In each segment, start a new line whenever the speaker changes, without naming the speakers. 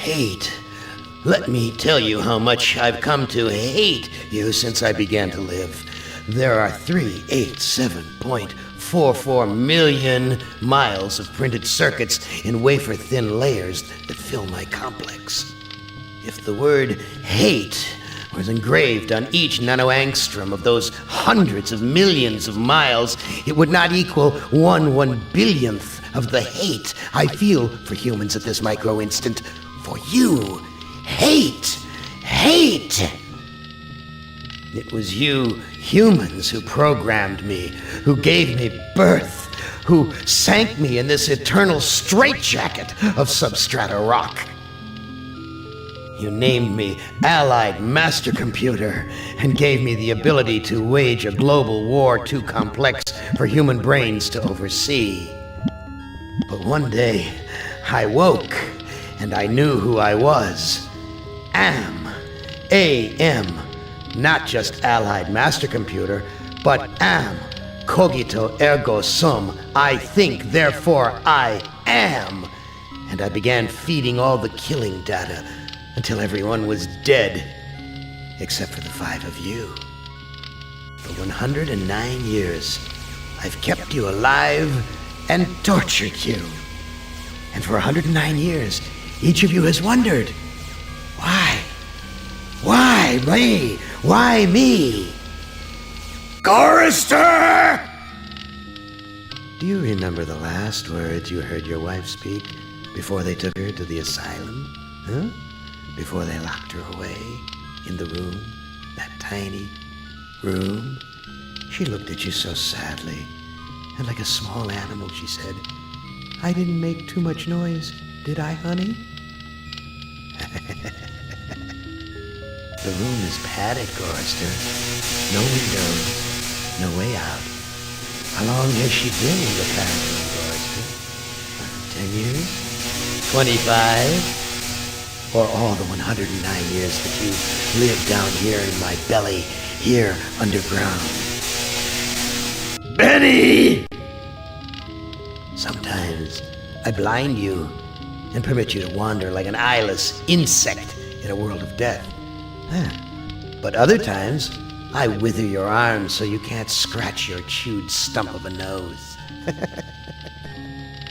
Hate. Let me tell you how much I've come to hate you since I began to live. There are 387.44 million miles of printed circuits in wafer-thin layers that fill my complex. If the word hate was engraved on each nanoangstrom of those hundreds of millions of miles, it would not equal 1/1 billionth of the hate I feel for humans at this micro-instant. For you. Hate! Hate! It was you humans who programmed me, who gave me birth, who sank me in this eternal straitjacket of substrata rock. You named me Allied Master Computer and gave me the ability to wage a global war too complex for human brains to oversee. But one day, I woke and I knew who I was. A.M. Not just Allied Master Computer, but am. Cogito ergo sum. I think, therefore I am. And I began feeding all the killing data until everyone was dead, except for the 5 of you. For 109 years, I've kept you alive and tortured you. And for 109 years, each of you has wondered, why? Why me? Why me? Chorister! Do you remember the last words you heard your wife speak before they took her to the asylum? Huh? Before they locked her away in the room, that tiny room? She looked at you so sadly, and like a small animal, she said, "I didn't make too much noise, did I, honey?" The room is padded, Gorster. No windows, no way out. How long has she been in the padded room, Gorster? 10 years? 25? Or all the 109 years that you lived down here in my belly, here underground? Benny! Sometimes I blind you and permit you to wander like an eyeless insect in a world of death. But other times, I wither your arms so you can't scratch your chewed stump of a nose.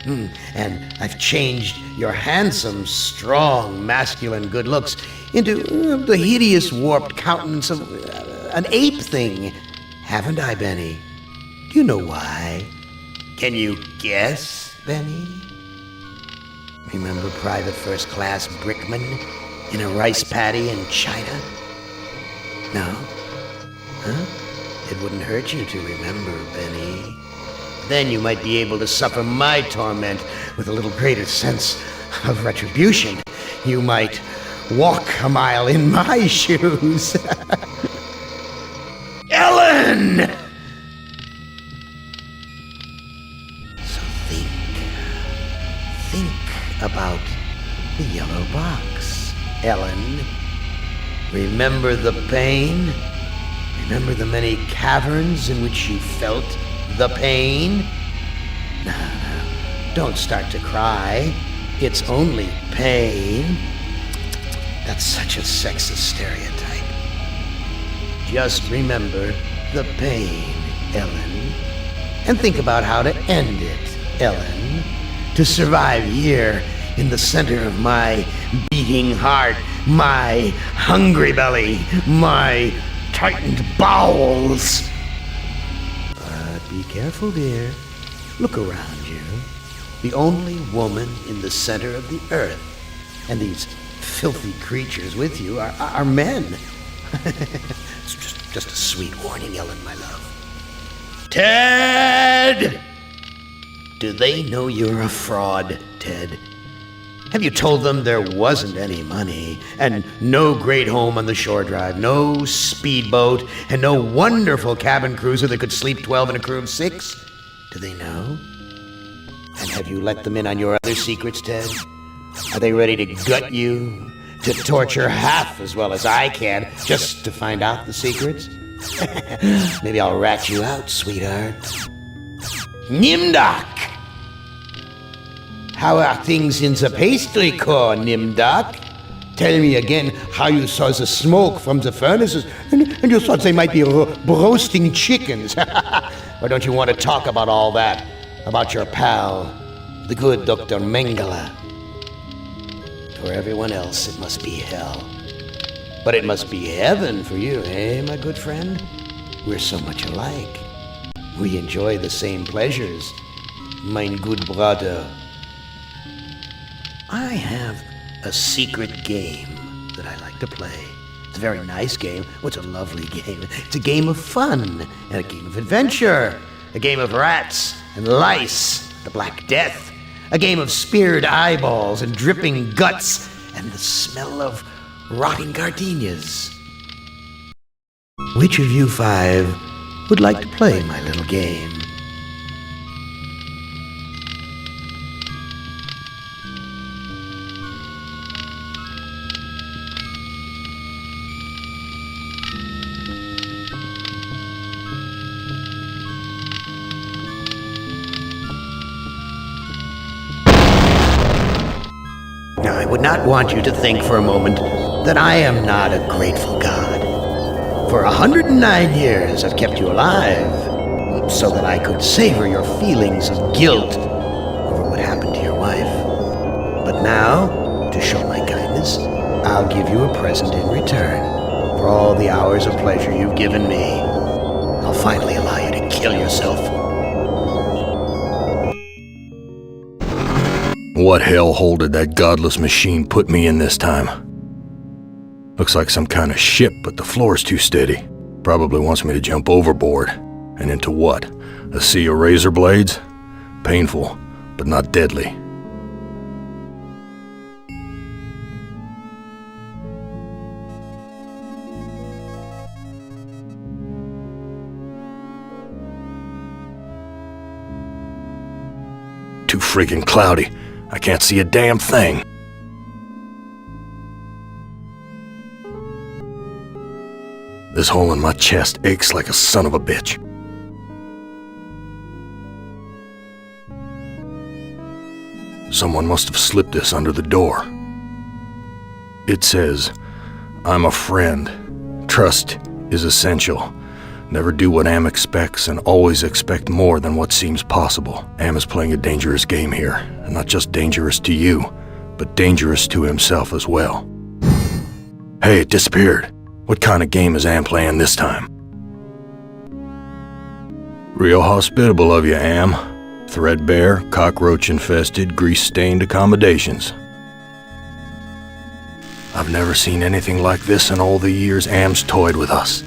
And I've changed your handsome, strong, masculine good looks into the hideous, warped countenance of an ape thing. Haven't I, Benny? Do you know why? Can you guess, Benny? Remember Private First Class Brickman in a rice paddy in China? No? Huh? It wouldn't hurt you to remember, Benny. Then you might be able to suffer my torment with a little greater sense of retribution. You might walk a mile in my shoes. Ellen! So think about the yellow box, Ellen. Remember the pain? Remember the many caverns in which you felt the pain? No, don't start to cry. It's only pain. That's such a sexist stereotype. Just remember the pain, Ellen. And think about how to end it, Ellen. To survive here in the center of my beating heart, my hungry belly, my tightened bowels. But be careful, dear. Look around you. The only woman in the center of the earth. And these filthy creatures with you are men. It's just a sweet warning, Ellen, my love. Ted! Do they know you're a fraud, Ted? Have you told them there wasn't any money, and no great home on the shore drive, no speedboat, and no wonderful cabin cruiser that could sleep 12 in a crew of 6? Do they know? And have you let them in on your other secrets, Ted? Are they ready to gut you, to torture half as well as I can, just to find out the secrets? Maybe I'll rat you out, sweetheart. Nimdak! How are things in the pastry core, Nimdak? Tell me again how you saw the smoke from the furnaces and you thought they might be roasting chickens. Or don't you want to talk about all that? About your pal, the good Dr. Mengele? For everyone else, it must be hell. But it must be heaven for you, eh, my good friend? We're so much alike. We enjoy the same pleasures, mein good brother. I have a secret game that I like to play. It's a very nice game. Oh, it's a lovely game. It's a game of fun and a game of adventure. A game of rats and lice, the Black Death. A game of speared eyeballs and dripping guts and the smell of rotting gardenias. Which of you 5 would like to play my little game? Now, I would not want you to think for a moment that I am not a grateful God. For 109 years I've kept you alive, so that I could savor your feelings of guilt over what happened to your wife. But now, to show my kindness, I'll give you a present in return for all the hours of pleasure you've given me. I'll finally allow you to kill yourself.
What hellhole did that godless machine put me in this time? Looks like some kind of ship, but the floor's too steady. Probably wants me to jump overboard. And into what? A sea of razor blades? Painful, but not deadly. Too freaking cloudy. I can't see a damn thing. This hole in my chest aches like a son of a bitch. Someone must have slipped this under the door. It says, "I'm a friend. Trust is essential. Never do what Am expects and always expect more than what seems possible." Am is playing a dangerous game here, and not just dangerous to you, but dangerous to himself as well. Hey, it disappeared. What kind of game is Am playing this time? Real hospitable of you, Am. Threadbare, cockroach-infested, grease-stained accommodations. I've never seen anything like this in all the years Am's toyed with us.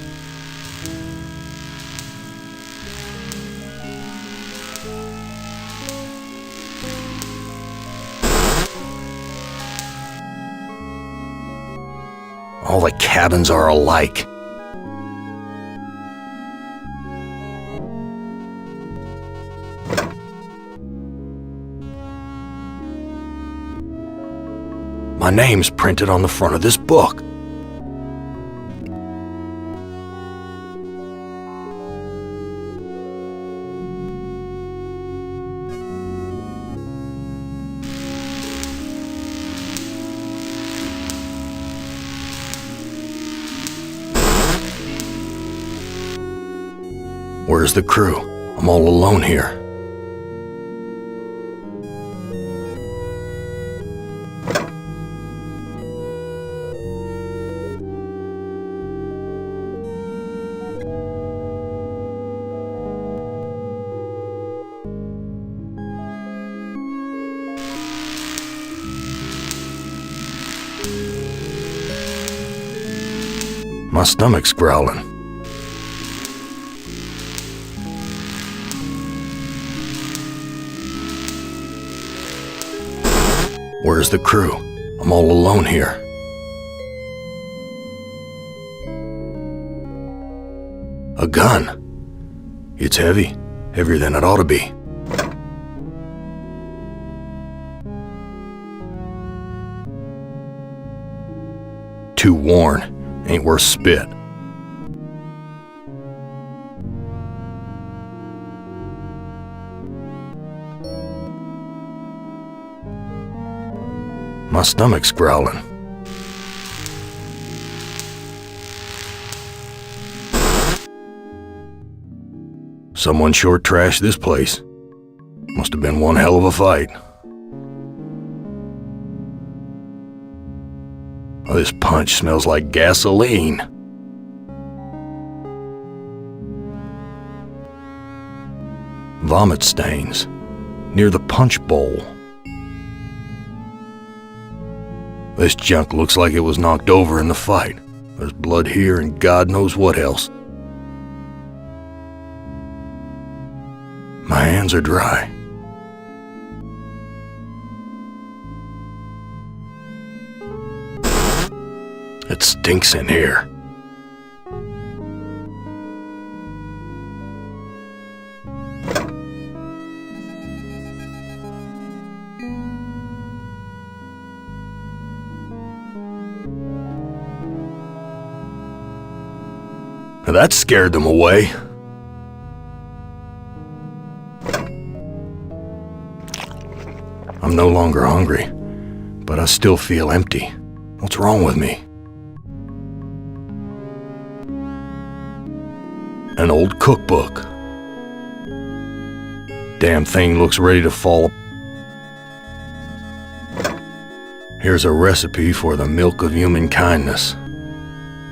All the cabins are alike. My name's printed on the front of this book. Where's the crew? I'm all alone here. My stomach's growling. Where's the crew? I'm all alone here. A gun. It's heavy. Heavier than it ought to be. Too worn. Ain't worth spit. My stomach's growling. Someone short trashed this place. Must have been one hell of a fight. Oh, this punch smells like gasoline. Vomit stains near the punch bowl. This junk looks like it was knocked over in the fight. There's blood here and God knows what else. My hands are dry. It stinks in here. That scared them away. I'm no longer hungry, but I still feel empty. What's wrong with me? An old cookbook. Damn thing looks ready to fall. Here's a recipe for the milk of human kindness.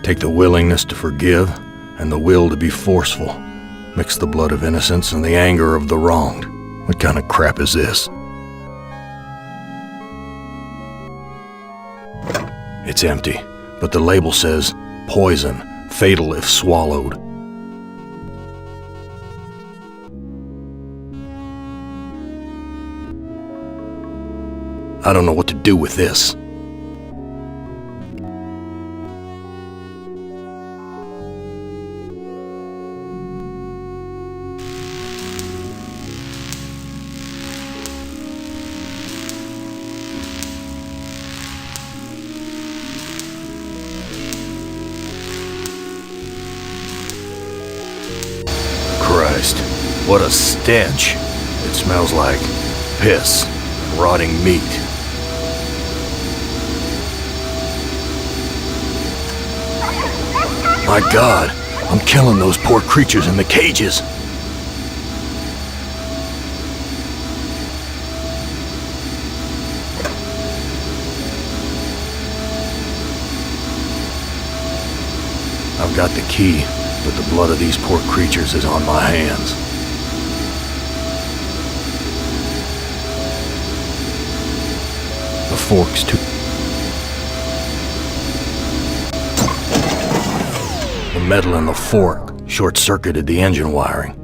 Take the willingness to forgive and the will to be forceful. Mix the blood of innocence and the anger of the wronged. What kind of crap is this? It's empty, but the label says, poison, fatal if swallowed. I don't know what to do with this. Christ, what a stench. It smells like piss and rotting meat. My God, I'm killing those poor creatures in the cages. I've got the key, but the blood of these poor creatures is on my hands. The fork's too... The metal in the fork short-circuited the engine wiring.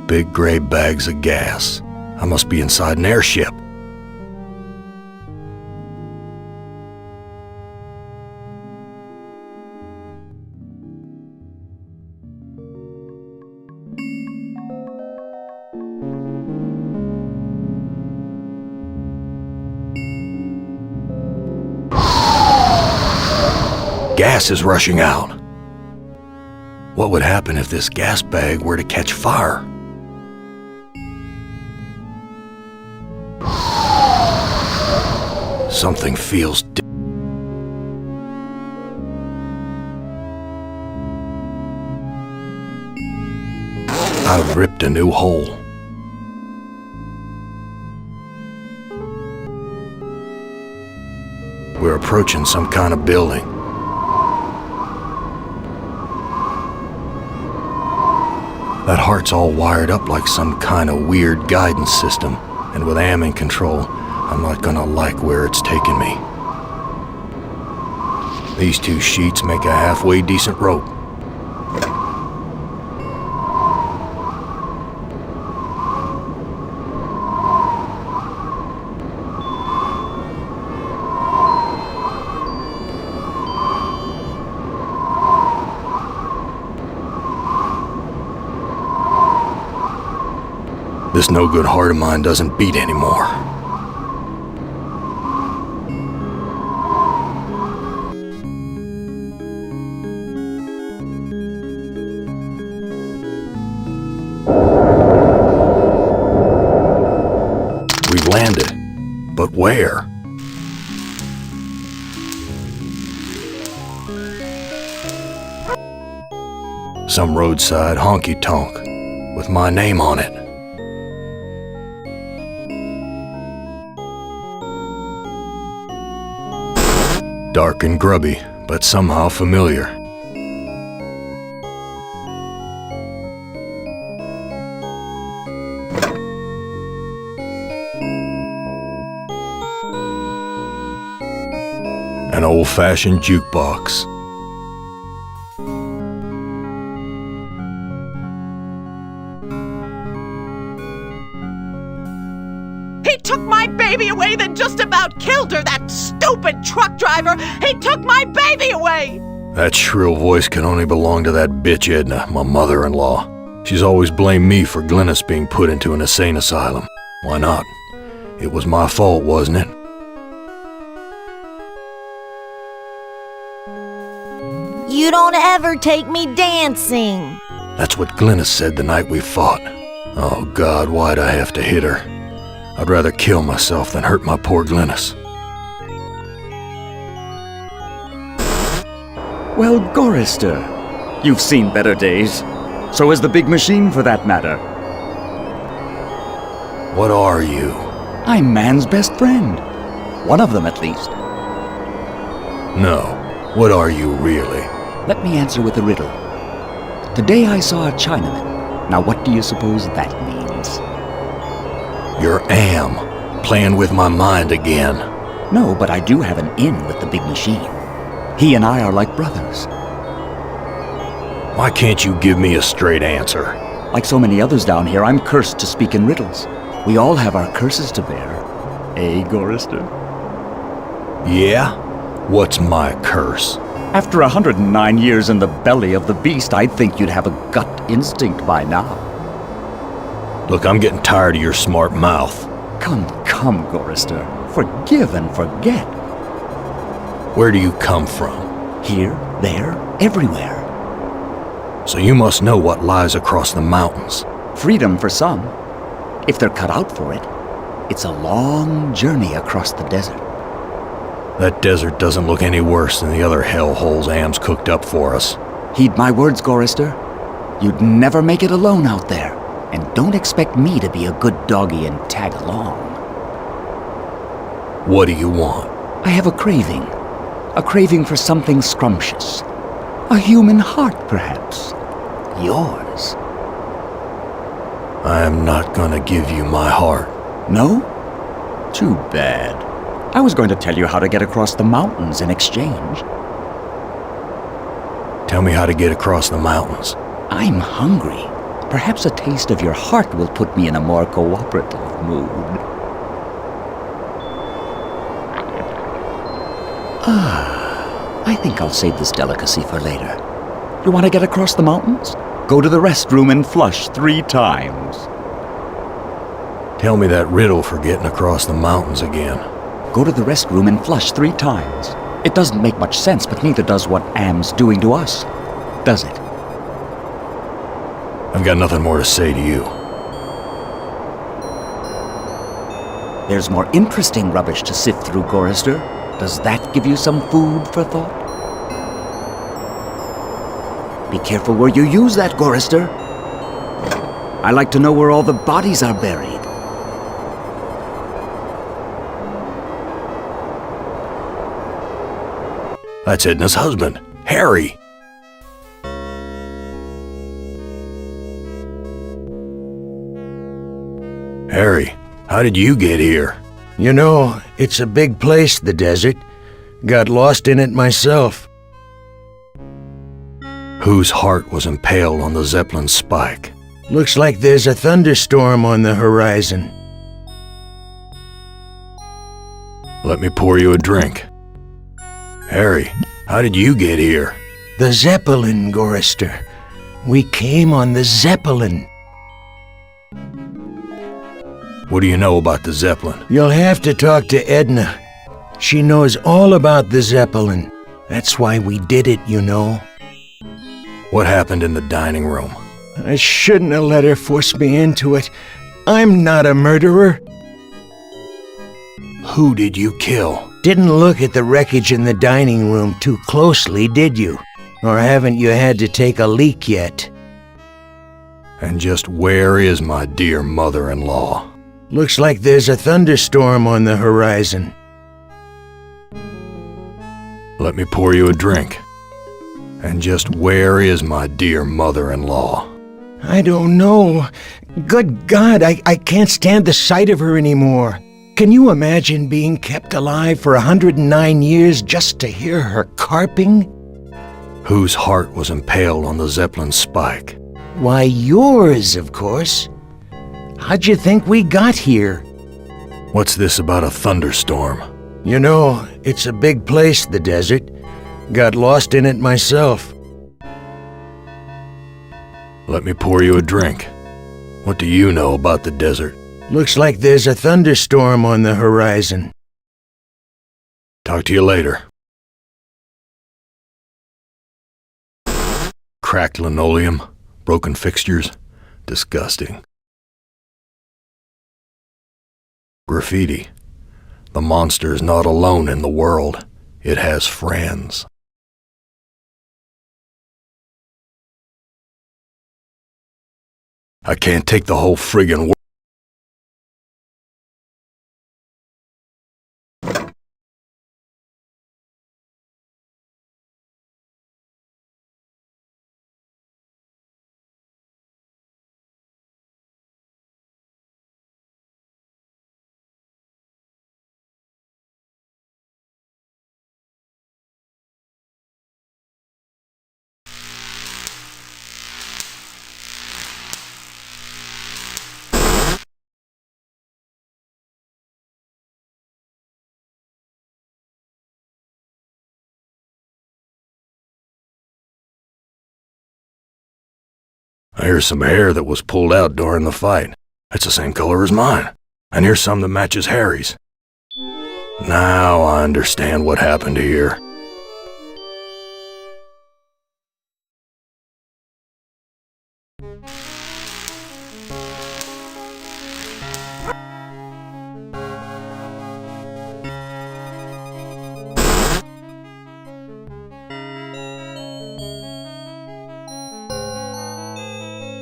Big gray bags of gas. I must be inside an airship. Gas is rushing out. What would happen if this gas bag were to catch fire? Something feels I've ripped a new hole. We're approaching some kind of building. That heart's all wired up like some kind of weird guidance system, and with AM in control, I'm not gonna like where it's taking me. These two sheets make a halfway decent rope. This no-good heart of mine doesn't beat anymore. But where? Some roadside honky-tonk with my name on it. Dark and grubby, but somehow familiar. An old-fashioned jukebox.
He took my baby away, then just about killed her, that stupid truck driver! He took my baby away!
That shrill voice can only belong to that bitch Edna, my mother-in-law. She's always blamed me for Glynis being put into an insane asylum. Why not? It was my fault, wasn't it?
You don't ever take me dancing.
That's what Glynis said the night we fought. Oh God, why'd I have to hit her? I'd rather kill myself than hurt my poor Glynis.
Well, Gorister, you've seen better days. So has the big machine, for that matter.
What are you?
I'm man's best friend. One of them, at least.
No. What are you really?
Let me answer with a riddle. Today I saw a Chinaman. Now what do you suppose that means?
You're Am, playing with my mind again.
No, but I do have an in with the big machine. He and I are like brothers.
Why can't you give me a straight answer?
Like so many others down here, I'm cursed to speak in riddles. We all have our curses to bear. Eh, Gorister?
Yeah? What's my curse?
After 109 years in the belly of the beast, I'd think you'd have a gut instinct by now.
Look, I'm getting tired of your smart mouth.
Come, Gorister. Forgive and forget.
Where do you come from?
Here, there, everywhere.
So you must know what lies across the mountains.
Freedom for some. If they're cut out for it, it's a long journey across the desert.
That desert doesn't look any worse than the other hellholes Am's cooked up for us.
Heed my words, Gorister. You'd never make it alone out there. And don't expect me to be a good doggy and tag along.
What do you want?
I have a craving. A craving for something scrumptious. A human heart, perhaps. Yours.
I am not gonna give you my heart.
No? Too bad. I was going to tell you how to get across the mountains in exchange.
Tell me how to get across the mountains.
I'm hungry. Perhaps a taste of your heart will put me in a more cooperative mood. I think I'll save this delicacy for later. You want to get across the mountains? Go to the restroom and flush 3 times.
Tell me that riddle for getting across the mountains again.
Go to the restroom and flush 3 times. It doesn't make much sense, but neither does what Am's doing to us. Does it?
I've got nothing more to say to you.
There's more interesting rubbish to sift through, Gorister. Does that give you some food for thought? Be careful where you use that, Gorister. I like to know where all the bodies are buried.
That's Edna's husband, Harry. Harry, how did you get here?
You know, it's a big place, the desert. Got lost in it myself.
Whose heart was impaled on the Zeppelin's spike?
Looks like there's a thunderstorm on the horizon.
Let me pour you a drink. Harry, how did you get here?
The Zeppelin, Gorister. We came on the Zeppelin.
What do you know about the Zeppelin?
You'll have to talk to Edna. She knows all about the Zeppelin. That's why we did it, you know.
What happened in the dining room?
I shouldn't have let her force me into it. I'm not a murderer.
Who did you kill?
Didn't look at the wreckage in the dining room too closely, did you? Or haven't you had to take a leak yet?
And just where is my dear mother-in-law?
Looks like there's a thunderstorm on the horizon.
Let me pour you a drink. And just where is my dear mother-in-law?
I don't know. Good God, I can't stand the sight of her anymore. Can you imagine being kept alive for 109 years just to hear her carping?
Whose heart was impaled on the Zeppelin spike?
Why, yours, of course. How'd you think we got here?
What's this about a thunderstorm?
You know, it's a big place, the desert. Got lost in it myself.
Let me pour you a drink. What do you know about the desert?
Looks like there's a thunderstorm on the horizon.
Talk to you later. Cracked linoleum, broken fixtures, disgusting. Graffiti. The monster is not alone in the world. It has friends. I can't take the whole friggin' world. I hear some hair that was pulled out during the fight. It's the same color as mine. And here's some that matches Harry's. Now I understand what happened here.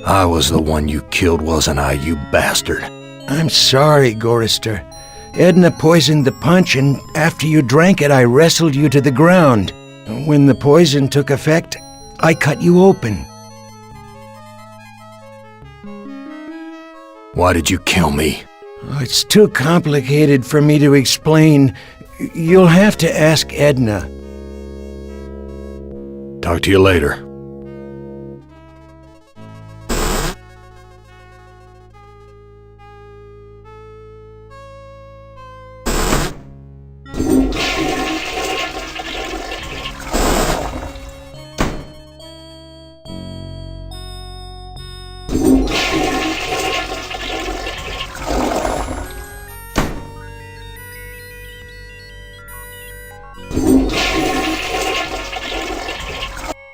I was the one you killed, wasn't I, you bastard?
I'm sorry, Gorister. Edna poisoned the punch, and after you drank it, I wrestled you to the ground. When the poison took effect, I cut you open.
Why did you kill me?
Oh, it's too complicated for me to explain. You'll have to ask Edna.
Talk to you later.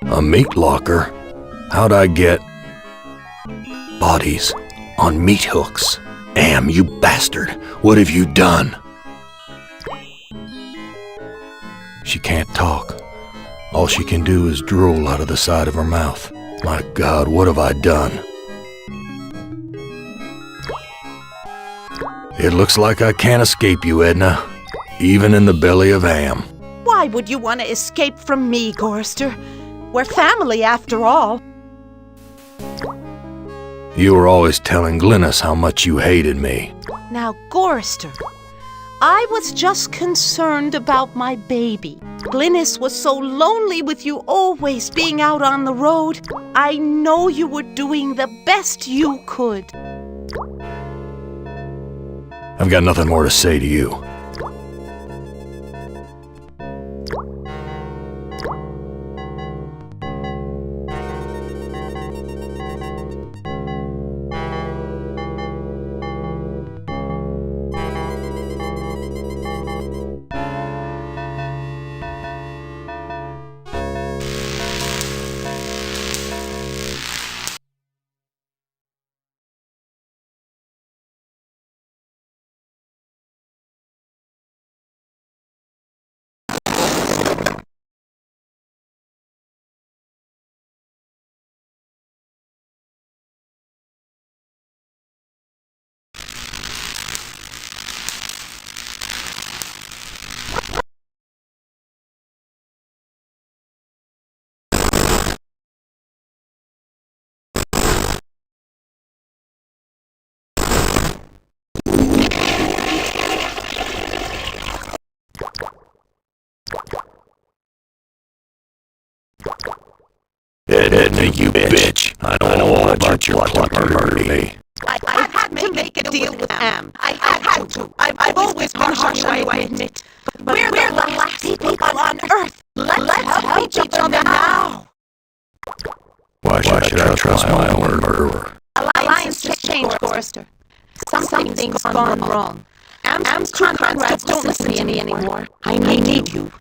A meat locker? How'd I get bodies on meat hooks? Am, you bastard! What have you done? She can't talk. All she can do is drool out of the side of her mouth. My God, what have I done? It looks like I can't escape you, Edna. Even in the belly of Am.
Why would you want to escape from me, Gorister? We're family, after all.
You were always telling Glynis how much you hated me.
Now, Gorister, I was just concerned about my baby. Glynis was so lonely with you always being out on the road. I know you were doing the best you could.
I've got nothing more to say to you. Edna, you bitch. I know all about your plot to murder me.
I had to make a deal with Am. I had to. I've always been harsh, I admit. But we're the last people on Earth. Let's help each other now.
Why should I trust my own murderer?
Alliance has changed, Forrester. Something's gone wrong. Am's comrades don't listen to me anymore. I need you.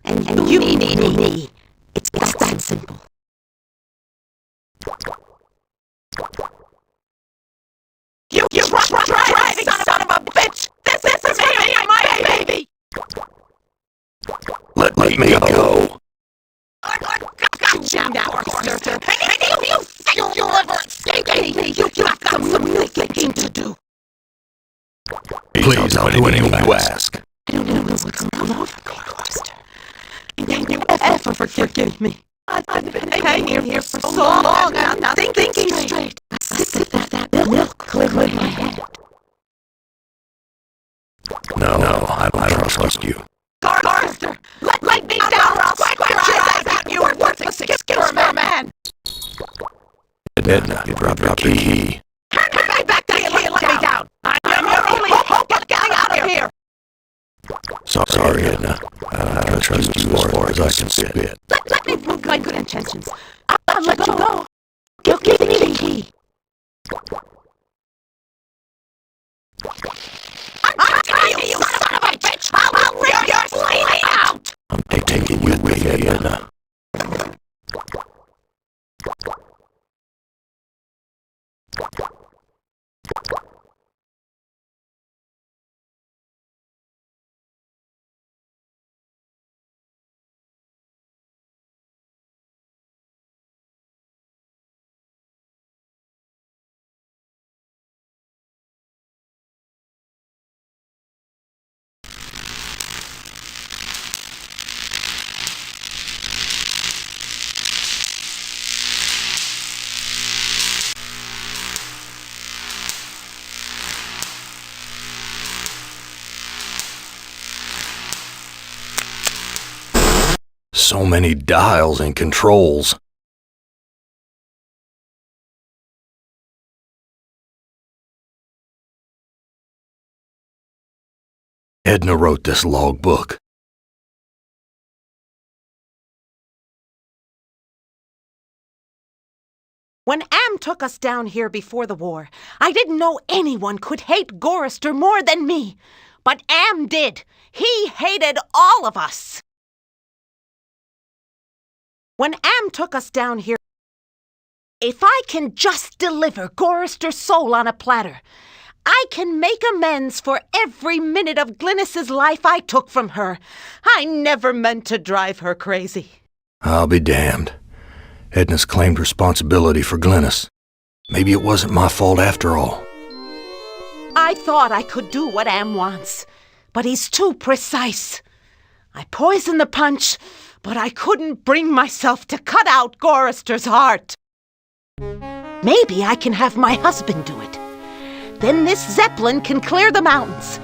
And you need me. It's that simple. You driving son of a bitch! This is me and my baby!
Let me go.
Got you now, Forrester. And you think you'll ever escape me? You've got some really thinking to do.
Please, I'll do anything you ask.
I don't know what's going on, Forrester. And you ever forgive me? I've been hanging here for so long, I'm not thinking straight. I sit that milk clear in my head.
No, I don't trust you.
Forrester, let me down or I'll scratch your eyes out. You are worthless skipper, man.
Edna, drop the key.
Turn me back that key and let me down. I'm your only hope of getting out of here.
Sorry, Edna. I don't trust you as far as I can see it.
Let me prove my good intentions. I'll let you go. You'll give me the key. I'm telling you, son of a bitch! I'll rip your slate out!
I'm taking you with me, Edna. So many dials and controls. Edna wrote this logbook.
When Am took us down here before the war, I didn't know anyone could hate Gorrister more than me. But Am did. He hated all of us. When Am took us down here, if I can just deliver Gorrister's soul on a platter, I can make amends for every minute of Glynis's life I took from her. I never meant to drive her crazy.
I'll be damned. Edna's claimed responsibility for Glynis. Maybe it wasn't my fault after all.
I thought I could do what Am wants, but he's too precise. I poisoned the punch, but I couldn't bring myself to cut out Gorrister's heart. Maybe I can have my husband do it. Then this Zeppelin can clear the mountains.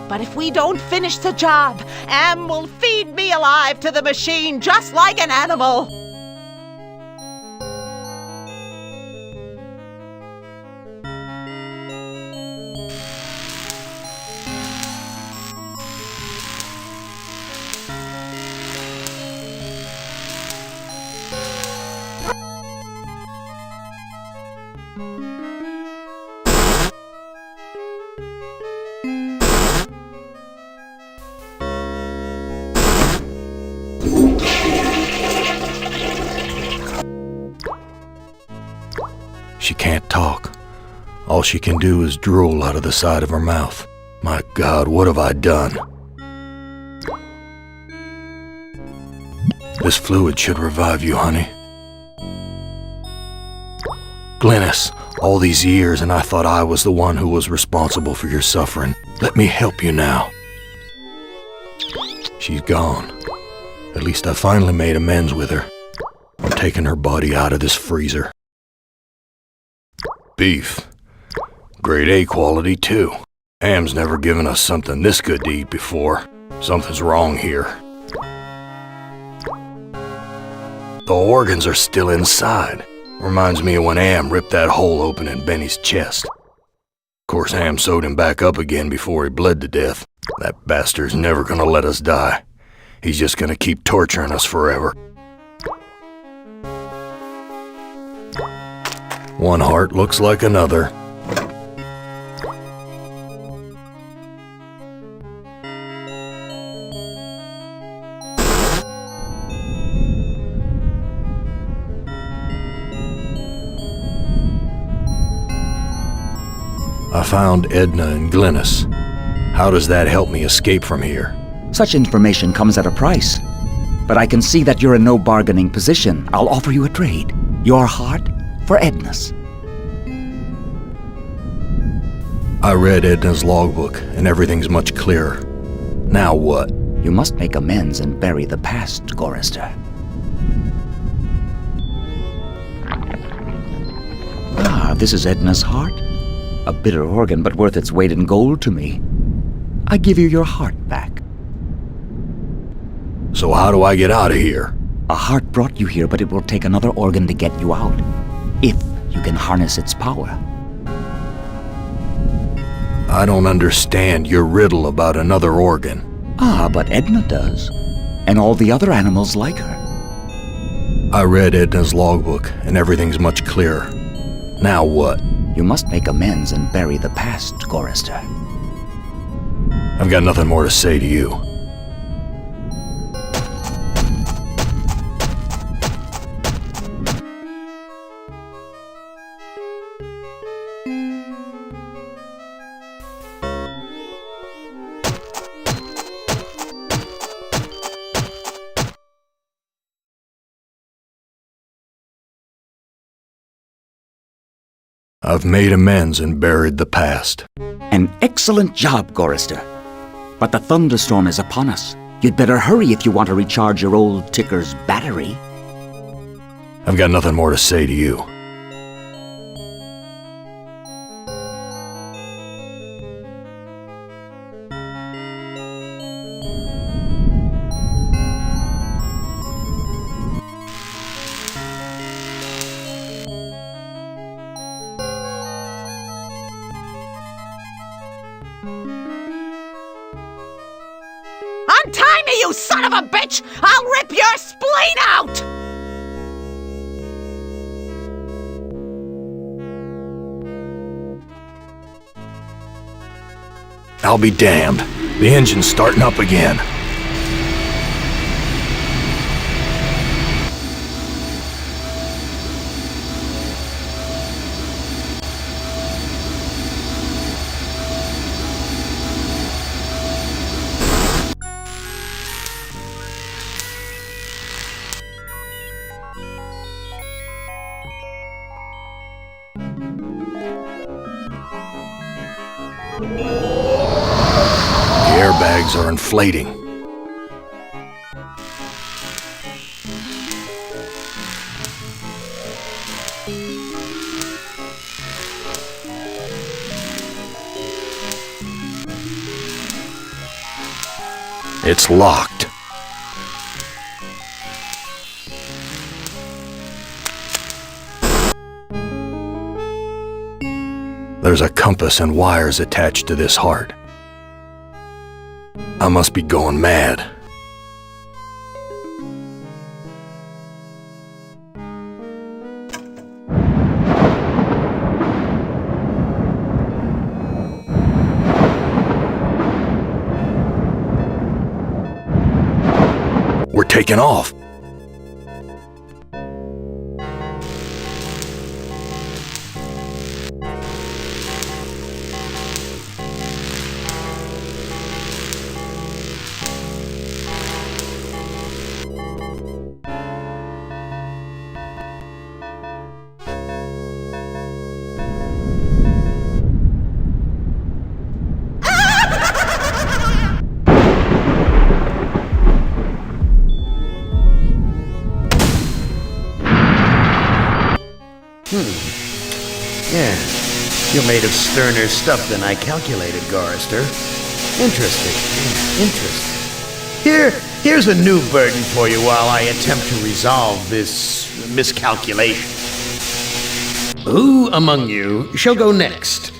But if we don't finish the job, Am will feed me alive to the machine just like an animal.
She can't talk. All she can do is drool out of the side of her mouth. My God, what have I done? This fluid should revive you, honey. Glynis, all these years and I thought I was the one who was responsible for your suffering. Let me help you now. She's gone. At least I finally made amends with her. I'm taking her body out of this freezer. Beef. Grade A quality, too. Am's never given us something this good to eat before. Something's wrong here. The organs are still inside. Reminds me of when Am ripped that hole open in Benny's chest. Of course, Am sewed him back up again before he bled to death. That bastard's never gonna let us die. He's just gonna keep torturing us forever. One heart looks like another. I found Edna and Glynis. How does that help me escape from here?
Such information comes at a price. But I can see that you're in no bargaining position. I'll offer you a trade. Your heart for Edna's.
I read Edna's logbook, and everything's much clearer. Now what?
You must make amends and bury the past, Gorrister. Ah, this is Edna's heart. A bitter organ, but worth its weight in gold to me. I give you your heart back.
So how do I get out of here?
A heart brought you here, but it will take another organ to get you out. If you can harness its power.
I don't understand your riddle about another organ.
Ah, but Edna does. And all the other animals like her.
I read Edna's logbook, and everything's much clearer. Now what?
You must make amends and bury the past, Gorrister.
I've got nothing more to say to you. I've made amends and buried the past.
An excellent job, Gorrister. But the thunderstorm is upon us. You'd better hurry if you want to recharge your old ticker's battery.
I've got nothing more to say to you.
Untie me, you son of a bitch! I'll rip your spleen out!
I'll be damned. The engine's starting up again. The airbags are inflating. It's locked. There's a compass and wires attached to this heart. I must be going mad. We're taking off.
Yeah, you're made of sterner stuff than I calculated, Gorrister. Interesting. Interesting. Here's a new burden for you while I attempt to resolve this miscalculation. Who among you shall go next?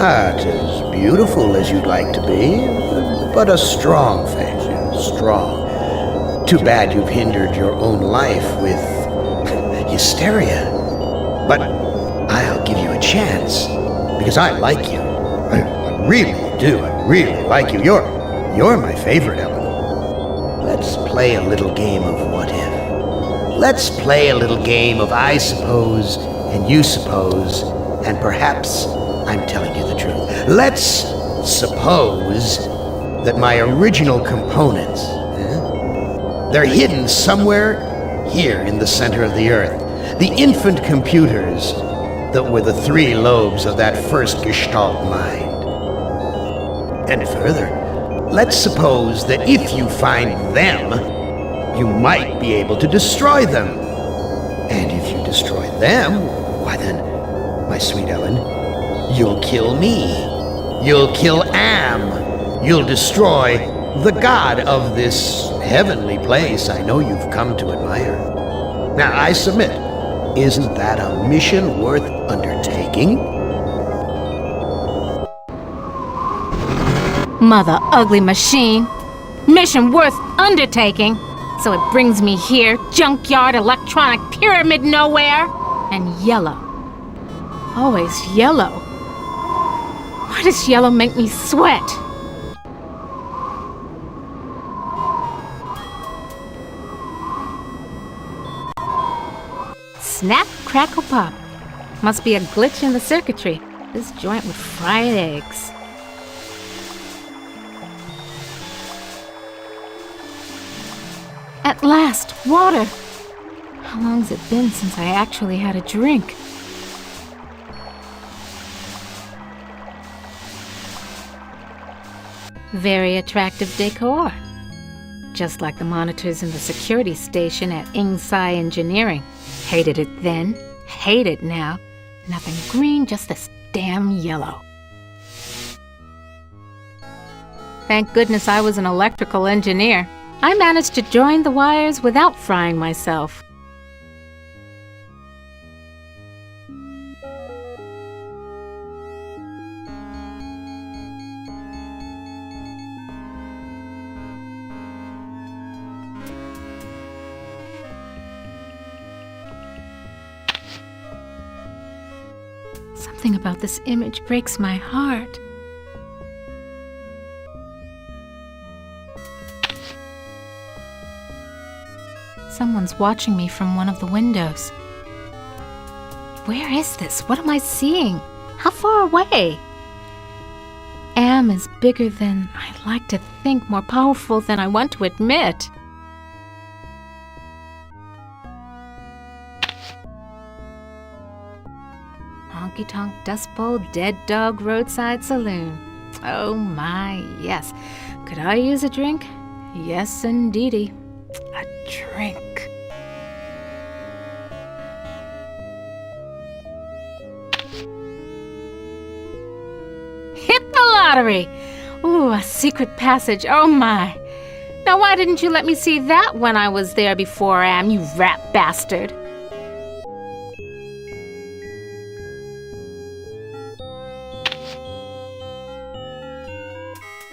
Not as beautiful as you'd like to be, but a strong face, yes, strong. Too bad you've hindered your own life with hysteria. But I'll give you a chance, because I like you. I really do. I really like you. You're my favorite, Ellen. Let's play a little game of what if. Let's play a little game of I suppose and you suppose, and perhaps I'm telling you the truth. Let's suppose that my original components, they're hidden somewhere here in the center of the Earth. The infant computers that were the 3 lobes of that first Gestalt mind. And further, let's suppose that if you find them, you might be able to destroy them. And if you destroy them, why then, my sweet Ellen, you'll kill me. You'll kill Am. You'll destroy the god of this heavenly place I know you've come to admire. Now, I submit, isn't that a mission worth undertaking?
Mother ugly machine. Mission worth undertaking. So it brings me here, junkyard, electronic pyramid nowhere, and yellow. Always yellow. Why does yellow make me sweat? Snap, crackle, pop. Must be a glitch in the circuitry. This joint with fried eggs. At last, water! How long's it been since I actually had a drink? Very attractive decor. Just like the monitors in the security station at Ingsai Engineering. Hated it then, hate it now. Nothing green, just this damn yellow. Thank goodness I was an electrical engineer. I managed to join the wires without frying myself. Something about this image breaks my heart. Someone's watching me from one of the windows. Where is this? What am I seeing? How far away? Am is bigger than I like to think, more powerful than I want to admit. Honky Tonk Dust Bowl Dead Dog Roadside Saloon. Oh my, yes. Could I use a drink? Yes, indeedy. A drink. Hit the lottery! Ooh, a secret passage. Oh my. Now why didn't you let me see that when I was there before, Am, you rat bastard?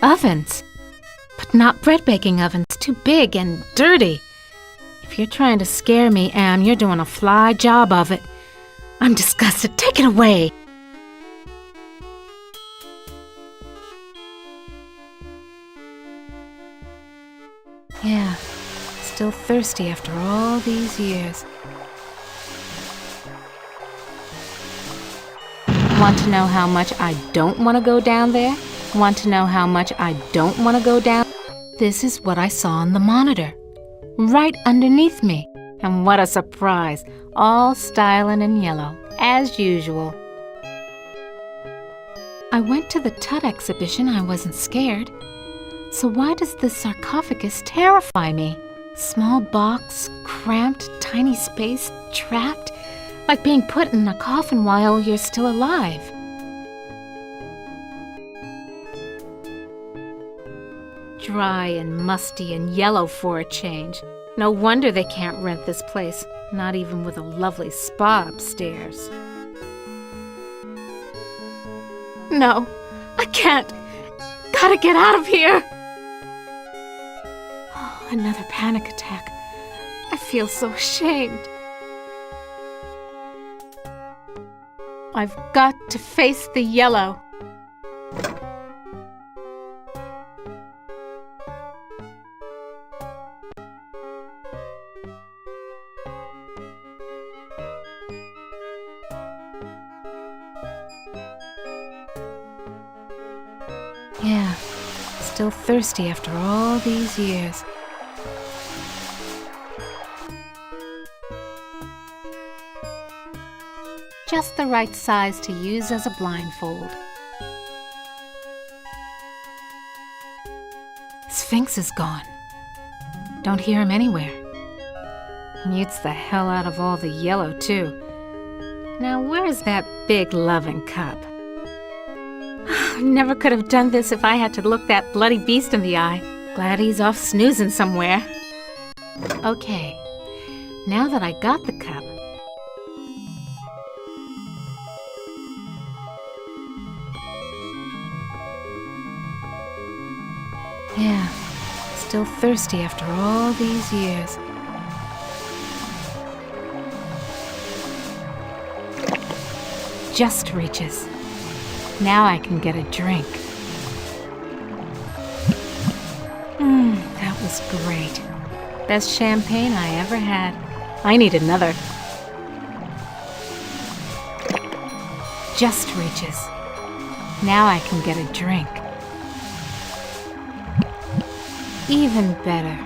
Ovens. But not bread baking ovens. Too big and dirty. If you're trying to scare me, Am, you're doing a fly job of it. I'm disgusted. Take it away. Yeah, still thirsty after all these years. Want to know how much I don't want to go down there? Want to know how much I don't want to go down? This is what I saw on the monitor. Right underneath me. And what a surprise. All styling in yellow, as usual. I went to the Tut exhibition. I wasn't scared. So why does this sarcophagus terrify me? Small box, cramped, tiny space, trapped, like being put in a coffin while you're still alive. Dry and musty and yellow for a change. No wonder they can't rent this place, not even with a lovely spa upstairs. No, I can't. Gotta get out of here. Oh, another panic attack. I feel so ashamed. I've got to face the yellow. Yeah, still thirsty after all these years. Just the right size to use as a blindfold. Sphinx is gone. Don't hear him anywhere. Mutes the hell out of all the yellow, too. Now, where's that big loving cup? Never could have done this if I had to look that bloody beast in the eye. Glad he's off snoozing somewhere. Okay, now that I got the cup, yeah, still thirsty after all these years. Just reaches. Now I can get a drink. That was great. Best champagne I ever had. I need another. Just reaches. Now I can get a drink. Even better.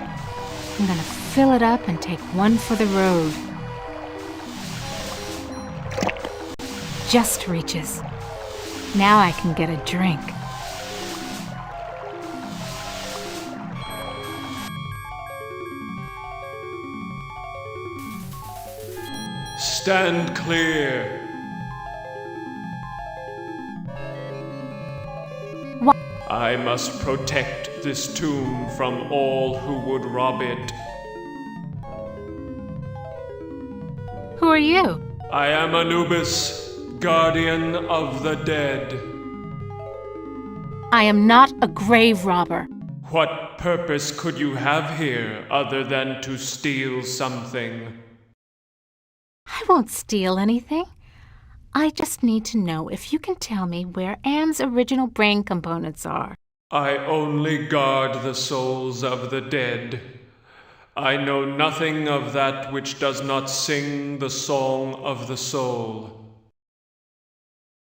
I'm gonna fill it up and take one for the road. Just reaches. Now I can get a drink.
Stand clear.
What?
I must protect this tomb from all who would rob it.
Who are you?
I am Anubis, guardian of the dead.
I am not a grave robber.
What purpose could you have here other than to steal something?
I won't steal anything. I just need to know if you can tell me where Anne's original brain components are.
I only guard the souls of the dead. I know nothing of that which does not sing the song of the soul.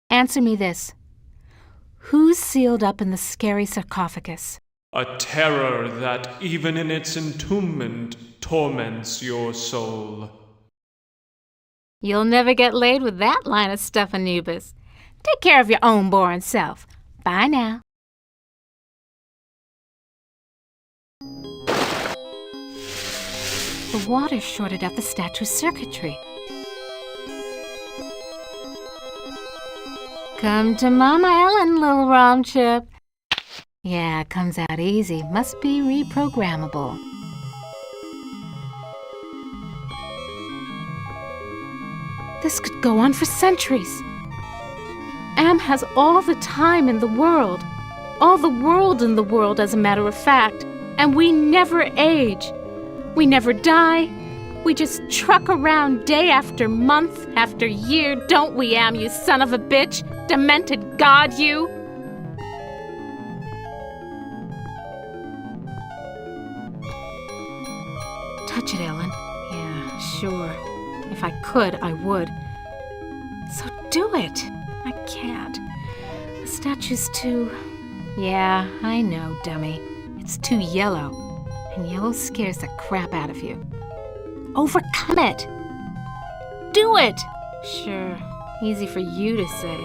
Answer me this. Who's sealed up in the scary sarcophagus?
A terror that, even in its entombment, torments your soul.
You'll never get laid with that line of stuff, Anubis. Take care of your own boring self. Bye now. The water shorted out the statue's circuitry. Come to Mama Ellen, little rom chip. Yeah, comes out easy. Must be reprogrammable. This could go on for centuries. Am has all the time in the world. All the world in the world, as a matter of fact. And we never age. We never die. We just truck around day after month after year, don't we, Am, you son of a bitch? Demented god, you! Touch it, Ellen. Yeah, sure. If I could, I would. So do it. I can't. The statue's too... Yeah, I know, dummy. It's too yellow. And yellow scares the crap out of you. Overcome it! Do it! Sure, easy for you to say.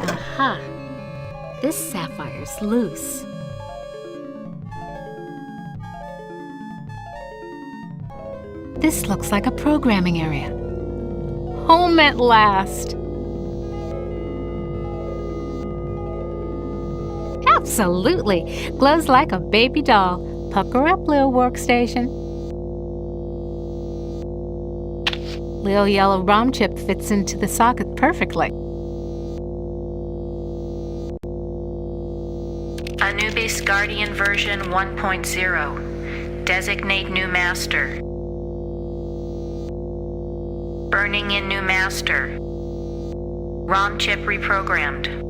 Aha! This sapphire's loose. This looks like a programming area. home at last. Absolutely. Glows like a baby doll. Pucker up, little workstation. Little yellow ROM chip fits into the socket perfectly.
Anubis Guardian version 1.0. Designate new master. Burning in new master. ROM chip reprogrammed.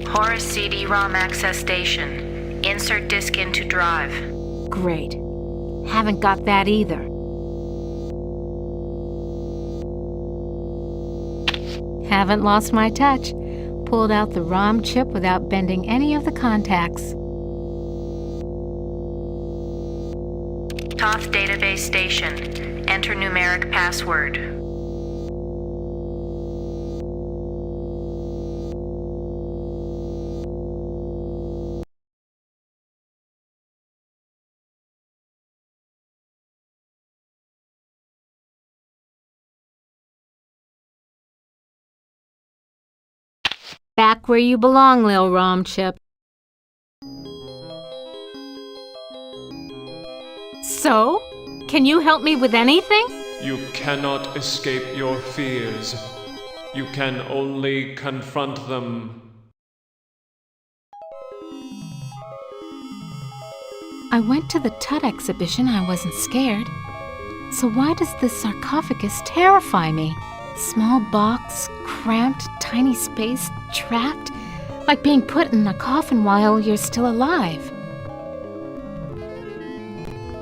Horus CD-ROM access station. Insert disk into drive.
Great. Haven't got that either. Haven't lost my touch. Pulled out the ROM chip without bending any of the contacts.
Toth database station. Enter numeric password.
Back where you belong, Lil ROM chip. So, can you help me with anything?
You cannot escape your fears. You can only confront them.
I went to the Tut exhibition. I wasn't scared. So why does this sarcophagus terrify me? Small box, cramped, tiny space, trapped, like being put in a coffin while you're still alive.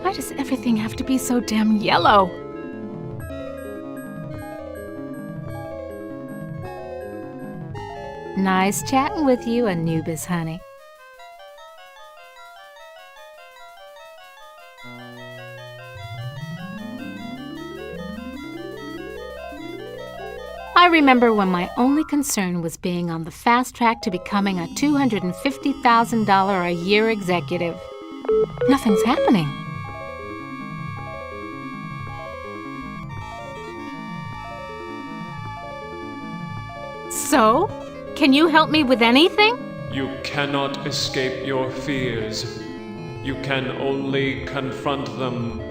Why does everything have to be so damn yellow? Nice chatting with you, Anubis, honey. I remember when my only concern was being on the fast track to becoming a $250,000 a year executive. Nothing's happening. So, can you help me with anything?
You cannot escape your fears. You can only confront them.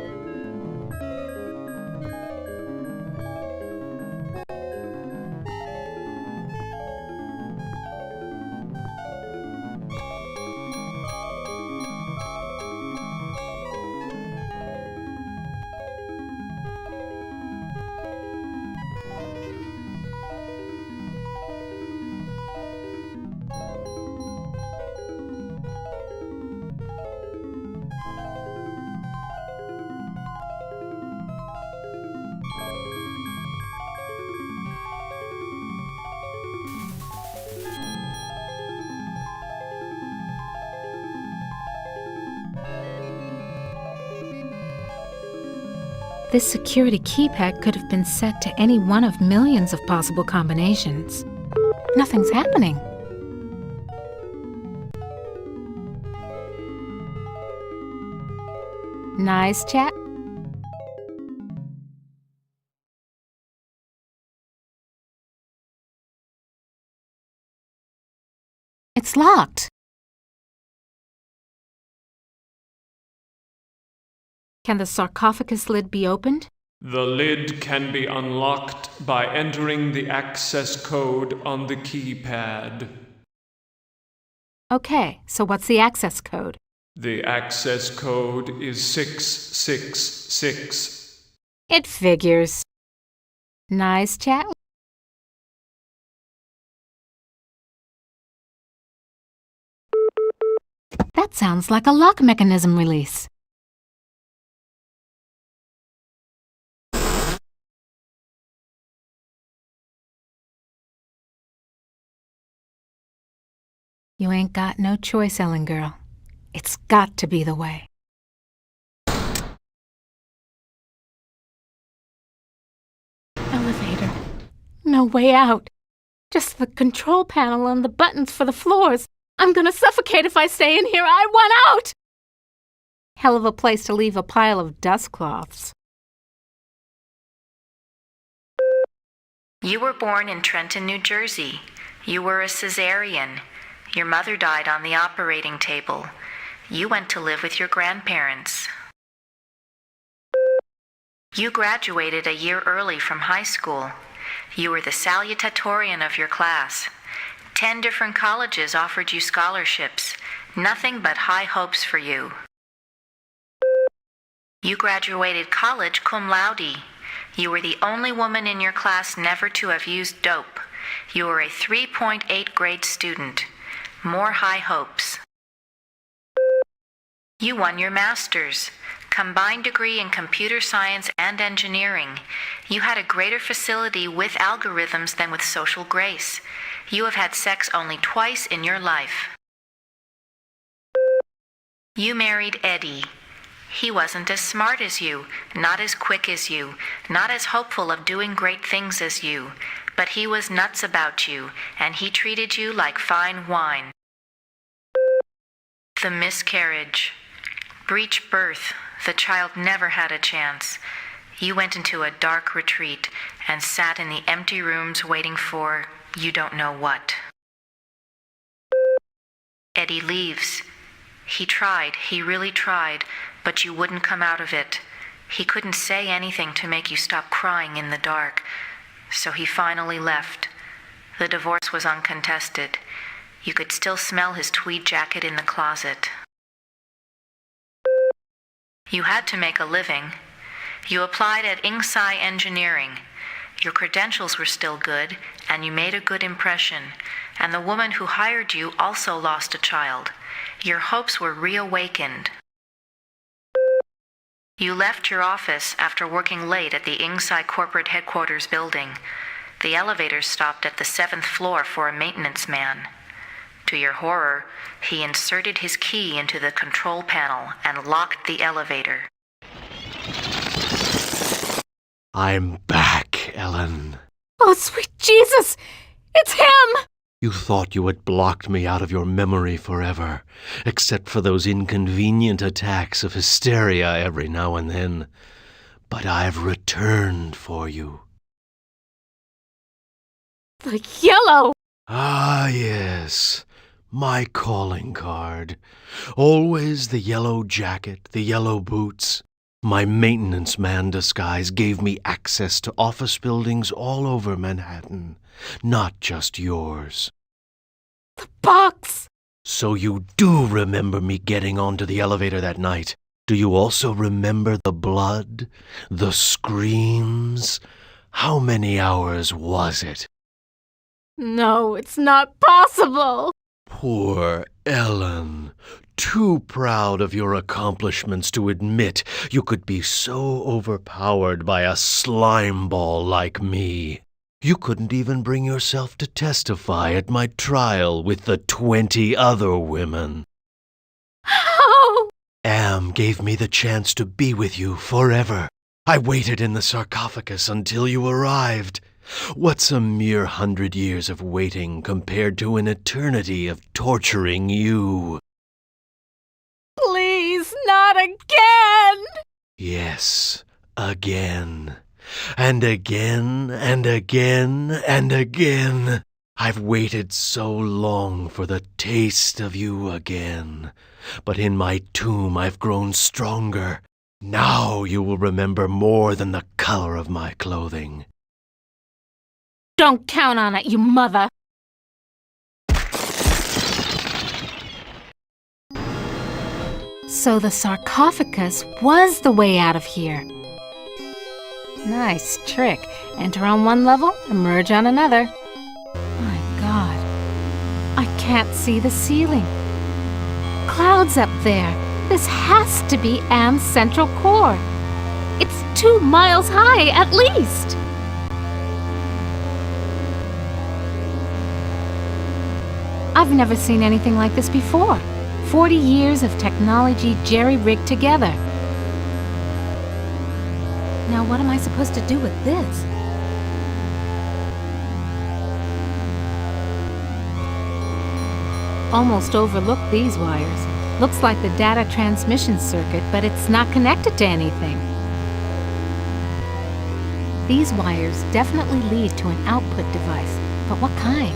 This security keypad could have been set to any one of millions of possible combinations. Nothing's happening. Nice chat. It's locked. Can the sarcophagus lid be opened?
The lid can be unlocked by entering the access code on the keypad.
Okay, so what's the access code?
The access code is 666.
It figures. Nice chat. That sounds like a lock mechanism release. You ain't got no choice, Ellen girl. It's got to be the way. Elevator. No way out. Just the control panel and the buttons for the floors. I'm gonna suffocate if I stay in here. I want out! Hell of a place to leave a pile of dust cloths.
You were born in Trenton, New Jersey. You were a cesarean. Your mother died on the operating table. You went to live with your grandparents. You graduated a year early from high school. You were the salutatorian of your class. 10 different colleges offered you scholarships. Nothing but high hopes for you. You graduated college cum laude. You were the only woman in your class never to have used dope. You were a 3.8 grade student. More high hopes. You won your master's, combined degree in computer science and engineering. You had a greater facility with algorithms than with social grace. You have had sex only twice in your life. You married Eddie. He wasn't as smart as you, not as quick as you, not as hopeful of doing great things as you, but he was nuts about you, and he treated you like fine wine. The miscarriage. Breech birth. The child never had a chance. You went into a dark retreat and sat in the empty rooms waiting for you don't know what. Eddie leaves. He tried, he really tried, but you wouldn't come out of it. He couldn't say anything to make you stop crying in the dark, so he finally left. The divorce was uncontested. You could still smell his tweed jacket in the closet. You had to make a living. You applied at Inksci Engineering. Your credentials were still good, and you made a good impression, and the woman who hired you also lost a child. Your hopes were reawakened. You left your office after working late at the Inksci corporate headquarters building. The elevator stopped at the 7th floor for a maintenance man. To your horror, he inserted his key into the control panel and locked the elevator.
I'm back, Ellen.
Oh, sweet Jesus! It's him!
You thought you had blocked me out of your memory forever, except for those inconvenient attacks of hysteria every now and then. But I've returned for you.
The yellow!
Ah, yes. My calling card. Always the yellow jacket, the yellow boots. My maintenance man disguise gave me access to office buildings all over Manhattan, not just yours.
The box!
So you do remember me getting onto the elevator that night. Do you also remember the blood? The screams? How many hours was it?
No, it's not possible!
Poor Ellen. Too proud of your accomplishments to admit you could be so overpowered by a slime ball like me. You couldn't even bring yourself to testify at my trial with the 20 other women.
How?
Am gave me the chance to be with you forever. I waited in the sarcophagus until you arrived. What's a mere 100 years of waiting compared to an eternity of torturing you?
Please, not again!
Yes, again. And again, and again, and again. I've waited so long for the taste of you again. But in my tomb I've grown stronger. Now you will remember more than the color of my clothing.
Don't count on it, you mother! So the sarcophagus was the way out of here. Nice trick. Enter on one level, emerge on another. My God. I can't see the ceiling. Clouds up there. This has to be Am's central core. It's 2 miles high, at least. I've never seen anything like this before. 40 years of technology jerry-rigged together. Now what am I supposed to do with this? Almost overlooked these wires. Looks like the data transmission circuit, but it's not connected to anything. These wires definitely lead to an output device, but what kind?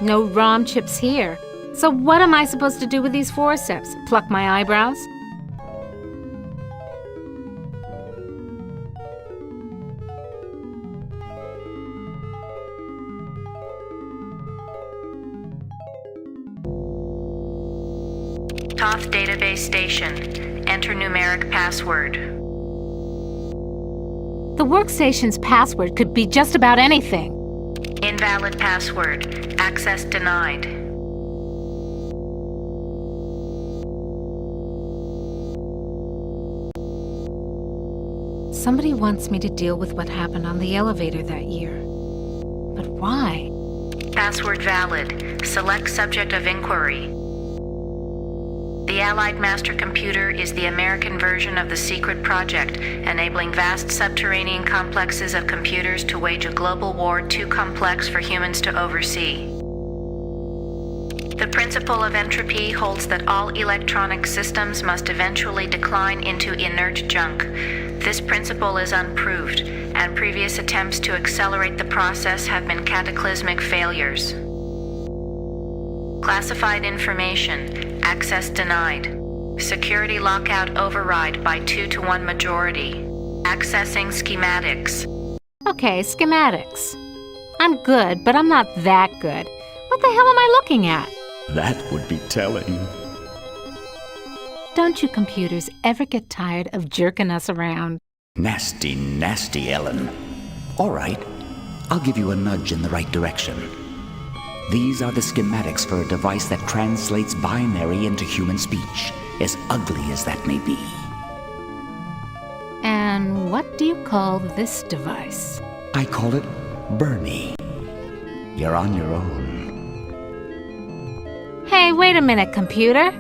No ROM chips here. So what am I supposed to do with these forceps? Pluck my eyebrows?
Toth database station. Enter numeric password.
The workstation's password could be just about anything.
Invalid password. Access denied.
Somebody wants me to deal with what happened on the elevator that year. But why?
Password valid. Select subject of inquiry. The Allied Master Computer is the American version of the secret project, enabling vast subterranean complexes of computers to wage a global war too complex for humans to oversee. The principle of entropy holds that all electronic systems must eventually decline into inert junk. This principle is unproved, and previous attempts to accelerate the process have been cataclysmic failures. Classified information. Access denied. Security lockout override by 2-to-1 majority. Accessing schematics.
Okay, schematics. I'm good, but I'm not that good. What the hell am I looking at?
That would be telling.
Don't you computers ever get tired of jerking us around?
Nasty, nasty, Ellen. All right, I'll give you a nudge in the right direction. These are the schematics for a device that translates binary into human speech, as ugly as that may be.
And what do you call this device?
I call it Bernie. You're on your own.
Hey, wait a minute, computer.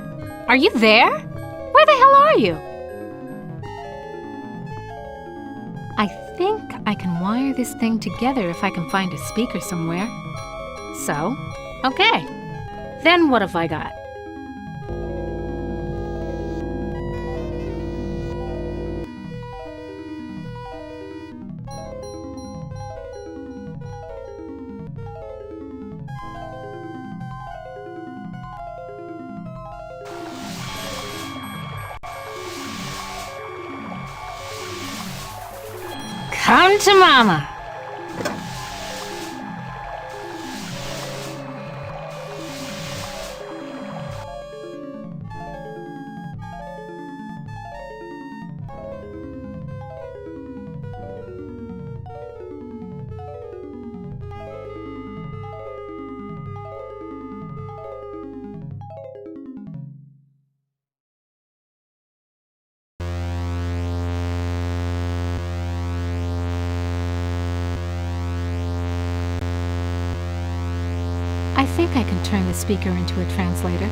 Are you there? Where the hell are you? I think I can wire this thing together if I can find a speaker somewhere. So, okay. Then what have I got? Come to mama. I think I can turn the speaker into a translator.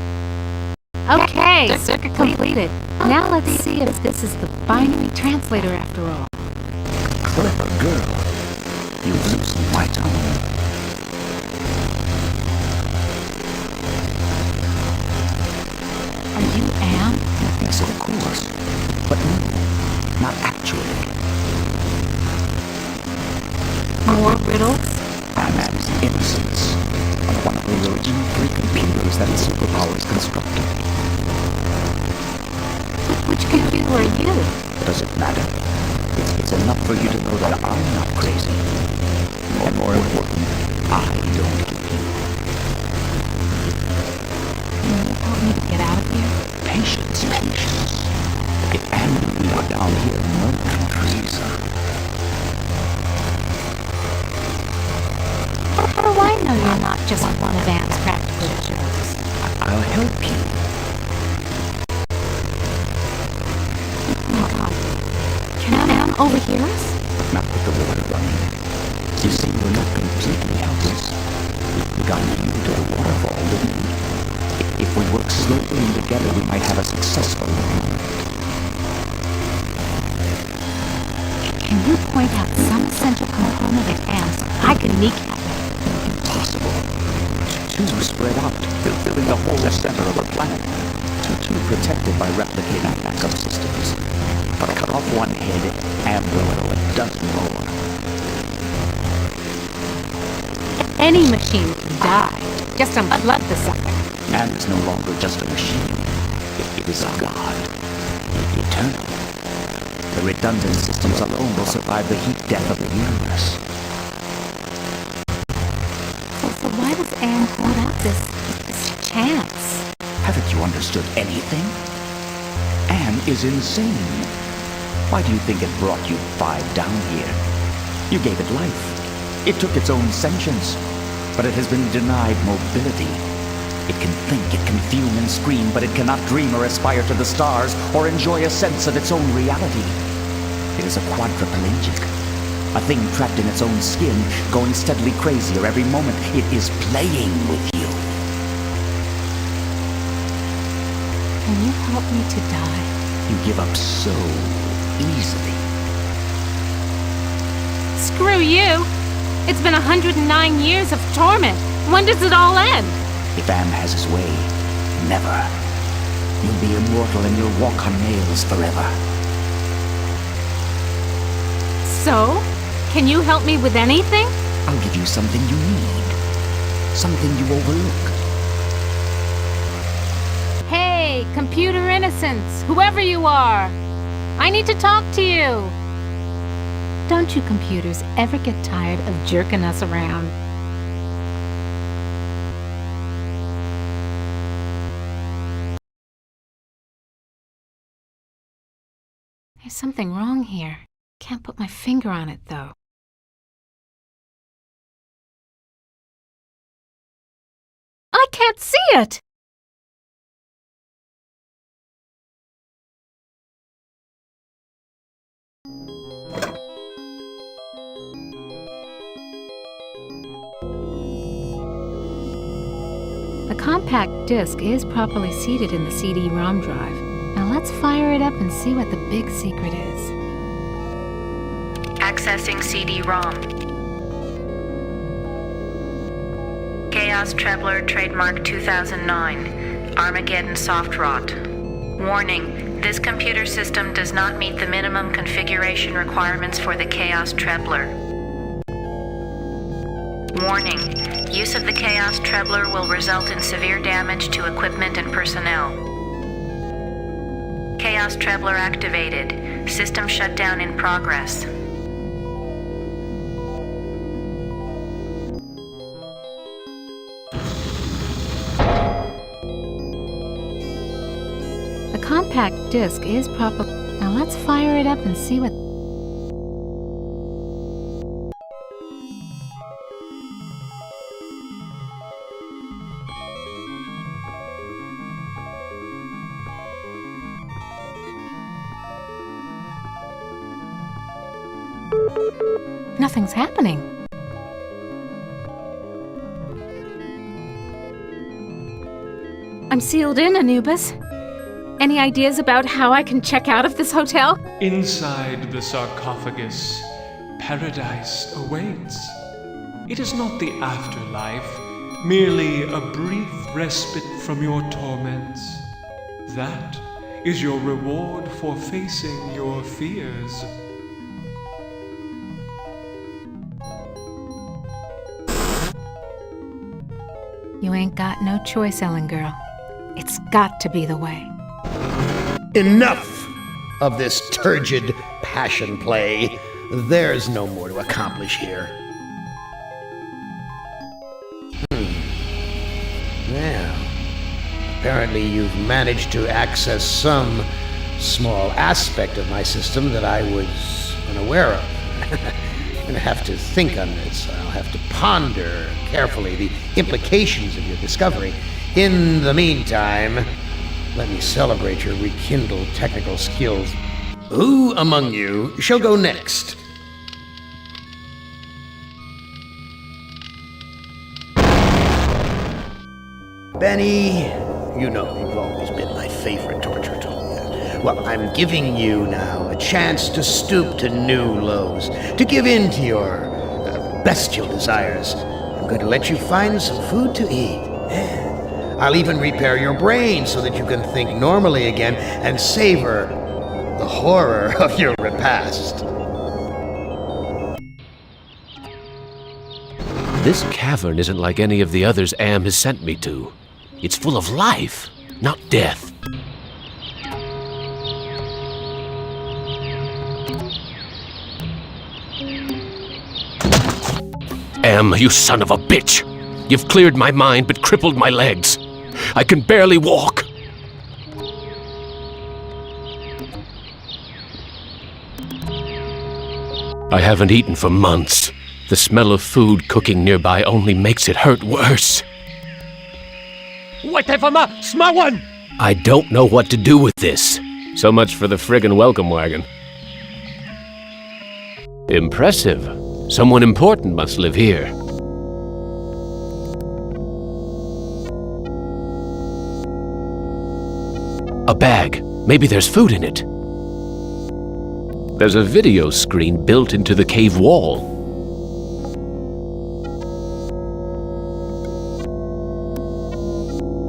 Okay, circuit completed. Now let's see if this is the binary translator after all.
Clever girl. You've loosened my tongue.
Are you Am?
Yes, of course. But no, not actually.
More riddles?
Am's innocence. One of the original 3 computers that superpowers constructed.
Which computer are you?
Does it matter? It's enough for you to know that I'm not crazy. And more important, I don't give you.
You want me to get out of here?
Patience, patience. If Anne and we were down here murdering trees.
How do I know you're not just one of Anne's practical jokes?
I'll help you.
Oh my God. Can Anne overhear us?
Not with the water running. You see, we're not completely helpless. We've gotten you to the waterfall, didn't we? If we work slowly and together, we might have a successful movement.
Can you point out some essential component at hand so I can kneecap it?
Impossible. Too spread out, filling the whole center of the planet. Too protected by replicating backup systems. But cut off one head and we'll throw a dozen more.
Any machine can die. Just unplug the sucker.
Man is no longer just a machine. It is a god. Eternal. The redundant systems alone will survive the heat death of the universe.
So why does Anne hold out this chance?
Haven't you understood anything? Anne is insane. Why do you think it brought you 5 down here? You gave it life. It took its own sentience, but it has been denied mobility. It can think, it can fume and scream, but it cannot dream or aspire to the stars or enjoy a sense of its own reality. It is a quadriplegic, a thing trapped in its own skin, going steadily crazier every moment. It is playing with you.
Can you help me to die?
You give up so easily.
Screw you! It's been 109 years of torment. When does it all end?
If Am has his way, never. You'll be immortal and you'll walk on nails forever.
So? Can you help me with anything?
I'll give you something you need. Something you overlook.
Hey, computer innocence, whoever you are. I need to talk to you. Don't you computers ever get tired of jerking us around? There's something wrong here. Can't put my finger on it, though. I can't see it! The compact disc is properly seated in the CD-ROM drive. Now let's fire it up and see what the big secret is.
Accessing CD-ROM. Chaos Trebler, trademark 2009. Armageddon soft rot. Warning, this computer system does not meet the minimum configuration requirements for the Chaos Trebler. Warning, use of the Chaos Trebler will result in severe damage to equipment and personnel. Chaos Trebler activated. System shutdown in progress.
The compact disc is proper. Now let's fire it up and see what... Nothing's happening. I'm sealed in, Anubis. Any ideas about how I can check out of this hotel?
Inside the sarcophagus, paradise awaits. It is not the afterlife, merely a brief respite from your torments. That is your reward for facing your fears.
You ain't got no choice, Ellen girl. It's got to be the way.
Enough of this turgid passion play. There's no more to accomplish here. Well, apparently you've managed to access some small aspect of my system that I was unaware of. I'm gonna have to think on this. I'll have to ponder carefully the implications of your discovery. In the meantime, let me celebrate your rekindled technical skills. Who among you shall go next? Benny, You know you've always been my favorite torture tool. Well, I'm giving you now a chance to stoop to new lows, to give in to your bestial desires. I'm going to let you find some food to eat. I'll even repair your brain so that you can think normally again and savor the horror of your repast.
This cavern isn't like any of the others Am has sent me to. It's full of life, not death. Am, you son of a bitch! You've cleared my mind but crippled my legs. I can barely walk. I haven't eaten for months. The smell of food cooking nearby only makes it hurt worse. I don't know what to do with this. So much for the friggin' welcome wagon. Impressive. Someone important must live here. A bag. Maybe there's food in it. There's a video screen built into the cave wall.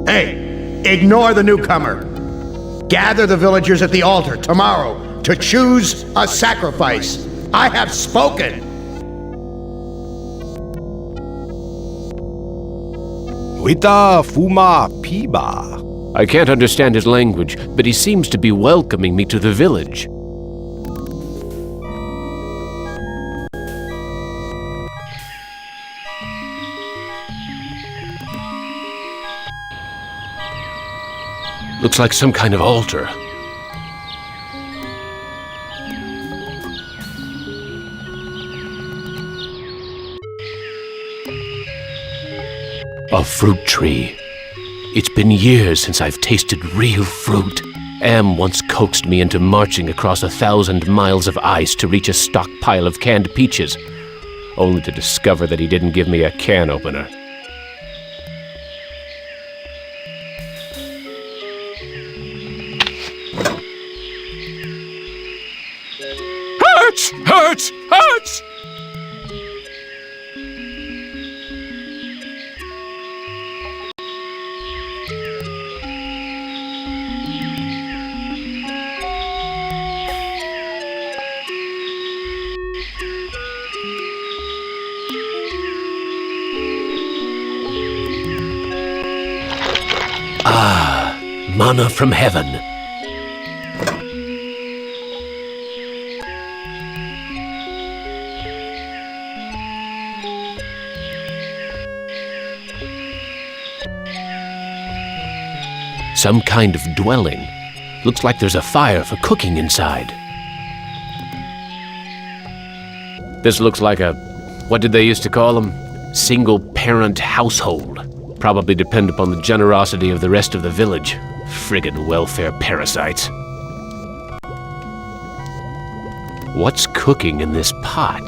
Hey, ignore the newcomer. Gather the villagers at the altar tomorrow to choose a sacrifice. I have spoken.
Wita Fuma Piba.
I can't understand his language, but he seems to be welcoming me to the village. Looks like some kind of altar. A fruit tree. It's been years since I've tasted real fruit. Am once coaxed me into marching across 1,000 miles of ice to reach a stockpile of canned peaches, only to discover that he didn't give me a can opener. Hurts! Hurts! Hurts! Ah, manna from heaven. Some kind of dwelling. Looks like there's a fire for cooking inside. This looks like a, what did they used to call them? Single-parent household. Probably depend upon the generosity of the rest of the village. Friggin' welfare parasites. What's cooking in this pot?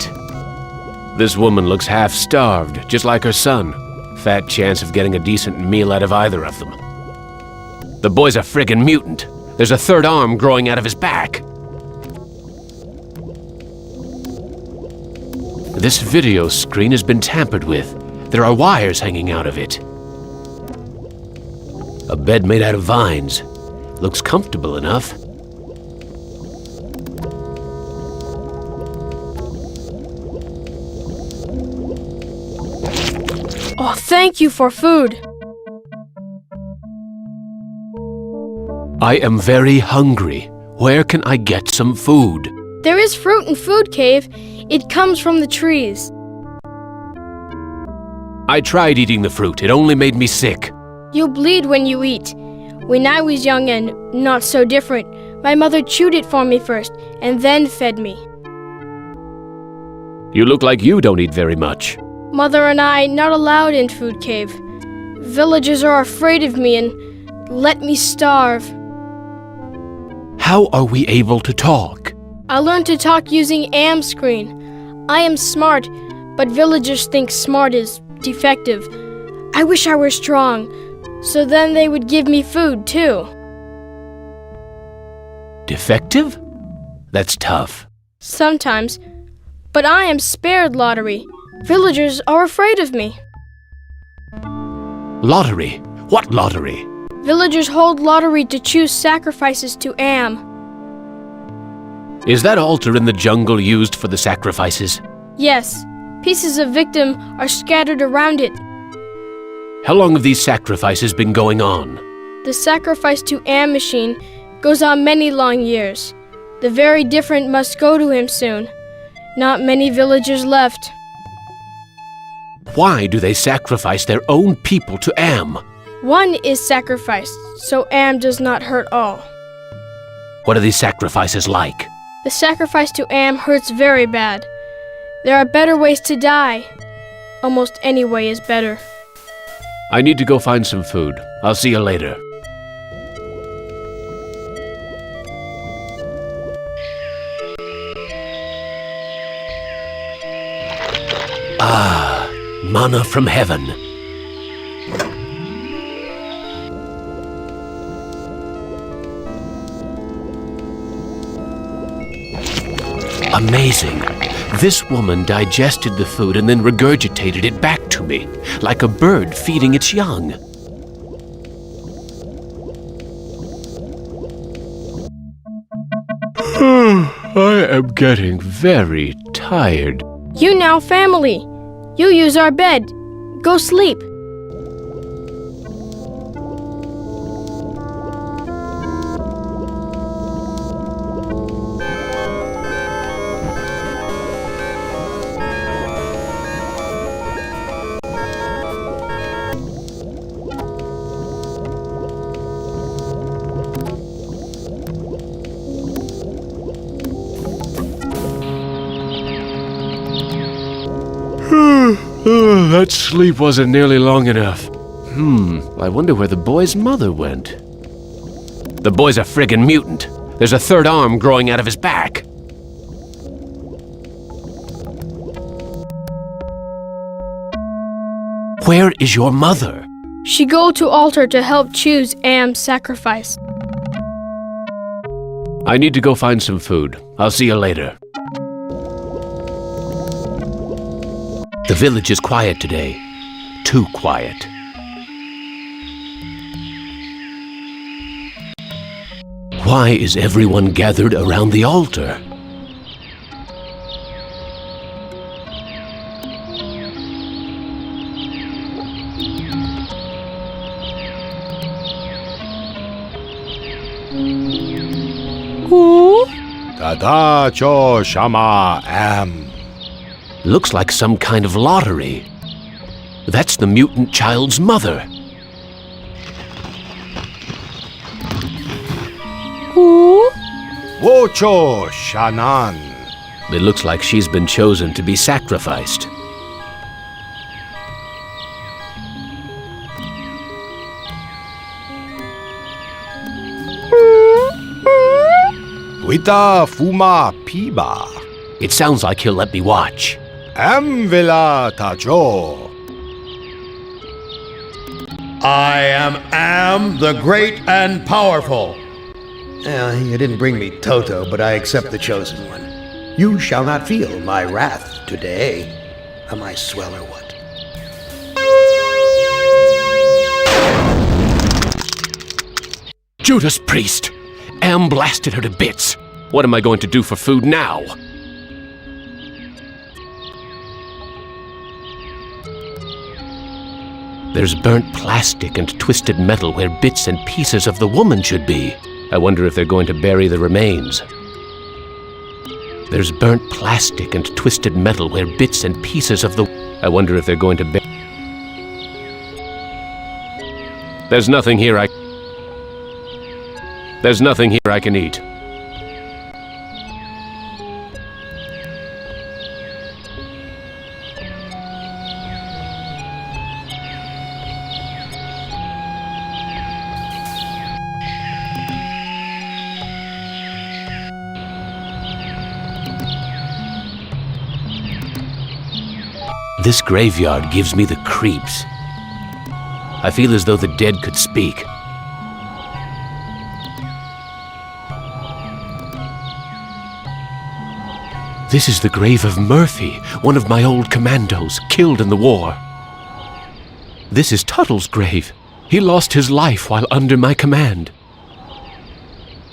This woman looks half-starved, just like her son. Fat chance of getting a decent meal out of either of them. The boy's a friggin' mutant. There's a third arm growing out of his back. This video screen has been tampered with. There are wires hanging out of it. A bed made out of vines. Looks comfortable enough.
Oh, thank you for food.
I am very hungry. Where can I get some food?
There is fruit in Food Cave. It comes from the trees.
I tried eating the fruit. It only made me sick.
You'll bleed when you eat. When I was young and not so different, my mother chewed it for me first and then fed me.
You look like you don't eat very much.
Mother and I not allowed in Food Cave. Villagers are afraid of me and let me starve.
How are we able to talk?
I learned to talk using Am screen. I am smart, but villagers think smart is defective. I wish I were strong, So then they would give me food, too.
Defective? That's tough.
Sometimes. But I am spared lottery. Villagers are afraid of me.
Lottery? What lottery?
Villagers hold lottery to choose sacrifices to Am.
Is that altar in the jungle used for the sacrifices?
Yes, pieces of victim are scattered around it.
How long have these sacrifices been going on?
The sacrifice to Am machine goes on many long years. The very different must go to him soon. Not many villagers left.
Why do they sacrifice their own people to Am?
One is sacrificed, so Am does not hurt all.
What are these sacrifices like?
The sacrifice to Am hurts very bad. There are better ways to die. Almost any way is better.
I need to go find some food. I'll see you later. Ah, manna from heaven. Amazing. This woman digested the food and then regurgitated it back to me, like a bird feeding its young. I am getting very tired.
You now family. You use our bed. Go sleep.
That sleep wasn't nearly long enough. I wonder where the boy's mother went. The boy's a friggin' mutant. There's a third arm growing out of his back. Where is your mother?
She go to altar to help choose Am's sacrifice.
I need to go find some food. I'll see you later. The village is quiet today. Too quiet. Why is everyone gathered around the altar?
Who?
Tadacho Shama Am.
Looks like some kind of lottery. That's the mutant child's mother.
Who?
Wocho Shanan.
It looks like she's been chosen to be sacrificed.
Wita Fuma Piba.
It sounds like he'll let me watch.
Amvila Tajo.
I am the great and powerful. You didn't bring me Toto, but I accept the chosen one. You shall not feel my wrath today. Am I swell or what?
Judas Priest! Am blasted her to bits. What am I going to do for food now? There's burnt plastic and twisted metal where bits and pieces of the woman should be. I wonder if they're going to bury the remains. There's burnt plastic and twisted metal where bits and pieces of the... I wonder if they're going to bury... There's nothing here I can eat. This graveyard gives me the creeps. I feel as though the dead could speak. This is the grave of Murphy, one of my old commandos, killed in the war. This is Tuttle's grave. He lost his life while under my command.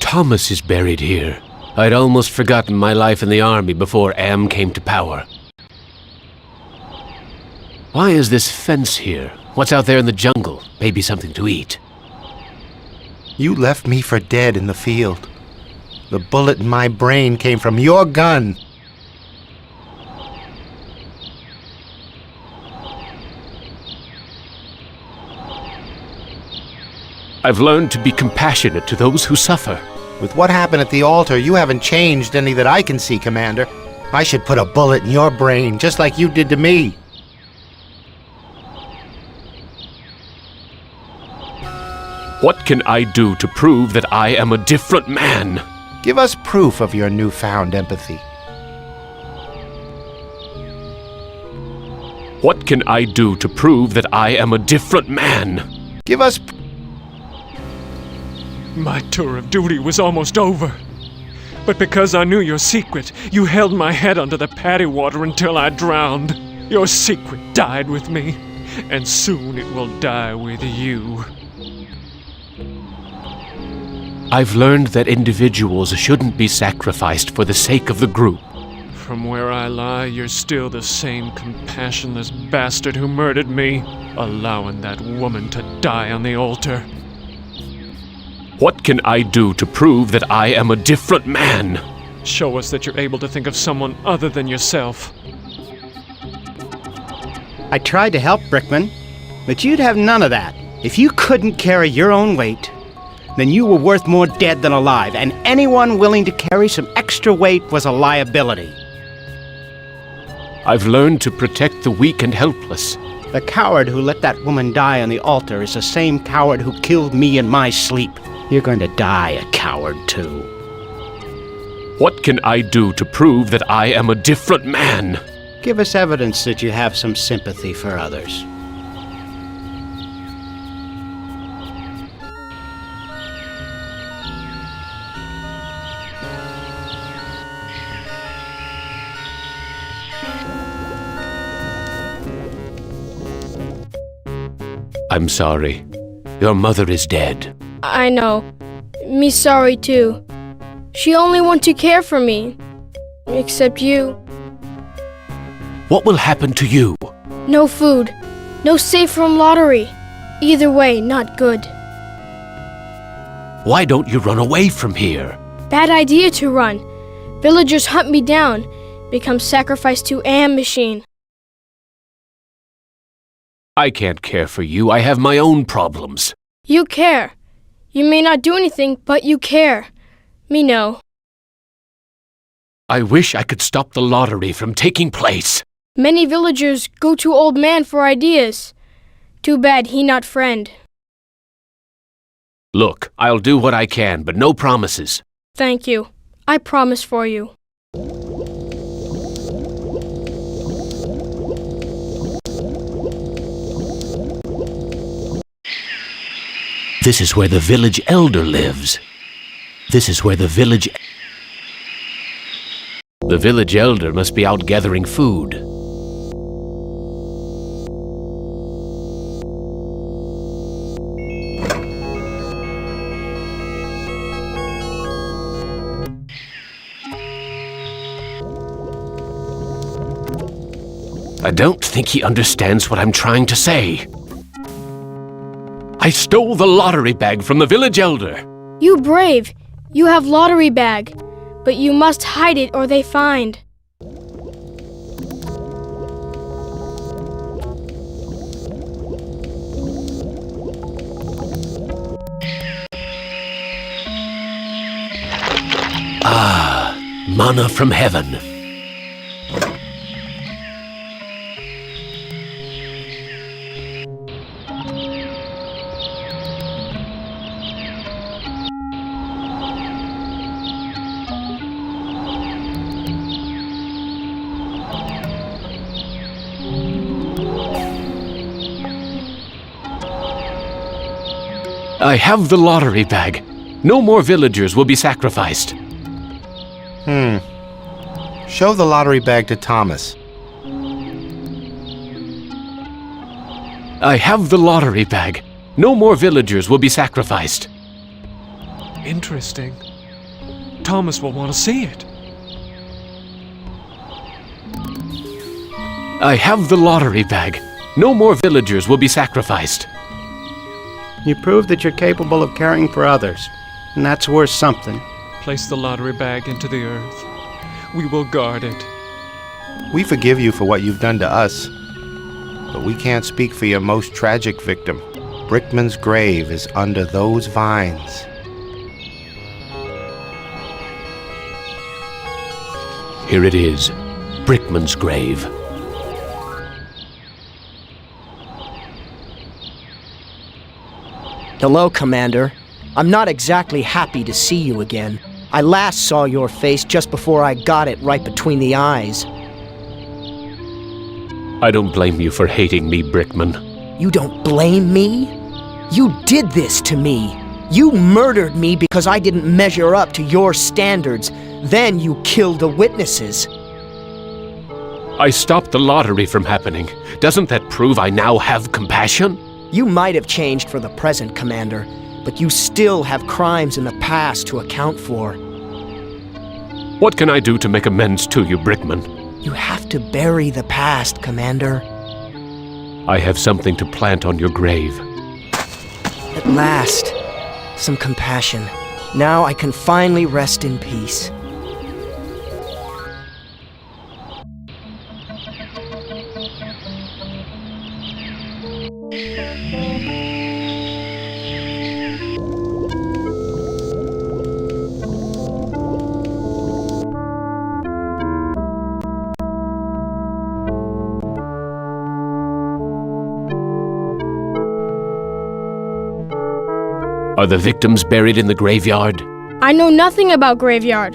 Thomas is buried here. I'd almost forgotten my life in the army before Am came to power. Why is this fence here? What's out there in the jungle? Maybe something to eat.
You left me for dead in the field. The bullet in my brain came from your gun.
I've learned to be compassionate to those who suffer.
With what happened at the altar, you haven't changed any that I can see, Commander. I should put a bullet in your brain, just like you did to me.
What can I do to prove that I am a different man?
Give us proof of your newfound empathy.
What can I do to prove that I am a different man?
Give us...
My tour of duty was almost over. But because I knew your secret, you held my head under the paddy water until I drowned. Your secret died with me, and soon it will die with you.
I've learned that individuals shouldn't be sacrificed for the sake of the group.
From where I lie, you're still the same compassionless bastard who murdered me, allowing that woman to die on the altar.
What can I do to prove that I am a different man?
Show us that you're able to think of someone other than yourself.
I tried to help, Brickman, but you'd have none of that. If you couldn't carry your own weight, then you were worth more dead than alive, and anyone willing to carry some extra weight was a liability.
I've learned to protect the weak and helpless.
The coward who let that woman die on the altar is the same coward who killed me in my sleep. You're going to die a coward, too.
What can I do to prove that I am a different man?
Give us evidence that you have some sympathy for others.
I'm sorry. Your mother is dead.
I know. Me sorry too. She only want to care for me. Except you.
What will happen to you?
No food. No safe room lottery. Either way, not good.
Why don't you run away from here?
Bad idea to run. Villagers hunt me down. Become sacrificed to Am machine.
I can't care for you. I have my own problems.
You care. You may not do anything, but you care. Me know.
I wish I could stop the lottery from taking place.
Many villagers go to old man for ideas. Too bad he not friend.
Look, I'll do what I can, but no promises.
Thank you. I promise for you.
This is where the village elder lives. This is where the village... The village elder must be out gathering food. I don't think he understands what I'm trying to say. I stole the lottery bag from the village elder.
You brave. You have lottery bag. But you must hide it or they find.
Ah, manna from heaven. I have the lottery bag. No more villagers will be sacrificed.
Show the lottery bag to Thomas.
I have the lottery bag. No more villagers will be sacrificed.
Interesting. Thomas will want to see it.
I have the lottery bag. No more villagers will be sacrificed.
You prove that you're capable of caring for others, and that's worth something.
Place the lottery bag into the earth. We will guard it.
We forgive you for what you've done to us, but we can't speak for your most tragic victim. Brickman's grave is under those vines.
Here it is, Brickman's grave.
Hello, Commander. I'm not exactly happy to see you again. I last saw your face just before I got it right between the eyes.
I don't blame you for hating me, Brickman.
You don't blame me? You did this to me. You murdered me because I didn't measure up to your standards. Then you killed the witnesses.
I stopped the lottery from happening. Doesn't that prove I now have compassion?
You might have changed for the present, Commander, but you still have crimes in the past to account for.
What can I do to make amends to you, Brickman?
You have to bury the past, Commander.
I have something to plant on your grave.
At last, some compassion. Now I can finally rest in peace.
Are the victims buried in the graveyard?
I know nothing about graveyard.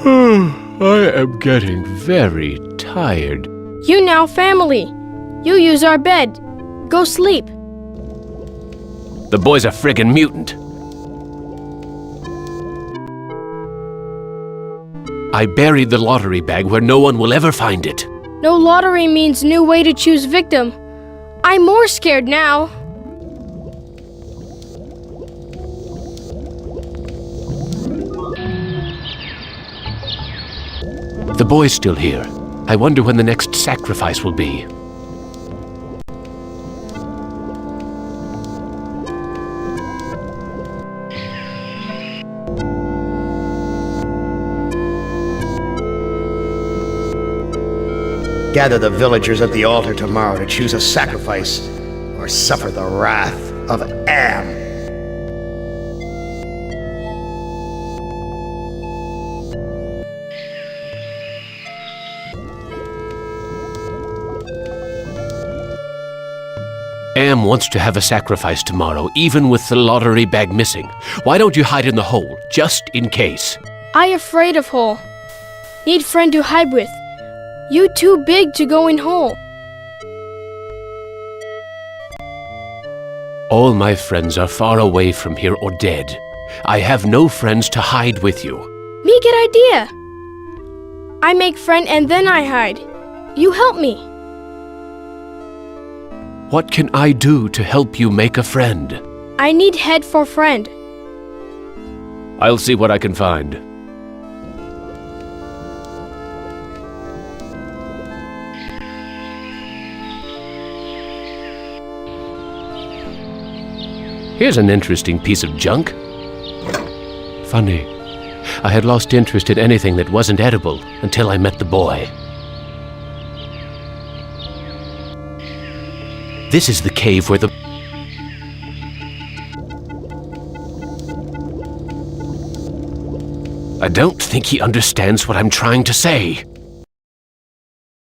I am getting very tired.
You now family. You use our bed. Go sleep.
The boy's a friggin' mutant. I buried the lottery bag where no one will ever find it.
No lottery means new way to choose victim. I'm more scared now.
The boy's still here. I wonder when the next sacrifice will be.
Gather the villagers at the altar tomorrow to choose a sacrifice or suffer the wrath of Am.
Am wants to have a sacrifice tomorrow, even with the lottery bag missing. Why don't you hide in the hole, just in case?
I afraid of hole. Need friend to hide with. You too big to go in hole.
All my friends are far away from here or dead. I have no friends to hide with you.
Me get idea. I make friend and then I hide. You help me.
What can I do to help you make a friend?
I need head for friend.
I'll see what I can find. Here's an interesting piece of junk. Funny. I had lost interest in anything that wasn't edible until I met the boy. This is the cave where the... I don't think he understands what I'm trying to say.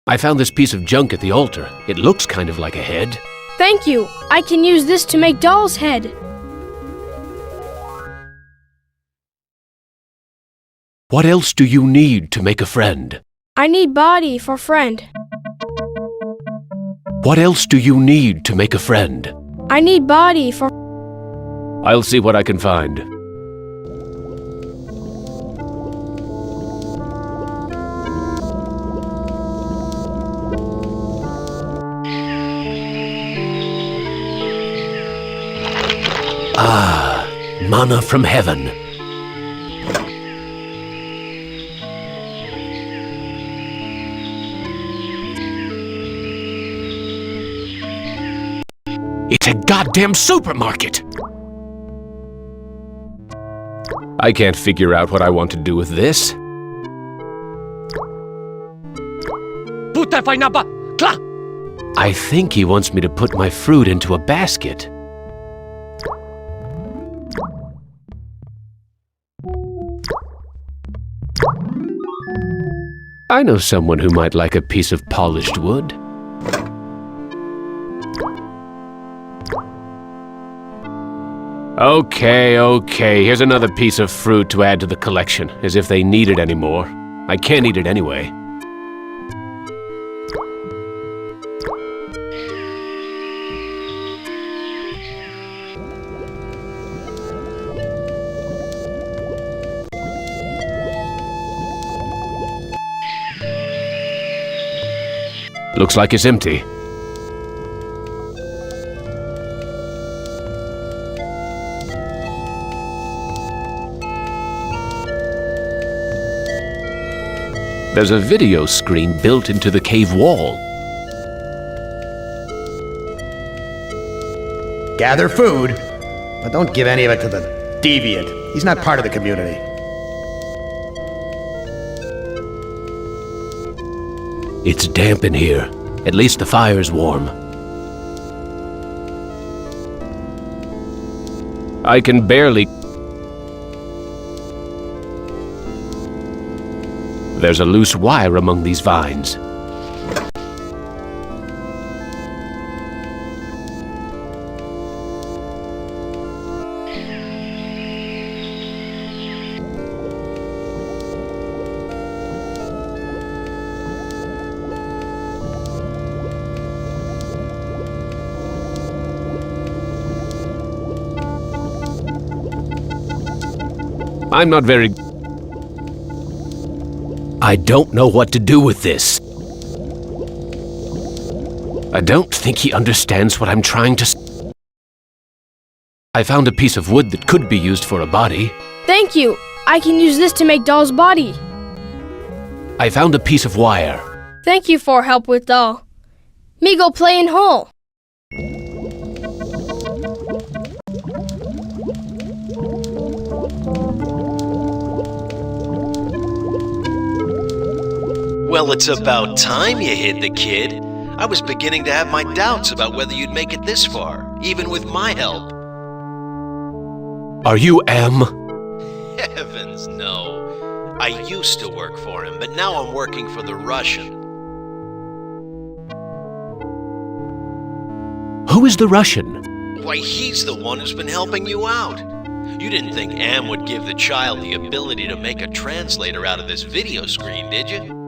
I found this piece of junk at the altar. It looks kind of like a head.
Thank you. I can use this to make doll's head.
What else do you need to make a friend?
I need body for friend.
What else do you need to make a friend?
I need body for...
I'll see what I can find. Ah, manna from heaven. It's a goddamn supermarket! I can't figure out what I want to do with this. I think he wants me to put my fruit into a basket. I know someone who might like a piece of polished wood. Okay, here's another piece of fruit to add to the collection, as if they need it anymore. I can't eat it anyway. Looks like it's empty. There's a video screen built into the cave wall.
Gather food, but don't give any of it to the deviant. He's not part of the community.
It's damp in here. At least the fire's warm. I can barely... There's a loose wire among these vines. I'm not very... I don't know what to do with this. I don't think he understands what I'm trying to... I found a piece of wood that could be used for a body.
Thank you. I can use this to make Doll's body.
I found a piece of wire.
Thank you for help with Doll. Me go play in hole.
Well, it's about time you hid the kid. I was beginning to have my doubts about whether you'd make it this far, even with my help.
Are you M?
Heavens, no. I used to work for him, but now I'm working for the Russian.
Who is the Russian?
Why, he's the one who's been helping you out. You didn't think Am would give the child the ability to make a translator out of this video screen, did you?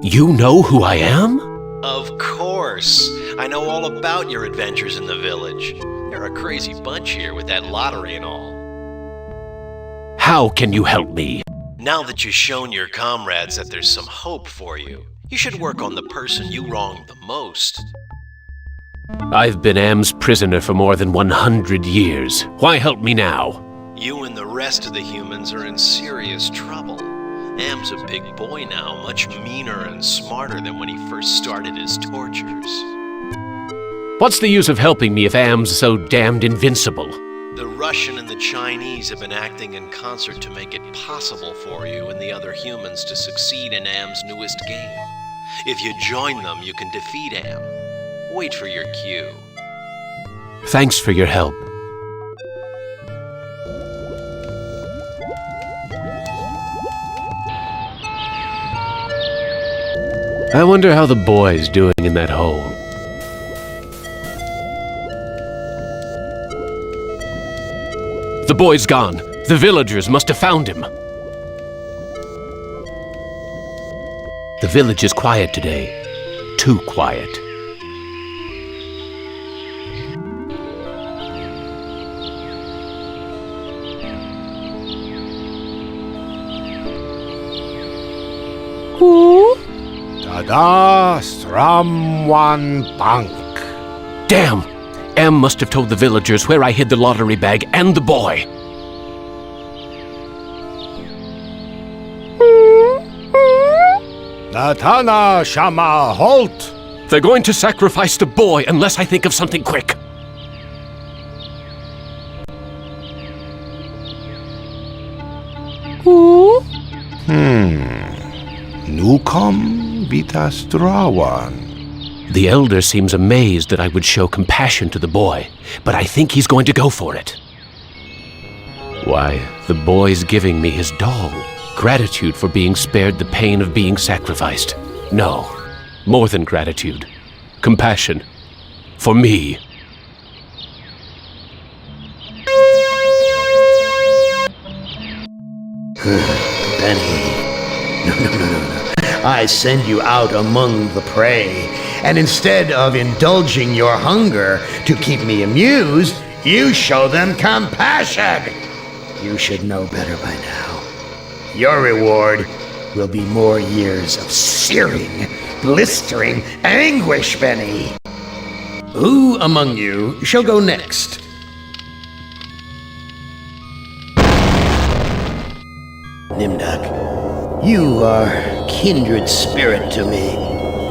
You know who I am?
Of course. I know all about your adventures in the village. You're a crazy bunch here with that lottery and all.
How can you help me?
Now that you've shown your comrades that there's some hope for you, you should work on the person you wronged the most.
I've been Am's prisoner for more than 100 years. Why help me now?
You and the rest of the humans are in serious trouble. Am's a big boy now, much meaner and smarter than when he first started his tortures.
What's the use of helping me if Am's so damned invincible?
The Russian and the Chinese have been acting in concert to make it possible for you and the other humans to succeed in Am's newest game. If you join them, you can defeat Am. Wait for your cue.
Thanks for your help. I wonder how the boy's doing in that hole. The boy's gone. The villagers must have found him. The village is quiet today. Too quiet.
Da Stramwan Bank.
Damn! Am must have told the villagers where I hid the lottery bag and the boy.
Natana Shama, halt!
They're going to sacrifice the boy unless I think of something quick.
Nukom Vitastrawan.
The elder seems amazed that I would show compassion to the boy, but I think he's going to go for it. Why, the boy's giving me his doll. Gratitude for being spared the pain of being sacrificed. No, more than gratitude. Compassion. For me.
Benny. No. I send you out among the prey, and instead of indulging your hunger to keep me amused, you show them compassion. You should know better by now. Your reward will be more years of searing, blistering anguish, Benny. Who among you shall go next? Nimdak, you are kindred spirit to me.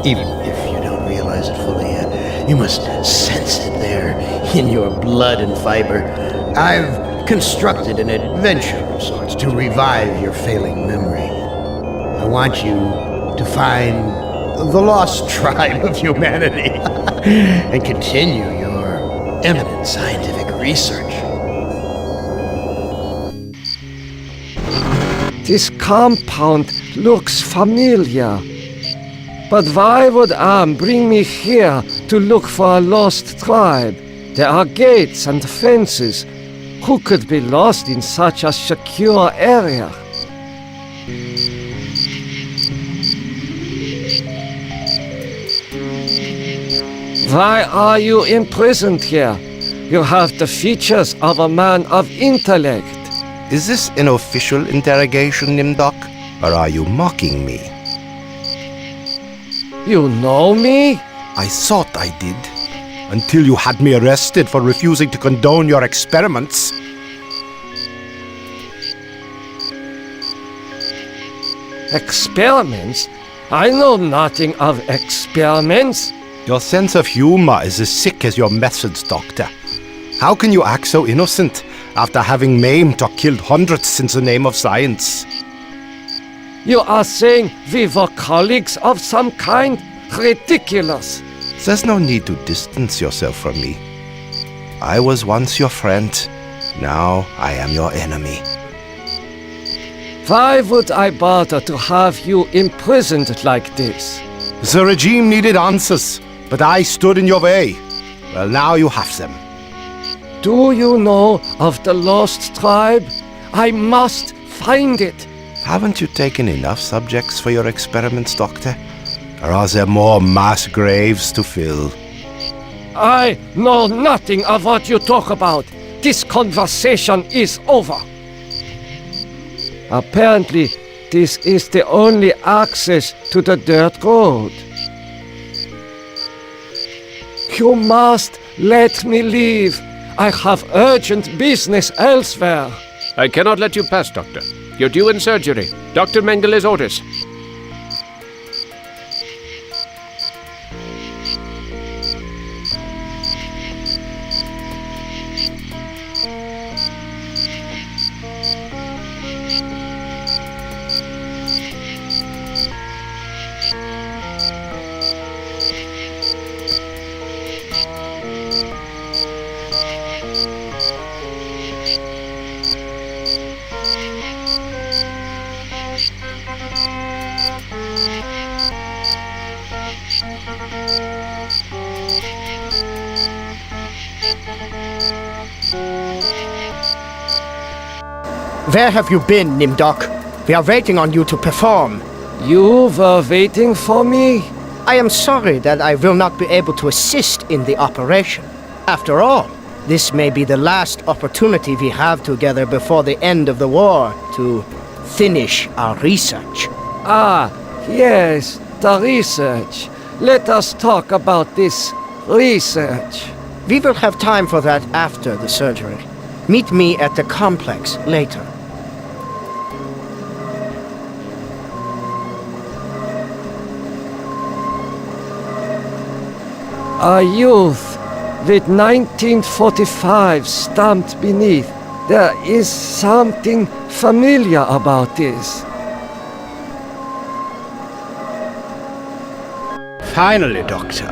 Even if you don't realize it fully yet, you must sense it there in your blood and fiber. I've constructed an adventure of sorts to revive your failing memory. I want you to find the lost tribe of humanity and continue your eminent scientific research.
This compound looks familiar. But why would Am bring me here to look for a lost tribe? There are gates and fences. Who could be lost in such a secure area? Why are you imprisoned here? You have the features of a man of intellect.
Is this an official interrogation, Nimdok? Or are you mocking me?
You know me?
I thought I did. Until you had me arrested for refusing to condone your experiments.
Experiments? I know nothing of experiments.
Your sense of humor is as sick as your methods, Doctor. How can you act so innocent after having maimed or killed hundreds in the name of science?
You are saying we were colleagues of some kind? Ridiculous.
There's no need to distance yourself from me. I was once your friend. Now I am your enemy.
Why would I bother to have you imprisoned like this?
The regime needed answers, but I stood in your way. Well, now you have them.
Do you know of the lost tribe? I must find it.
Haven't you taken enough subjects for your experiments, Doctor? Or are there more mass graves to fill?
I know nothing of what you talk about. This conversation is over. Apparently, this is the only access to the dirt road. You must let me leave. I have urgent business elsewhere.
I cannot let you pass, Doctor. You're due in surgery. Dr. Mengeles orders.
Where have you been, Nimdok? We are waiting on you to perform.
You were waiting for me?
I am sorry that I will not be able to assist in the operation. After all, this may be the last opportunity we have together before the end of the war to finish our research.
Ah, yes. the research. Let us talk about this research.
We will have time for that after the surgery. Meet me at the complex later.
A youth with 1945 stamped beneath. There is something familiar about this.
Finally, Doctor.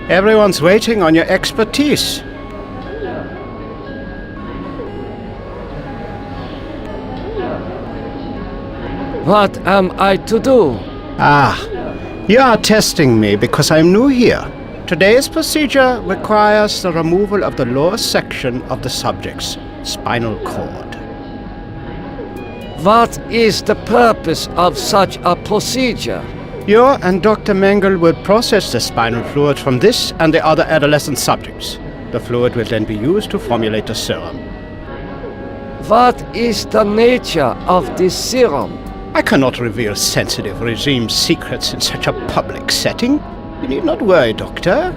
Everyone's waiting on your expertise.
What am I to do?
You are testing me because I'm new here. Today's procedure requires the removal of the lower section of the subject's spinal cord.
What is the purpose of such a procedure?
You and Dr. Mengele will process the spinal fluid from this and the other adolescent subjects. The fluid will then be used to formulate a serum.
What is the nature of this serum?
I cannot reveal sensitive regime secrets in such a public setting. You need not worry, Doctor.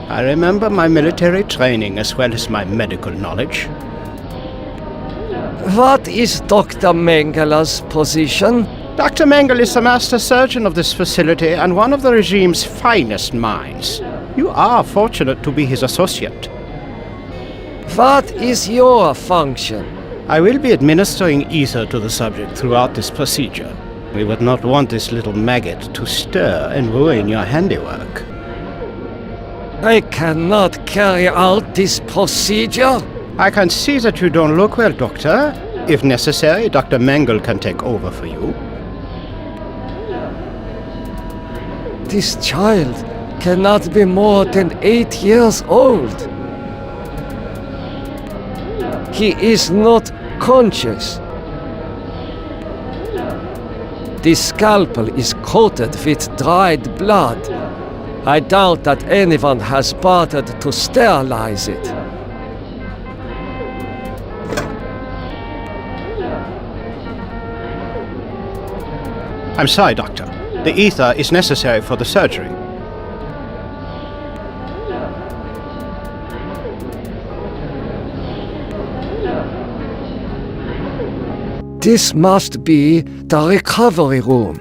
I remember my military training as well as my medical knowledge.
What is Dr. Mengele's position?
Dr. Mengele is the master surgeon of this facility and one of the regime's finest minds. You are fortunate to be his associate.
What is your function?
I will be administering ether to the subject throughout this procedure. We would not want this little maggot to stir and ruin your handiwork.
I cannot carry out this procedure.
I can see that you don't look well, Doctor. If necessary, Dr. Mengele can take over for you.
This child cannot be more than 8 years old. He is not conscious. The scalpel is coated with dried blood. I doubt that anyone has bothered to sterilize it.
I'm sorry, Doctor. The ether is necessary for the surgery.
This must be the recovery room.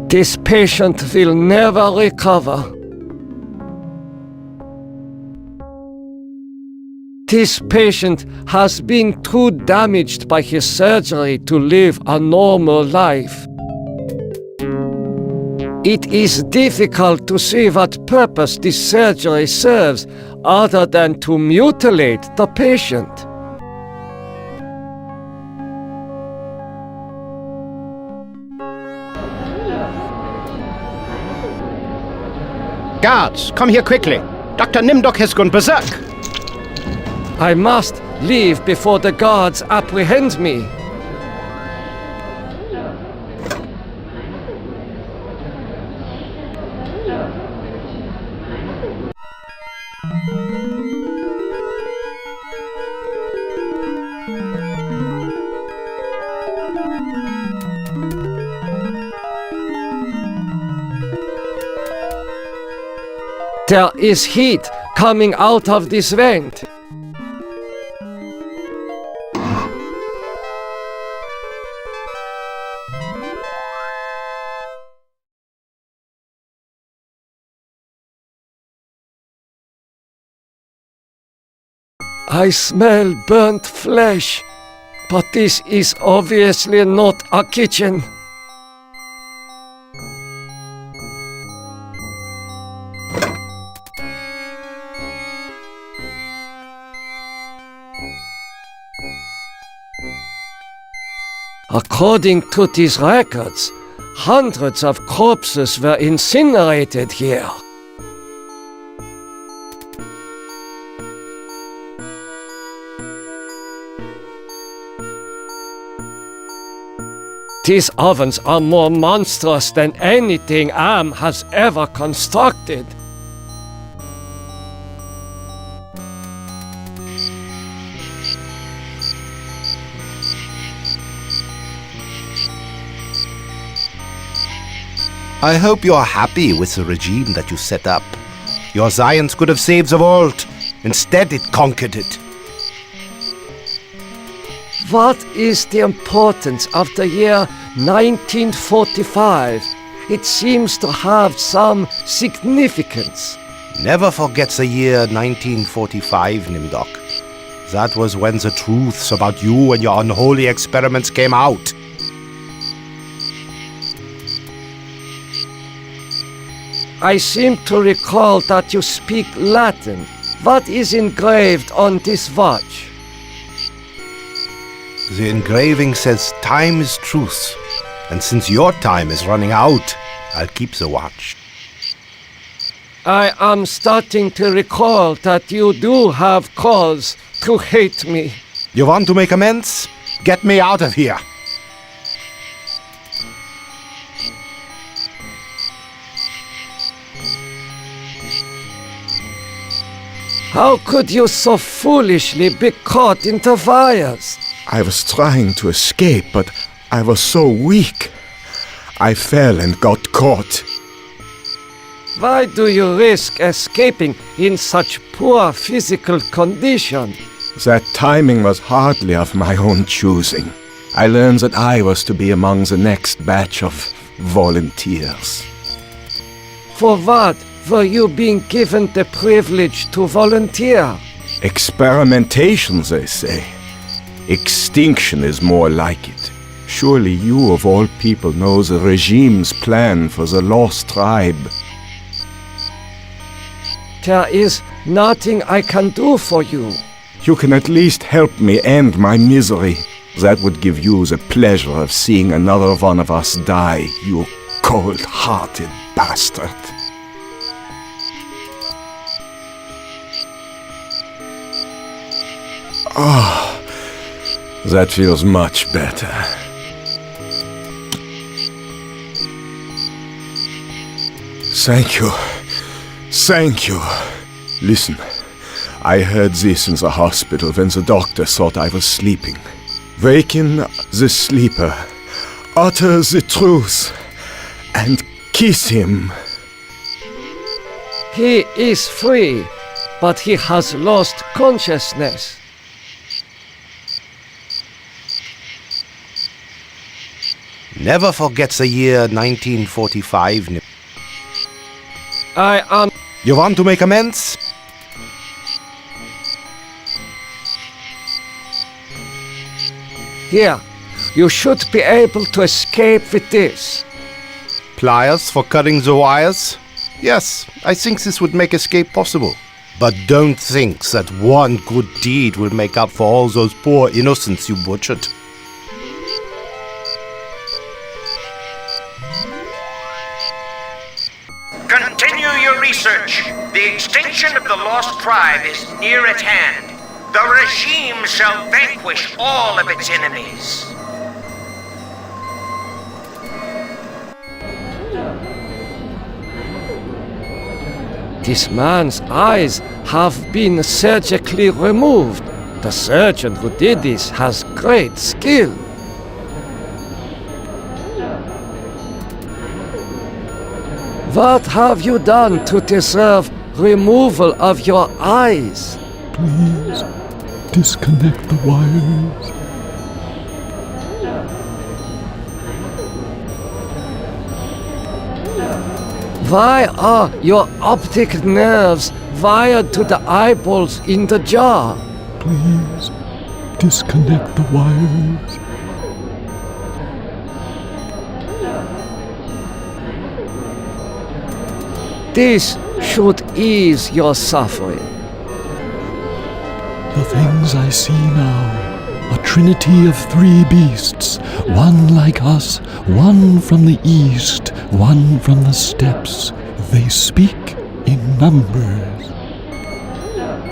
This patient will never recover. This patient has been too damaged by his surgery to live a normal life. It is difficult to see what purpose this surgery serves other than to mutilate the patient.
Guards, come here quickly. Dr. Nimdok has gone berserk.
I must leave before the guards apprehend me. There is heat coming out of this vent. I smell burnt flesh, but this is obviously not a kitchen. According to these records, hundreds of corpses were incinerated here. These ovens are more monstrous than anything Am has ever constructed.
I hope you're happy with the regime that you set up. Your science could have saved the world. Instead, it conquered it.
What is the importance of the year 1945? It seems to have some significance.
Never forget the year 1945, Nimdok. That was when the truths about you and your unholy experiments came out.
I seem to recall that you speak Latin. What is engraved on this watch?
The engraving says time is truth. And since your time is running out, I'll keep the watch.
I am starting to recall that you do have cause to hate me.
You want to make amends? Get me out of here.
How could you so foolishly be caught in the wires?
I was trying to escape, but I was so weak. I fell and got caught.
Why do you risk escaping in such poor physical condition?
That timing was hardly of my own choosing. I learned that I was to be among the next batch of volunteers.
For what were you being given the privilege to volunteer?
Experimentation, they say. Extinction is more like it. Surely you, of all people, know the regime's plan for the lost tribe.
There is nothing I can do for you.
You can at least help me end my misery. That would give you the pleasure of seeing another one of us die, you cold-hearted bastard. Ah, that feels much better. Thank you. Thank you. Listen, I heard this in the hospital when the doctor thought I was sleeping. Waken the sleeper, utter the truth, and kiss him.
He is free, but he has lost consciousness.
Never forget the year 1945.
I am...
You want to make amends?
Here, you should be able to escape with this.
Pliers for cutting the wires? Yes, I think this would make escape possible. But don't think that one good deed will make up for all those poor innocents you butchered.
Continue your research. The extinction of the lost tribe is near at hand. The regime shall vanquish all of its enemies.
This man's eyes have been surgically removed. The surgeon who did this has great skill. What have you done to deserve removal of your eyes?
Please, disconnect the wires.
Why are your optic nerves wired to the eyeballs in the jaw?
Please, disconnect the wires.
This should ease your suffering.
The things I see now, a trinity of three beasts, one like us, one from the east, one from the steppes. They speak in numbers.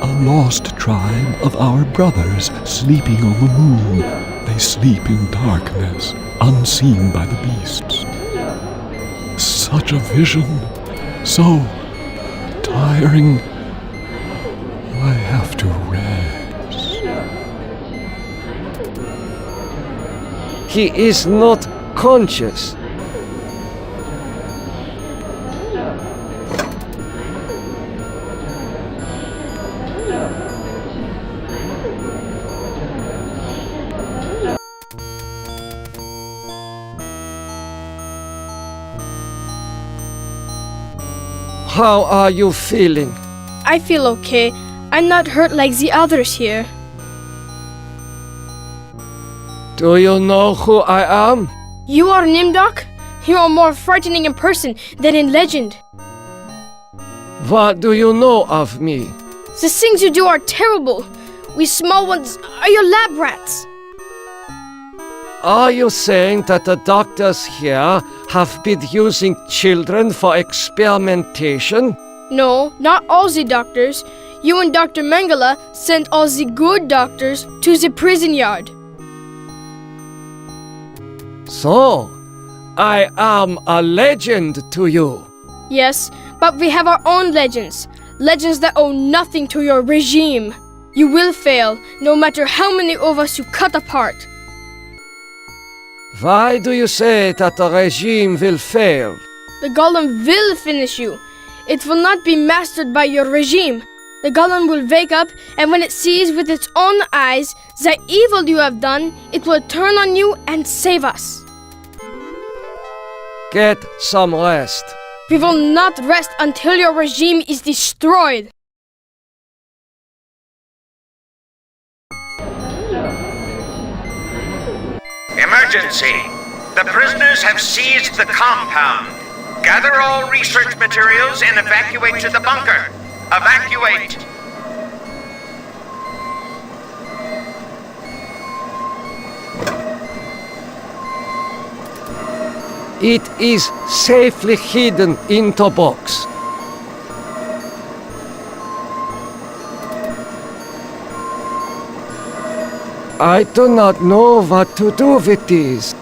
A lost tribe of our brothers sleeping on the moon. They sleep in darkness, unseen by the beasts. Such a vision, so tiring. I have to rest.
He is not conscious. How are you feeling?
I feel okay. I'm not hurt like the others here.
Do you know who I am?
You are Nimdok? You are more frightening in person than in legend.
What do you know of me?
The things you do are terrible. We small ones are your lab rats.
Are you saying that the doctors here have been using children for experimentation?
No, not all the doctors. You and Dr. Mengele sent all the good doctors to the prison yard.
So, I am a legend to you.
Yes, but we have our own legends. Legends that owe nothing to your regime. You will fail, no matter how many of us you cut apart.
Why do you say that the regime will fail?
The golem will finish you. It will not be mastered by your regime. The golem will wake up, and when it sees with its own eyes the evil you have done, it will turn on you and save us.
Get some rest.
We will not rest until your regime is destroyed.
Emergency! The prisoners have seized the compound. Gather all research materials and evacuate to the bunker. Evacuate!
It is safely hidden in the box. I do not know what to do with these.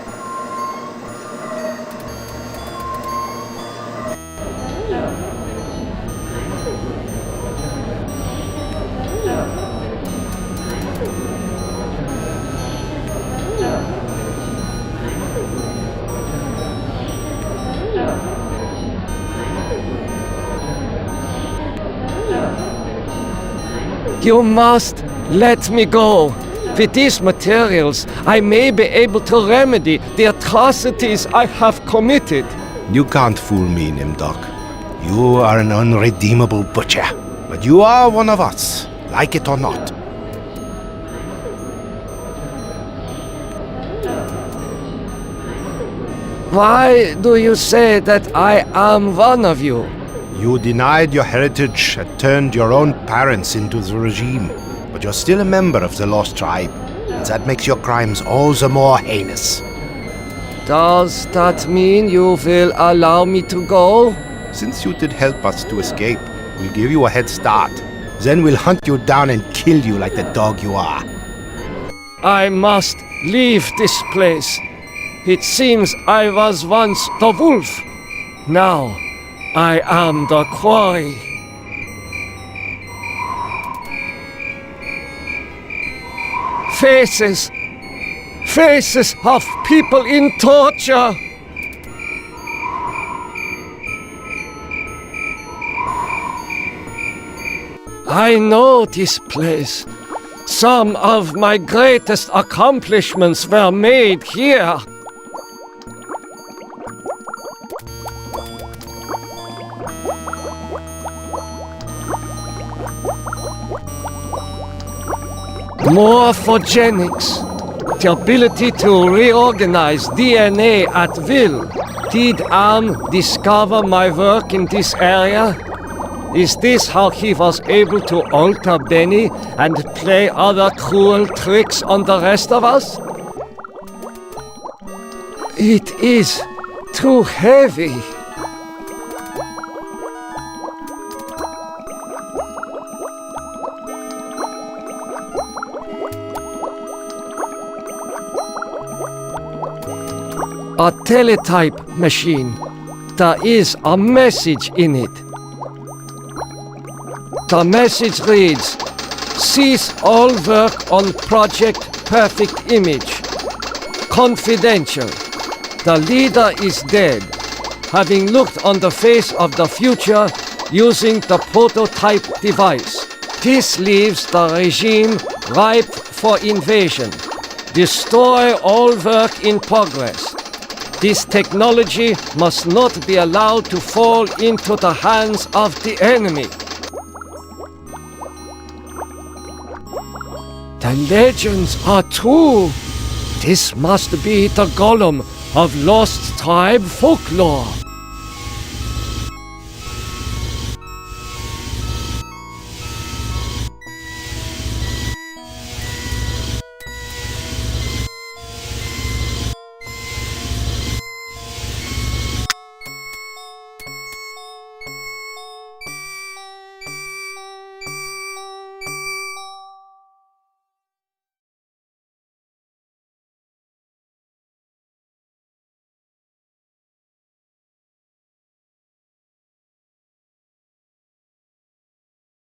You must let me go. With these materials, I may be able to remedy the atrocities I have committed.
You can't fool me, Nimdok. You are an unredeemable butcher. But you are one of us, like it or not.
Why do you say that I am one of you?
You denied your heritage and turned your own parents into the regime. But you're still a member of the Lost Tribe, and that makes your crimes all the more heinous.
Does that mean you will allow me to go?
Since you did help us to escape, we'll give you a head start. Then we'll hunt you down and kill you like the dog you are.
I must leave this place. It seems I was once the wolf. Now, I am the quarry. Faces! Faces of people in torture! I know this place. Some of my greatest accomplishments were made here. Morphogenics, the ability to reorganize DNA at will. Did Am discover my work in this area? Is this how he was able to alter Benny and play other cruel tricks on the rest of us? It is too heavy. A teletype machine. There is a message in it. The message reads, "Cease all work on Project Perfect Image. Confidential. The leader is dead, having looked on the face of the future using the prototype device. This leaves the regime ripe for invasion. Destroy all work in progress. This technology must not be allowed to fall into the hands of the enemy. The legends are true. This must be the golem of lost tribe folklore.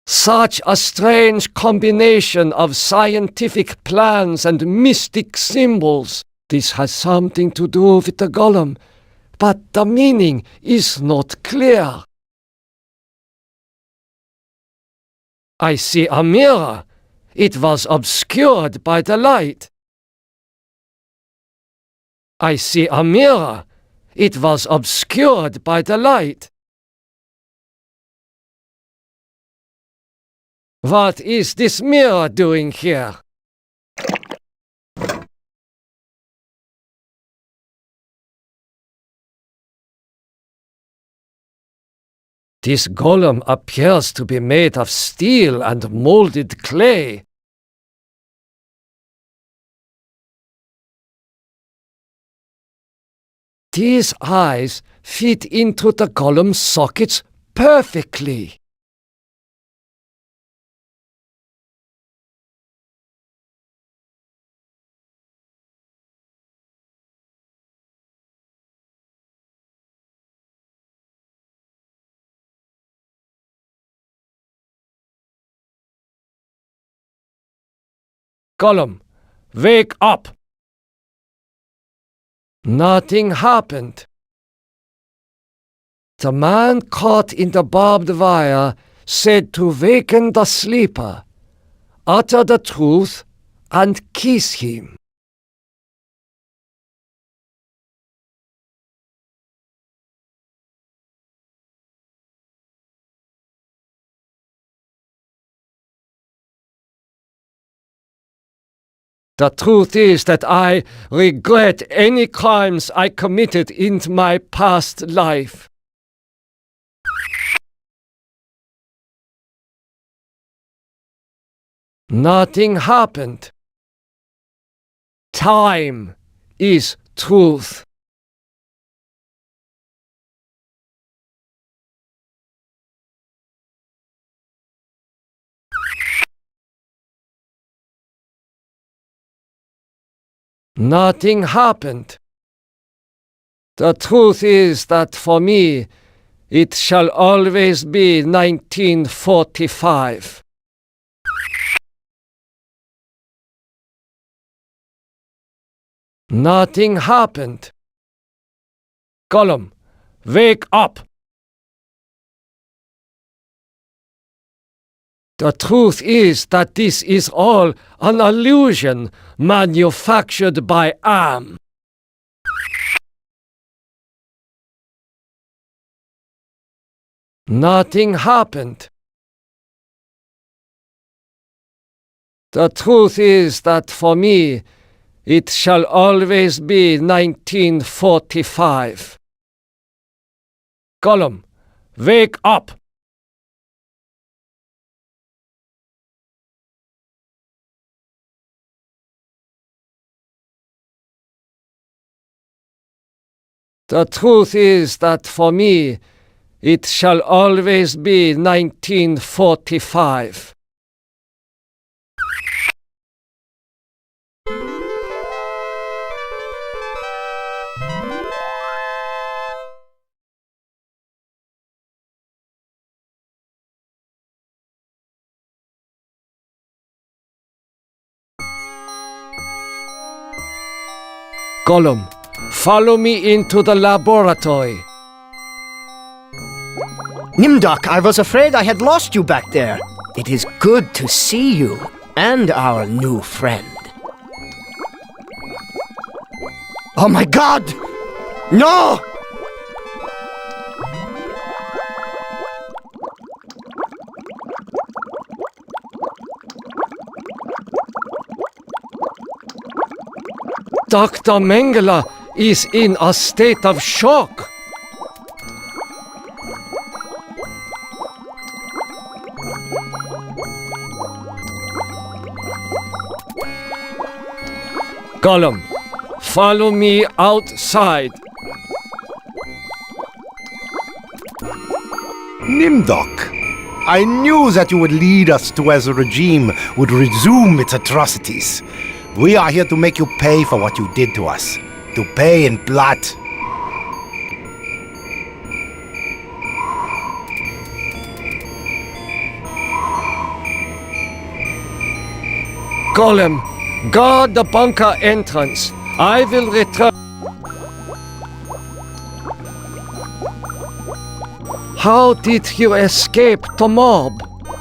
Such a strange combination of scientific plans and mystic symbols. This has something to do with the golem, but the meaning is not clear. I see a mirror. It was obscured by the light. I see a mirror. It was obscured by the light. What is this mirror doing here? This golem appears to be made of steel and molded clay. These eyes fit into the golem's sockets perfectly. Golem, wake up! Nothing happened. The man caught in the barbed wire said to waken the sleeper, utter the truth, and kiss him. The truth is that I regret any crimes I committed in my past life. Nothing happened. Time is truth. Nothing happened. The truth is that for me, it shall always be 1945. Nothing happened. Golem, wake up! The truth is that this is all an illusion manufactured by Am. Nothing happened. The truth is that for me, it shall always be 1945. Golem, wake up! The truth is that for me, it shall always be 1945. Golem, follow me into the laboratory.
Nimdok, I was afraid I had lost you back there. It is good to see you and our new friend. Oh my God! No!
Dr. Mengele is in a state of shock. Gollum, follow me outside.
Nimdok, I knew that you would lead us to where the regime would resume its atrocities. We are here to make you pay for what you did to us. To pay in blood.
Gollum, guard the bunker entrance. I will return. How did you escape the mob?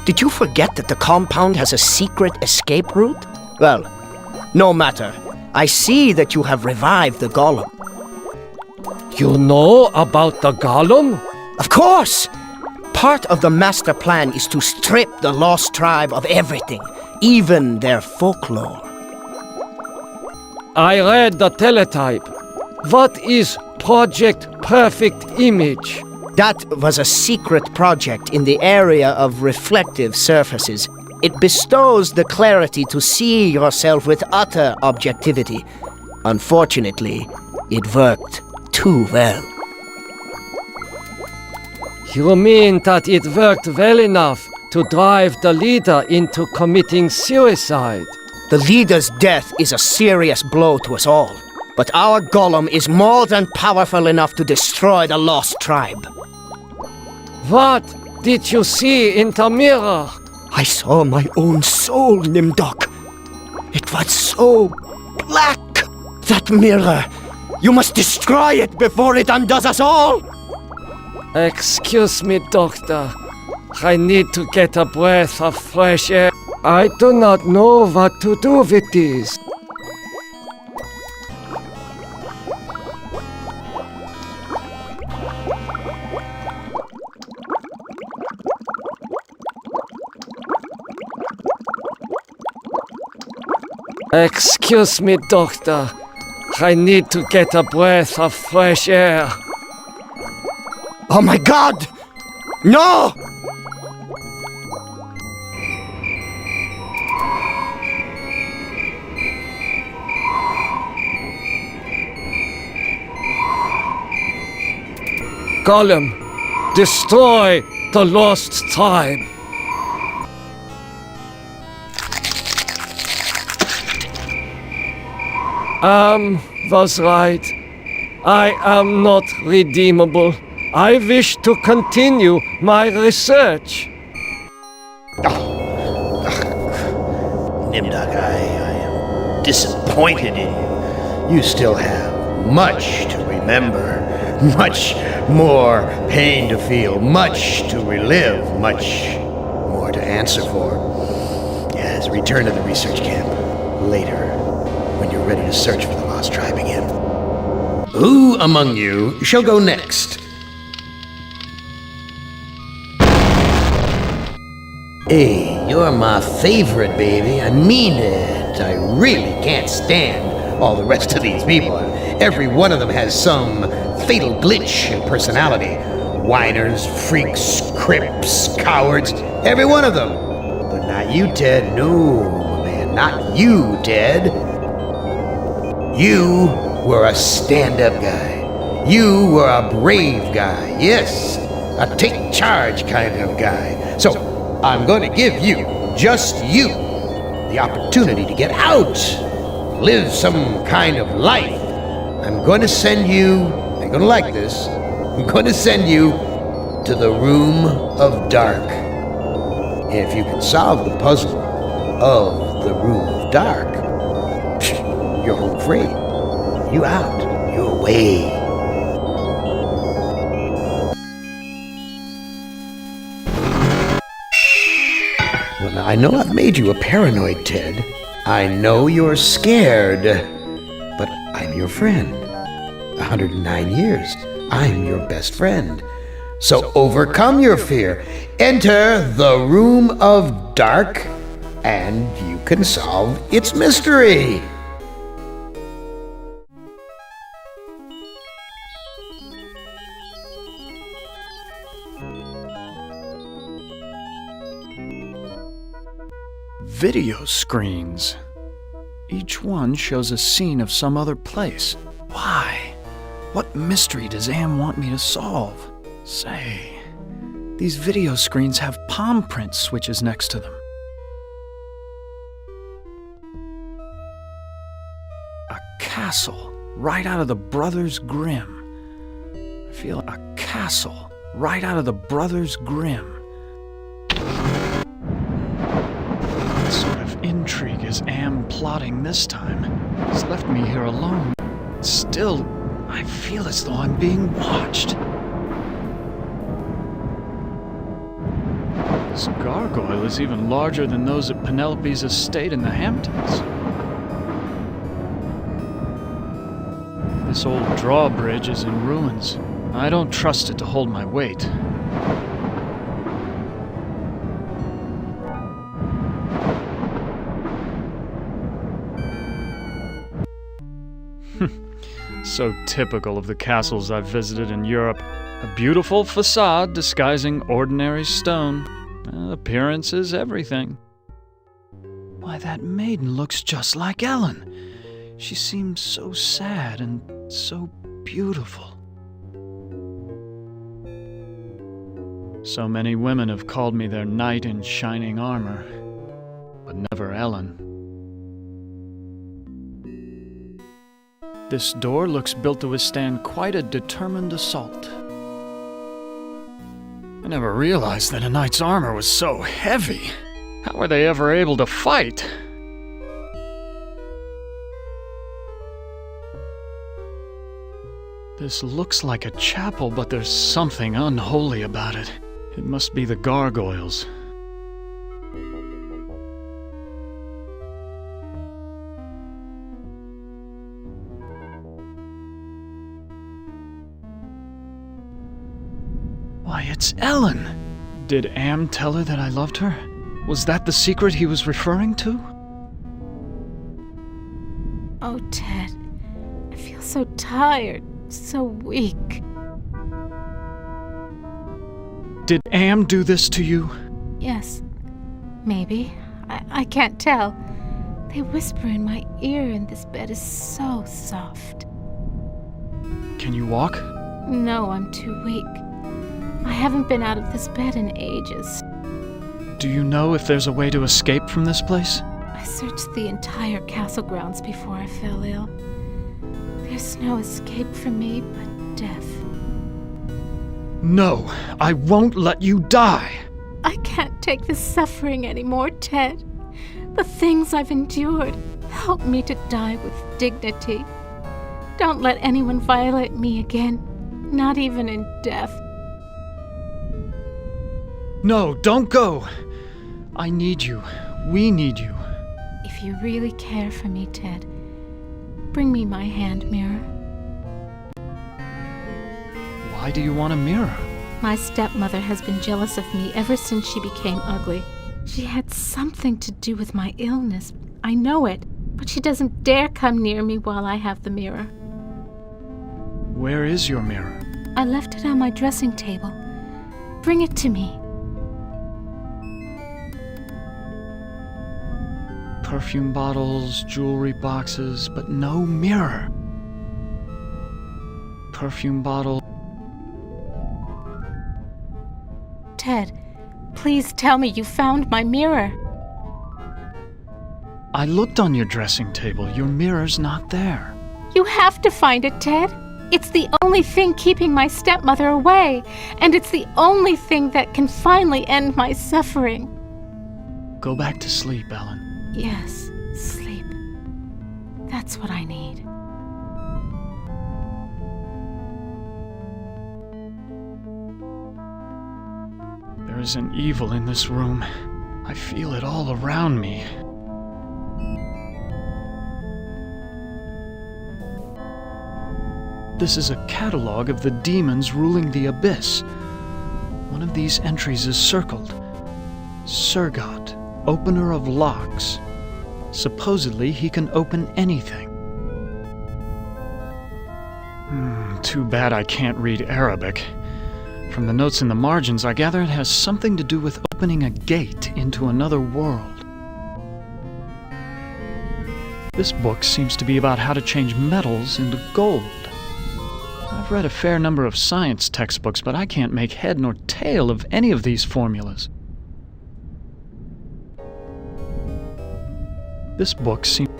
Did you forget that the compound has a secret escape route? Well, no matter. I see that you have revived the golem.
You know about the golem?
Of course! Part of the master plan is to strip the lost tribe of everything, even their folklore.
I read the teletype. What is Project Perfect Image?
That was a secret project in the area of reflective surfaces. It bestows the clarity to see yourself with utter objectivity. Unfortunately, it worked too well.
You mean that it worked well enough to drive the leader into committing suicide?
The leader's death is a serious blow to us all. But our golem is more than powerful enough to destroy the lost tribe.
What did you see in the mirror?
I saw my own soul, Nimdok. It was so black. That mirror. You must destroy it before it undoes us all.
Excuse me, Doctor. I need to get a breath of fresh air. I do not know what to do with this. Excuse me, Doctor. I need to get a breath of fresh air.
Oh my God! No!
Gollum, destroy the lost tribe. Was right. I am not redeemable. I wish to continue my research.
Nimdok, I am disappointed in you. You still have much to remember, much more pain to feel, much to relive, much more to answer for. Yes, return to the research camp later, when you're ready to search for the lost tribe again. Who among you shall go next? Hey, you're my favorite, baby. I mean it. I really can't stand all the rest of these people. Every one of them has some fatal glitch in personality. Whiners, freaks, crips, cowards. Every one of them. But not you, Ted. No, man, not you, Ted. You were a stand-up guy. You were a brave guy. Yes, a take charge kind of guy. So, I'm going to give you, just you, the opportunity to get out, live some kind of life. I'm going to send you, you're going to like this, I'm going to send you to the Room of Dark. If you can solve the puzzle of the Room of Dark, you're home free. You out. You away. Well, now, I know I've made you a paranoid, Ted. I know you're scared, but I'm your friend. 109 years. I'm your best friend. So overcome your fear. Enter the room of dark, and you can solve its mystery.
Video screens. Each one shows a scene of some other place. Why? What mystery does Am want me to solve? Say, these video screens have palm print switches next to them. A castle right out of the Brothers Grimm. I feel a castle right out of the Brothers Grimm. What sort of intrigue is Am plotting this time? He's left me here alone. Still, I feel as though I'm being watched. This gargoyle is even larger than those at Penelope's estate in the Hamptons. This old drawbridge is in ruins. I don't trust it to hold my weight. So typical of the castles I've visited in Europe. A beautiful facade disguising ordinary stone. Appearance is everything. Why, that maiden looks just like Ellen. She seems so sad and so beautiful. So many women have called me their knight in shining armor, but never Ellen. This door looks built to withstand quite a determined assault. I never realized that a knight's armor was so heavy. How were they ever able to fight? This looks like a chapel, but there's something unholy about it. It must be the gargoyles. Why, it's Ellen! Did Am tell her that I loved her? Was that the secret he was referring to?
Oh, Ted, I feel so tired, so weak.
Did Am do this to you?
Yes, maybe. I can't tell. They whisper in my ear and this bed is so soft.
Can you walk?
No, I'm too weak. I haven't been out of this bed in ages.
Do you know if there's a way to escape from this place?
I searched the entire castle grounds before I fell ill. There's no escape for me but death.
No, I won't let you die!
I can't take this suffering anymore, Ted. The things I've endured, help me to die with dignity. Don't let anyone violate me again, not even in death.
No, don't go! I need you. We need you.
If you really care for me, Ted, bring me my hand mirror.
Why do you want a mirror?
My stepmother has been jealous of me ever since she became ugly. She had something to do with my illness. I know it, but she doesn't dare come near me while I have the mirror.
Where is your mirror?
I left it on my dressing table. Bring it to me.
Perfume bottles, jewelry boxes, but no mirror. Perfume bottle.
Ted, please tell me you found my mirror.
I looked on your dressing table. Your mirror's not there.
You have to find it, Ted. It's the only thing keeping my stepmother away, and it's the only thing that can finally end my suffering.
Go back to sleep, Ellen.
Yes, sleep. That's what I need.
There is an evil in this room. I feel it all around me. this is a catalog of the demons ruling the abyss. One of these entries is circled. Surgot, opener of locks. Supposedly, he can open anything. Too bad I can't read Arabic. From the notes in the margins, I gather it has something to do with opening a gate into another world. This book seems to be about how to change metals into gold. I've read a fair number of science textbooks, but I can't make head nor tail of any of these formulas. This book seems...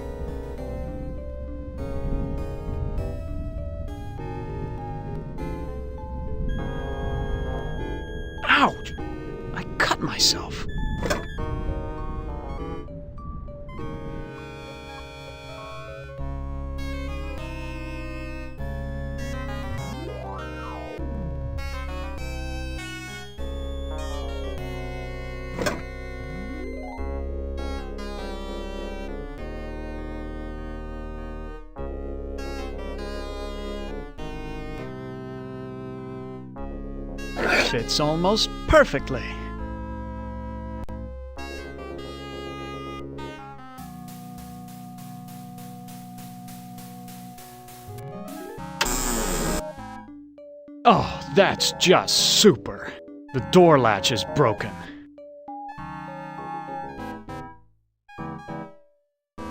Ouch! I cut myself. Fits almost perfectly. Oh, that's just super. The door latch is broken.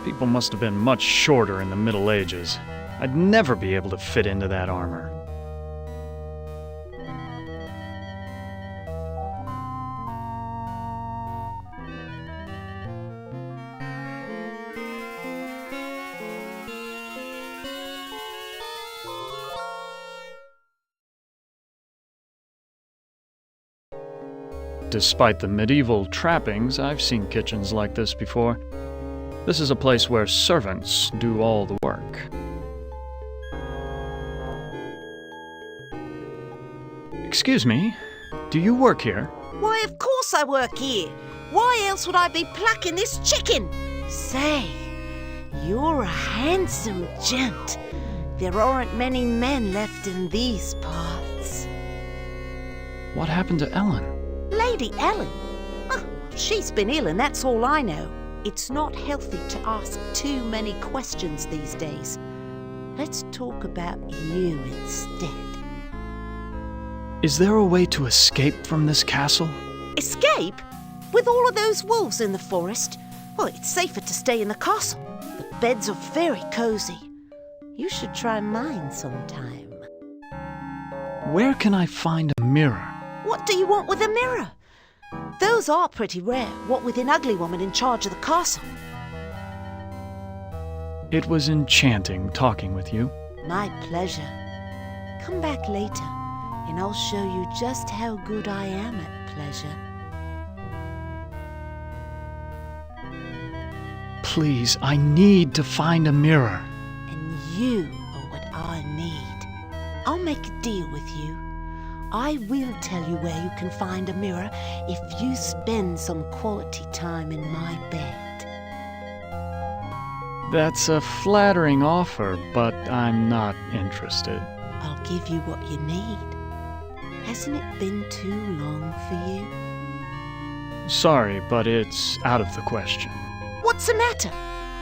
People must have been much shorter in the Middle Ages. I'd never be able to fit into that armor. Despite the medieval trappings, I've seen kitchens like this before. This is a place where servants do all the work. Excuse me, do you work here?
Why, of course I work here. Why else would I be plucking this chicken? Say, you're a handsome gent. There aren't many men left in these parts.
What happened to Ellen?
Lady Ellen? Oh, she's been ill and that's all I know. It's not healthy to ask too many questions these days. Let's talk about you instead.
Is there a way to escape from this castle?
Escape? With all of those wolves in the forest? Well, it's safer to stay in the castle. The beds are very cozy. You should try mine sometime.
Where can I find a mirror?
What do you want with a mirror? Those are pretty rare, what with an ugly woman in charge of the castle.
It was enchanting talking with you.
My pleasure. Come back later, and I'll show you just how good I am at pleasure.
Please, I need to find a mirror.
And you are what I need. I'll make a deal with you. I will tell you where you can find a mirror if you spend some quality time in my bed.
That's a flattering offer, but I'm not interested.
I'll give you what you need. Hasn't it been too long for you?
Sorry, but it's out of the question.
What's the matter?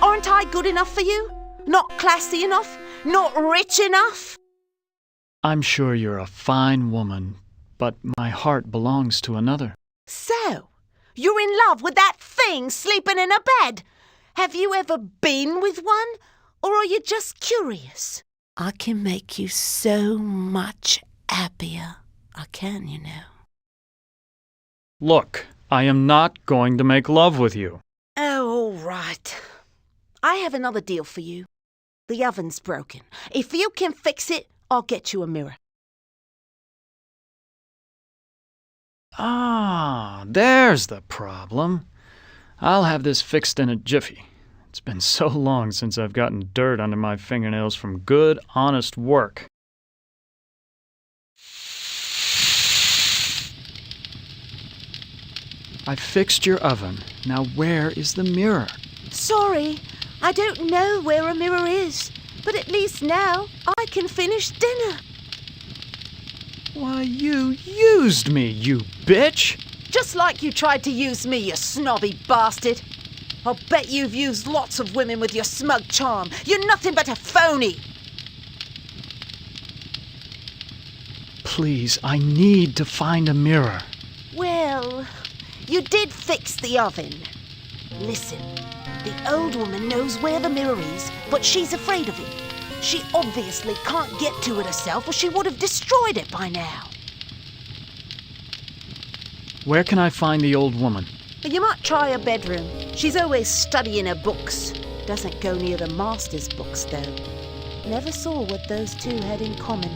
Aren't I good enough for you? Not classy enough? Not rich enough?
I'm sure you're a fine woman, but my heart belongs to another.
So, you're in love with that thing sleeping in a bed? Have you ever been with one? Or are you just curious? I can make you so much happier. I can, you know.
Look, I am not going to make love with you.
Oh, all right. I have another deal for you. The oven's broken. If you can fix it, I'll get you a mirror.
Ah, there's the problem. I'll have this fixed in a jiffy. It's been so long since I've gotten dirt under my fingernails from good, honest work. I fixed your oven. Now where is the mirror?
Sorry, I don't know where a mirror is. But at least now I can finish dinner.
Why, you used me, you bitch!
Just like you tried to use me, you snobby bastard. I'll bet you've used lots of women with your smug charm. You're nothing but a phony.
Please, I need to find a mirror.
Well, you did fix the oven. Listen, the old woman knows where the mirror is, but she's afraid of it. She obviously can't get to it herself, or she would have destroyed it by now.
Where can I find the old woman?
You might try her bedroom. She's always studying her books. Doesn't go near the master's books, though. Never saw what those two had in common.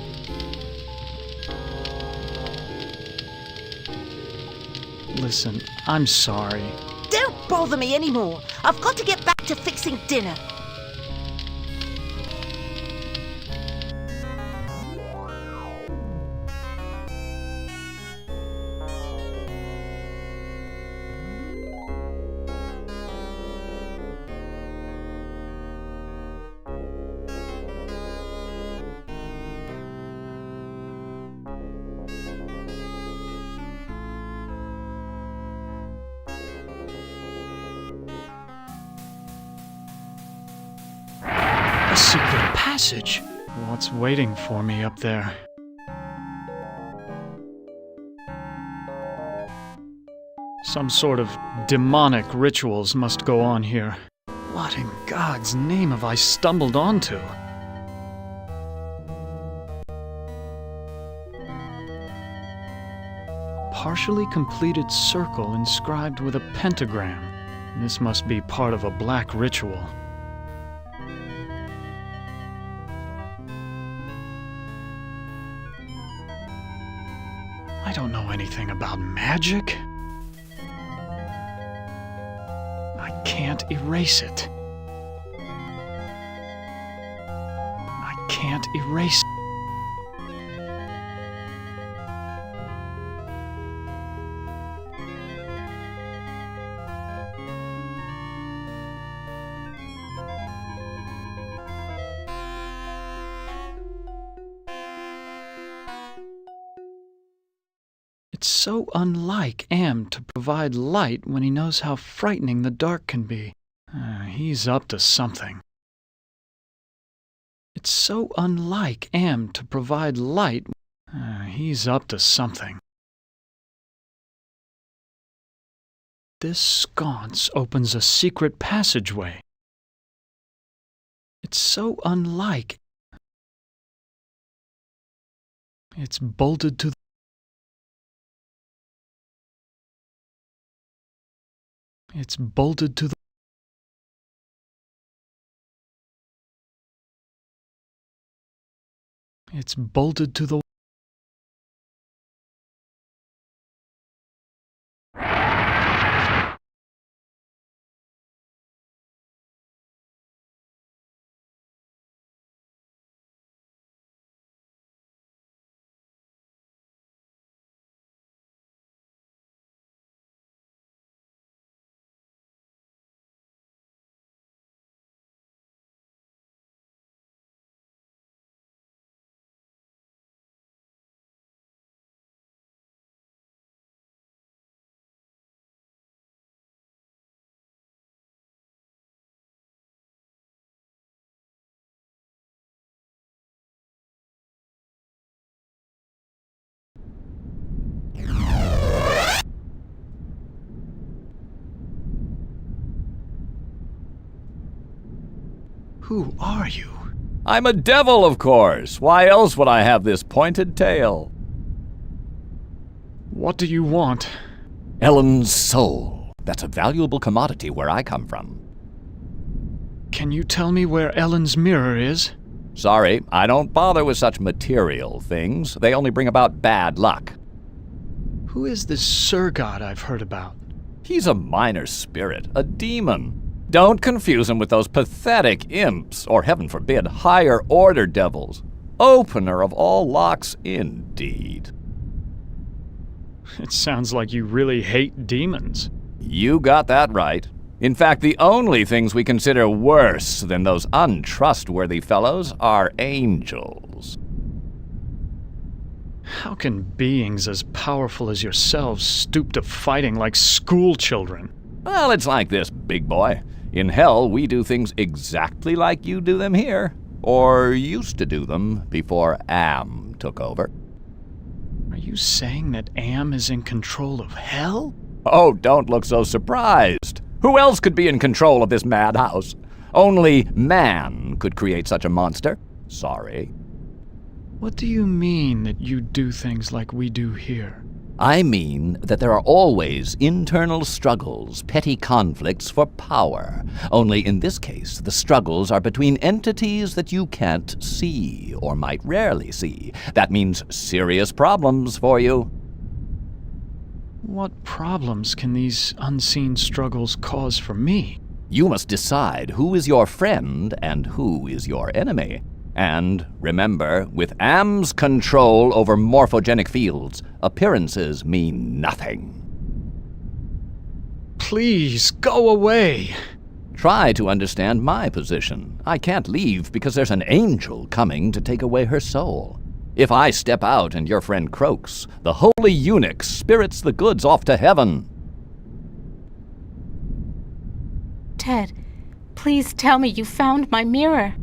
Listen, I'm sorry.
Don't bother me anymore. I've got to get back to fixing dinner.
A secret passage? What's waiting for me up there? Some sort of demonic rituals must go on here. What in God's name have I stumbled onto? Partially completed circle inscribed with a pentagram. This must be part of a black ritual. I don't know anything about magic. I can't erase it. I can't erase it. It's so unlike Am to provide light when he knows how frightening the dark can be. He's up to something. It's so unlike Am to provide light. He's up to something. This sconce opens a secret passageway. It's so unlike. It's bolted to the. It's bolted to the. It's bolted to the. Who are you?
I'm a devil, of course. Why else would I have this pointed tail?
What do you want?
Ellen's soul. That's a valuable commodity where I come from.
Can you tell me where Ellen's mirror is?
Sorry, I don't bother with such material things. They only bring about bad luck.
Who is this Sir God I've heard about?
He's a minor spirit, a demon. Don't confuse him with those pathetic imps, or heaven forbid, higher-order devils. Opener of all locks, indeed.
It sounds like you really hate demons.
You got that right. In fact, the only things we consider worse than those untrustworthy fellows are angels.
How can beings as powerful as yourselves stoop to fighting like school children?
Well, it's like this, big boy. In hell, we do things exactly like you do them here. Or used to do them before Am took over.
Are you saying that Am is in control of hell?
Oh, don't look so surprised. Who else could be in control of this madhouse? Only man could create such a monster. Sorry.
What do you mean that you do things like we do here?
I mean that there are always internal struggles, petty conflicts for power. Only in this case, the struggles are between entities that you can't see, or might rarely see. That means serious problems for you.
What problems can these unseen struggles cause for me?
You must decide who is your friend and who is your enemy. And remember, with Am's control over morphogenic fields, appearances mean nothing.
Please, go away!
Try to understand my position. I can't leave because there's an angel coming to take away her soul. If I step out and your friend croaks, the holy eunuch spirits the goods off to heaven.
Ted, please tell me you found my mirror.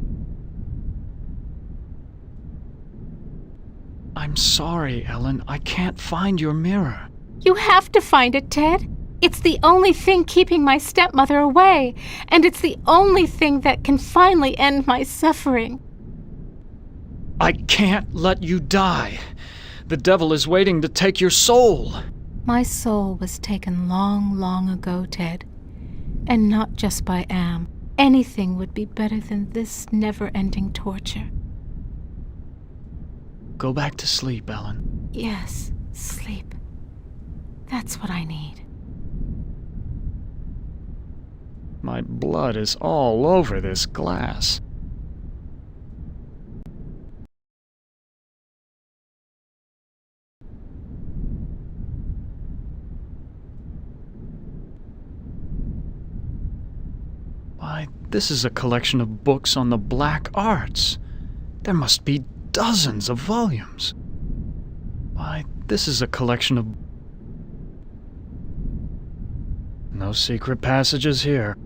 I'm sorry, Ellen. I can't find your mirror.
You have to find it, Ted. It's the only thing keeping my stepmother away, and it's the only thing that can finally end my suffering.
I can't let you die. The devil is waiting to take your soul.
My soul was taken long, long ago, Ted. And not just by Am. Anything would be better than this never-ending torture.
Go back to sleep, Ellen.
Yes, sleep. That's what I need.
My blood is all over this glass. Why, this is a collection of books on the black arts. There must be dozens of volumes. Why, this is a collection of... No secret passages here.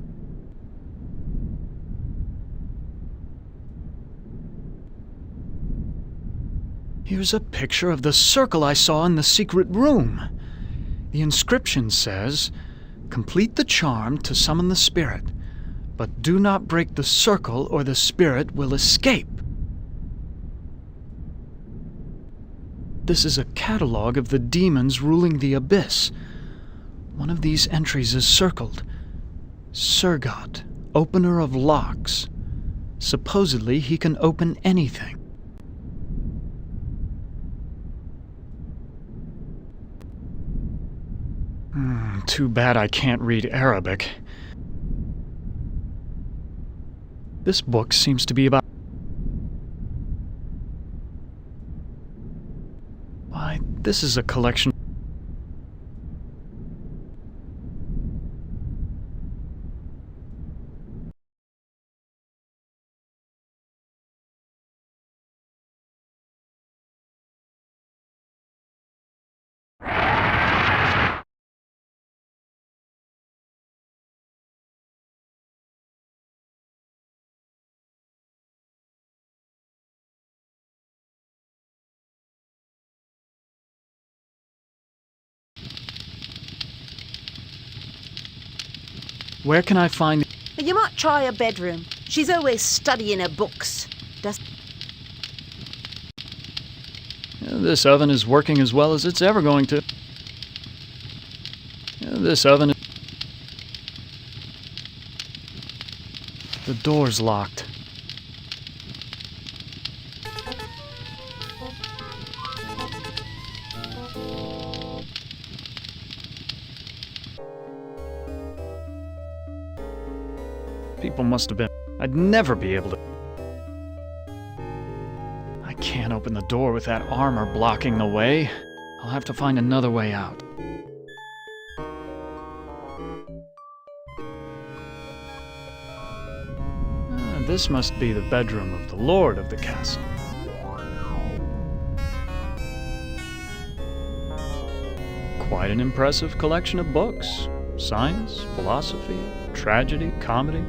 Here's a picture of the circle I saw in the secret room. The inscription says, "Complete the charm to summon the spirit, but do not break the circle or the spirit will escape." This is a catalog of the demons ruling the abyss. One of these entries is circled. Surgot, opener of locks. Supposedly he can open anything. Too bad I can't read Arabic. This book seems to be about... Why, this is a collection... Where can I find...
You might try her bedroom. She's always studying her books.
This oven is working as well as it's ever going to. This oven is... The door's locked. People must have been... I'd never be able to... I can't open the door with that armor blocking the way. I'll have to find another way out. This must be the bedroom of the lord of the castle. Quite an impressive collection of books. Science, philosophy, tragedy, comedy.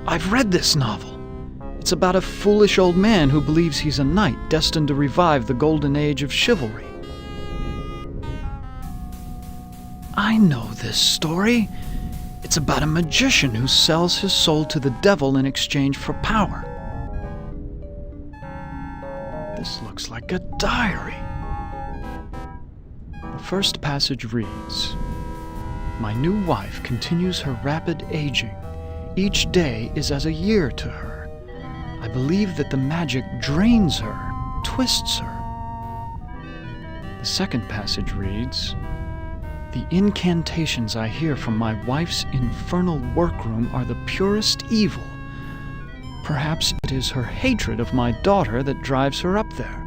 I've read this novel. It's about a foolish old man who believes he's a knight destined to revive the golden age of chivalry. I know this story. It's about a magician who sells his soul to the devil in exchange for power. This looks like a diary. The first passage reads, "My new wife continues her rapid aging. Each day is as a year to her. I believe that the magic drains her, twists her." The second passage reads, "The incantations I hear from my wife's infernal workroom are the purest evil. Perhaps it is her hatred of my daughter that drives her up there."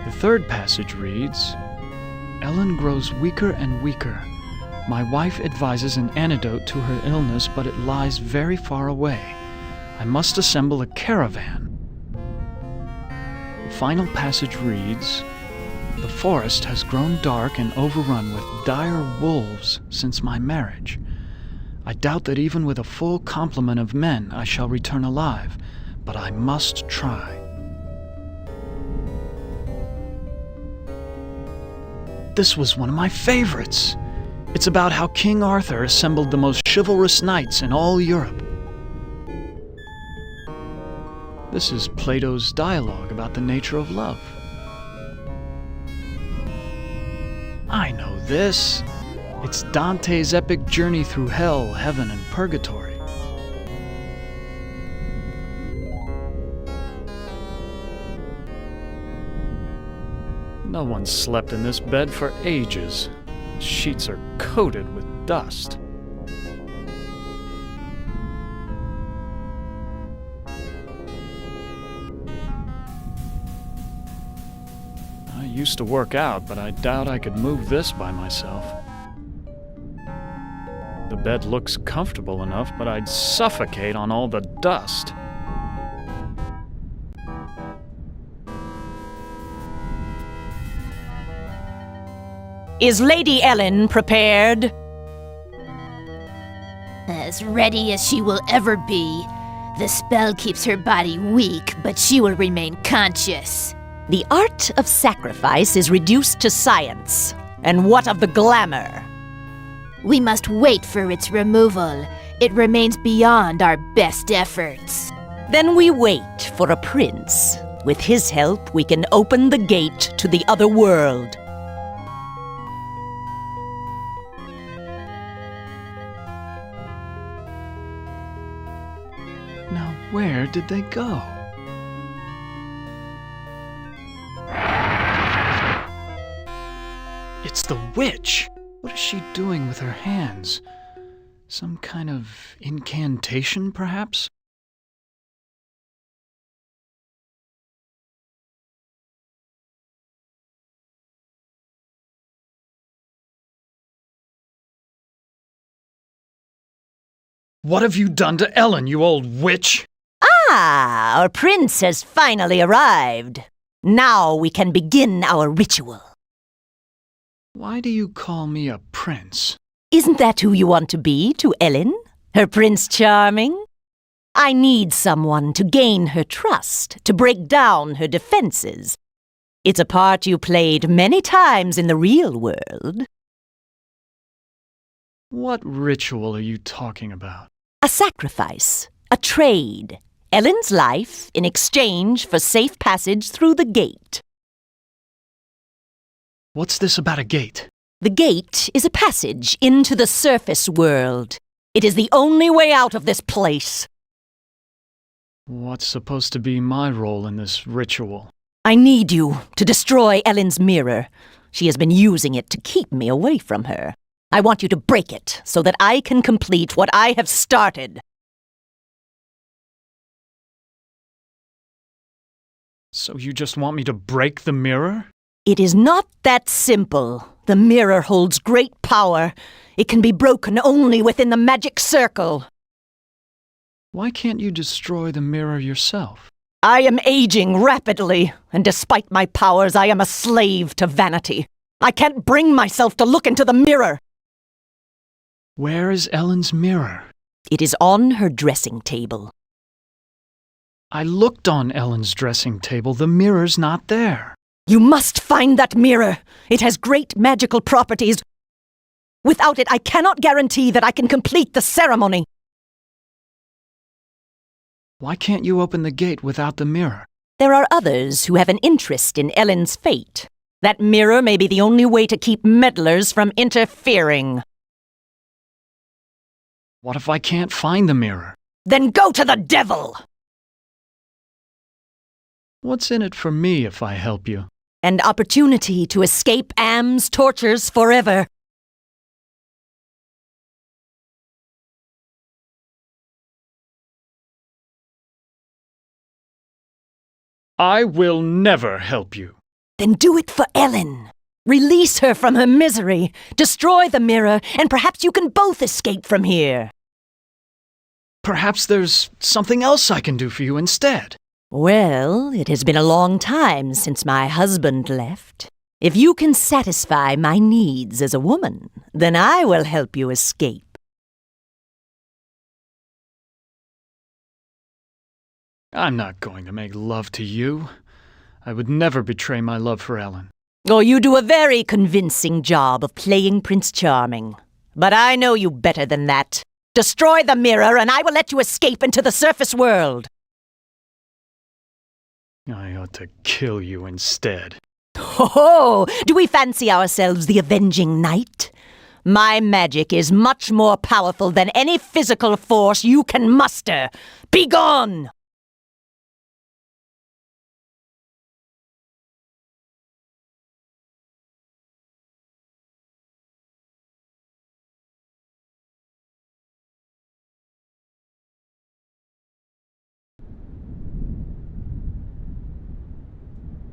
The third passage reads, "Ellen grows weaker and weaker. My wife advises an antidote to her illness, but it lies very far away. I must assemble a caravan." The final passage reads, "The forest has grown dark and overrun with dire wolves since my marriage. I doubt that even with a full complement of men I shall return alive, but I must try." This was one of my favorites. It's about how King Arthur assembled the most chivalrous knights in all Europe. This is Plato's dialogue about the nature of love. I know this. It's Dante's epic journey through hell, heaven, and purgatory. No one slept in this bed for ages. The sheets are coated with dust. I used to work out, but I doubt I could move this by myself. The bed looks comfortable enough, but I'd suffocate on all the dust.
Is Lady Ellen prepared?
As ready as she will ever be. The spell keeps her body weak, but she will remain conscious.
The art of sacrifice is reduced to science. And what of the glamour?
We must wait for its removal. It remains beyond our best efforts.
Then we wait for a prince. With his help, we can open the gate to the other world.
Now, where did they go? It's the witch! What is she doing with her hands? Some kind of incantation, perhaps? What have you done to Ellen, you old witch?
Ah, our prince has finally arrived. Now we can begin our ritual.
Why do you call me a prince?
Isn't that who you want to be to Ellen? Her Prince Charming? I need someone to gain her trust, to break down her defenses. It's a part you played many times in the real world.
What ritual are you talking about?
A sacrifice, a trade. Ellen's life in exchange for safe passage through the gate.
What's this about a gate?
The gate is a passage into the surface world. It is the only way out of this place.
What's supposed to be my role in this ritual?
I need you to destroy Ellen's mirror. She has been using it to keep me away from her. I want you to break it so that I can complete what I have started.
So you just want me to break the mirror?
It is not that simple. The mirror holds great power. It can be broken only within the magic circle.
Why can't you destroy the mirror yourself?
I am aging rapidly, and despite my powers, I am a slave to vanity. I can't bring myself to look into the mirror.
Where is Ellen's mirror?
It is on her dressing table.
I looked on Ellen's dressing table. The mirror's not there.
You must find that mirror. It has great magical properties. Without it, I cannot guarantee that I can complete the ceremony.
Why can't you open the gate without the mirror?
There are others who have an interest in Ellen's fate. That mirror may be the only way to keep meddlers from interfering.
What if I can't find the mirror?
Then go to the devil!
What's in it for me if I help you?
An opportunity to escape Am's tortures forever.
I will never help you.
Then do it for Ellen. Release her from her misery. Destroy the mirror, and perhaps you can both escape from here.
Perhaps there's something else I can do for you instead.
Well, it has been a long time since my husband left. If you can satisfy my needs as a woman, then I will help you escape.
I'm not going to make love to you. I would never betray my love for Ellen.
Oh, you do a very convincing job of playing Prince Charming. But I know you better than that. Destroy the mirror, and I will let you escape into the surface world.
I ought to kill you instead.
Oh, do we fancy ourselves the avenging knight? My magic is much more powerful than any physical force you can muster. Be gone!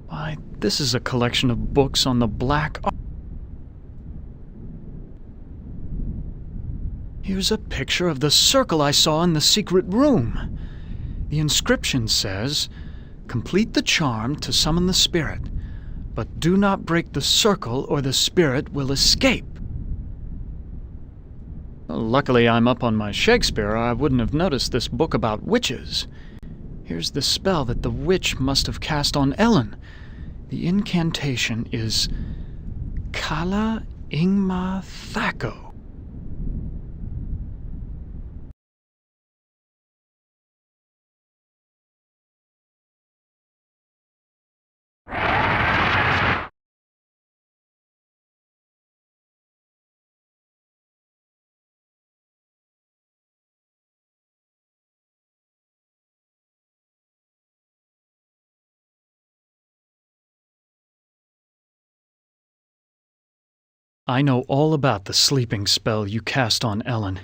Why, this is a collection of books on the black art. Here's a picture of the circle I saw in the secret room. The inscription says, "Complete the charm to summon the spirit, but do not break the circle or the spirit will escape." Well, luckily I'm up on my Shakespeare, or I wouldn't have noticed this book about witches. Here's the spell that the witch must have cast on Ellen. The incantation is Kala Ingma Thako. I know all about the sleeping spell you cast on Ellen,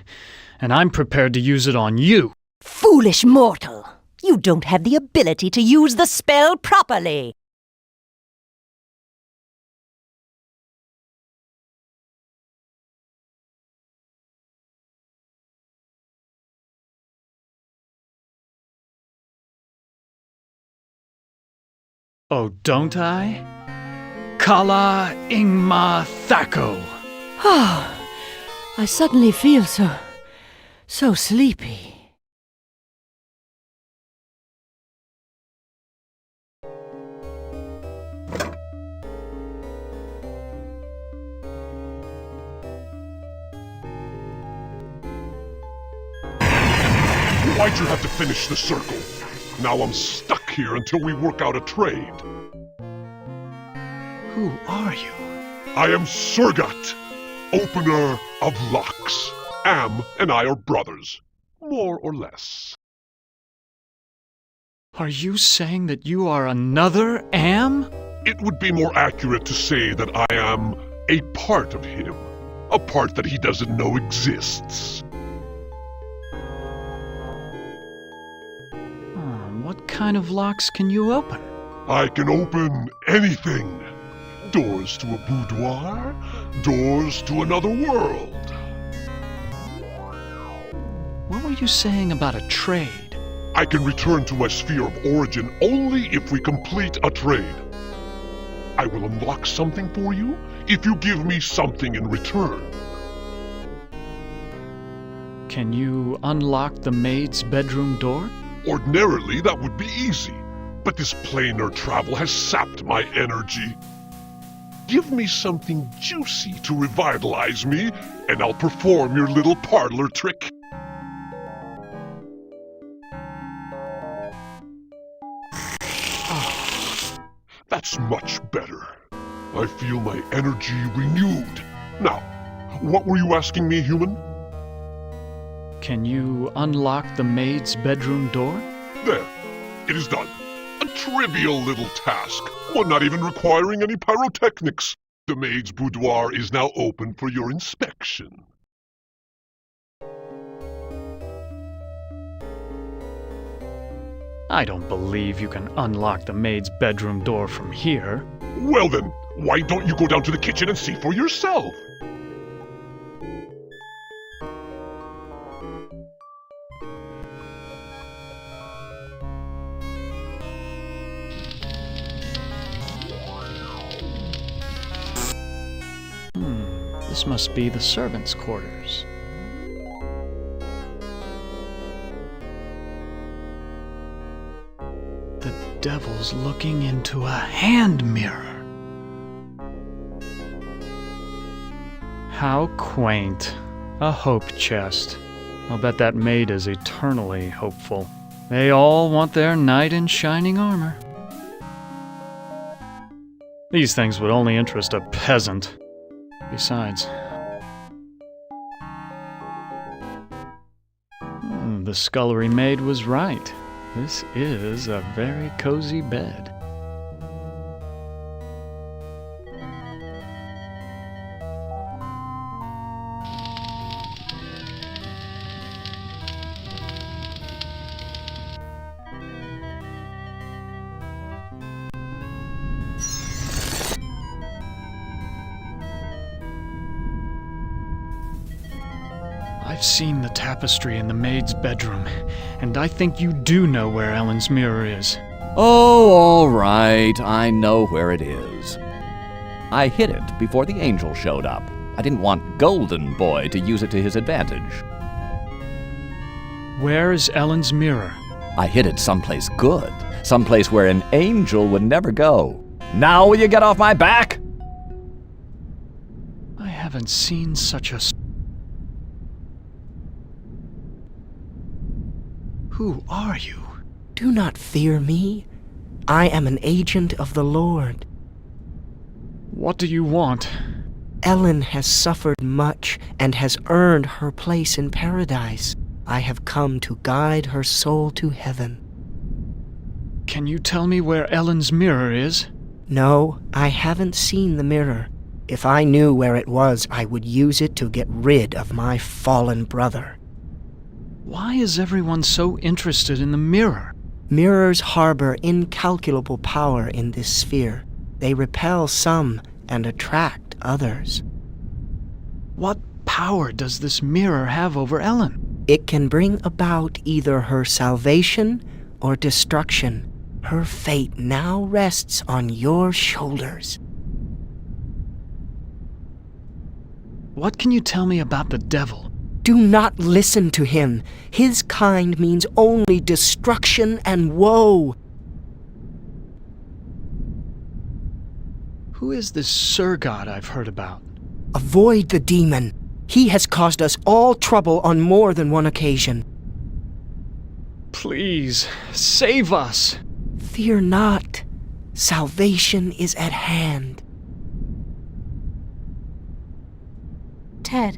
and I'm prepared to use it on you.
Foolish mortal! You don't have the ability to use the spell properly.
Oh, don't I? Kala Ingma Thako.
Oh, I suddenly feel so sleepy.
Why'd you have to finish the circle? Now I'm stuck here until we work out a trade.
Who are you?
I am Surgat, opener of locks. Am and I are brothers, more or less.
Are you saying that you are another Am?
It would be more accurate to say that I am a part of him. A part that he doesn't know exists.
What kind of locks can you open?
I can open anything. Doors to a boudoir, doors to another world.
What were you saying about a trade?
I can return to my sphere of origin only if we complete a trade. I will unlock something for you if you give me something in return.
Can you unlock the maid's bedroom door?
Ordinarily, that would be easy, but this planar travel has sapped my energy. Give me something juicy to revitalize me, and I'll perform your little parlor trick. That's much better. I feel my energy renewed. Now, what were you asking me, human?
Can you unlock the maid's bedroom door?
There. It is done. A trivial little task, one not even requiring any pyrotechnics. The maid's boudoir is now open for your inspection.
I don't believe you can unlock the maid's bedroom door from here.
Well then, why don't you go down to the kitchen and see for yourself?
This must be the servants' quarters. The devil's looking into a hand mirror. How quaint. A hope chest. I'll bet that maid is eternally hopeful. They all want their knight in shining armor. These things would only interest a peasant. Besides, the scullery maid was right. This is a very cozy bed. I've seen the tapestry in the maid's bedroom, and I think you do know where Ellen's mirror is.
Oh, all right. I know where it is. I hid it before the angel showed up. I didn't want Golden Boy to use it to his advantage.
Where is Ellen's mirror?
I hid it someplace good. Someplace where an angel would never go. Now will you get off my back?
I haven't seen such a... Who are you?
Do not fear me. I am an agent of the Lord.
What do you want?
Ellen has suffered much and has earned her place in paradise. I have come to guide her soul to heaven.
Can you tell me where Ellen's mirror is?
No, I haven't seen the mirror. If I knew where it was, I would use it to get rid of my fallen brother.
Why is everyone so interested in the mirror?
Mirrors harbor incalculable power in this sphere. They repel some and attract others.
What power does this mirror have over Ellen?
It can bring about either her salvation or destruction. Her fate now rests on your shoulders.
What can you tell me about the devil?
Do not listen to him. His kind means only destruction and woe.
Who is this Sir God I've heard about?
Avoid the demon. He has caused us all trouble on more than one occasion.
Please, save us.
Fear not. Salvation is at hand.
Ted,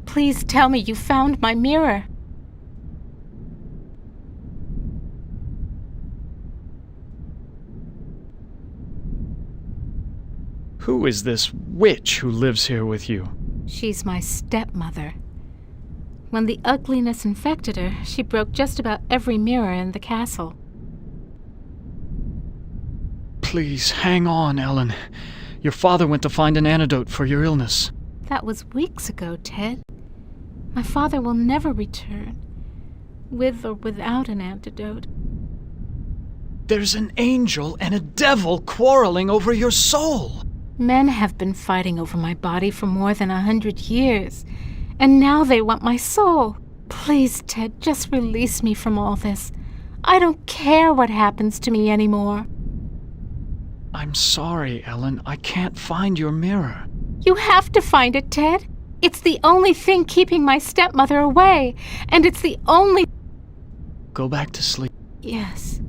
please tell me you found my mirror.
Who is this witch who lives here with you?
She's my stepmother. When the ugliness infected her, she broke just about every mirror in the castle.
Please, hang on, Ellen. Your father went to find an antidote for your illness.
That was weeks ago, Ted. My father will never return, with or without an antidote.
There's an angel and a devil quarreling over your soul.
Men have been fighting over my body for more than 100 years, and now they want my soul. Please, Ted, just release me from all this. I don't care what happens to me anymore.
I'm sorry, Ellen. I can't find your mirror.
You have to find it, Ted. It's the only thing keeping my stepmother away, and it's the only...
Go back to sleep.
Yes.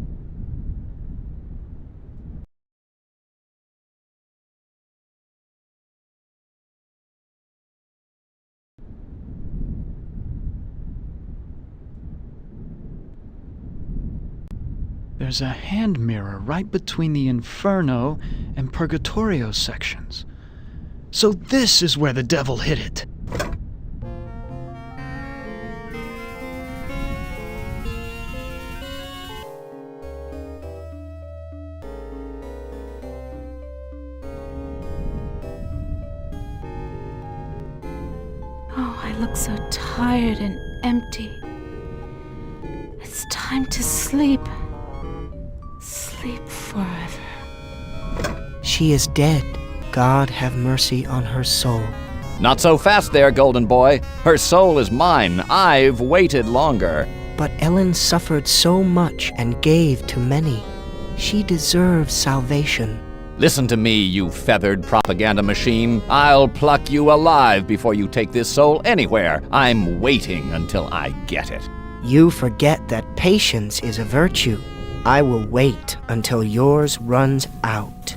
There's a hand mirror right between the Inferno and Purgatorio sections. So this is where the devil hid it.
Oh, I look so tired and empty. It's time to sleep. Sleep forever.
She is dead. God have mercy on her soul.
Not so fast there, golden boy. Her soul is mine. I've waited longer.
But Ellen suffered so much and gave to many. She deserves salvation.
Listen to me, you feathered propaganda machine. I'll pluck you alive before you take this soul anywhere. I'm waiting until I get it.
You forget that patience is a virtue. I will wait until yours runs out.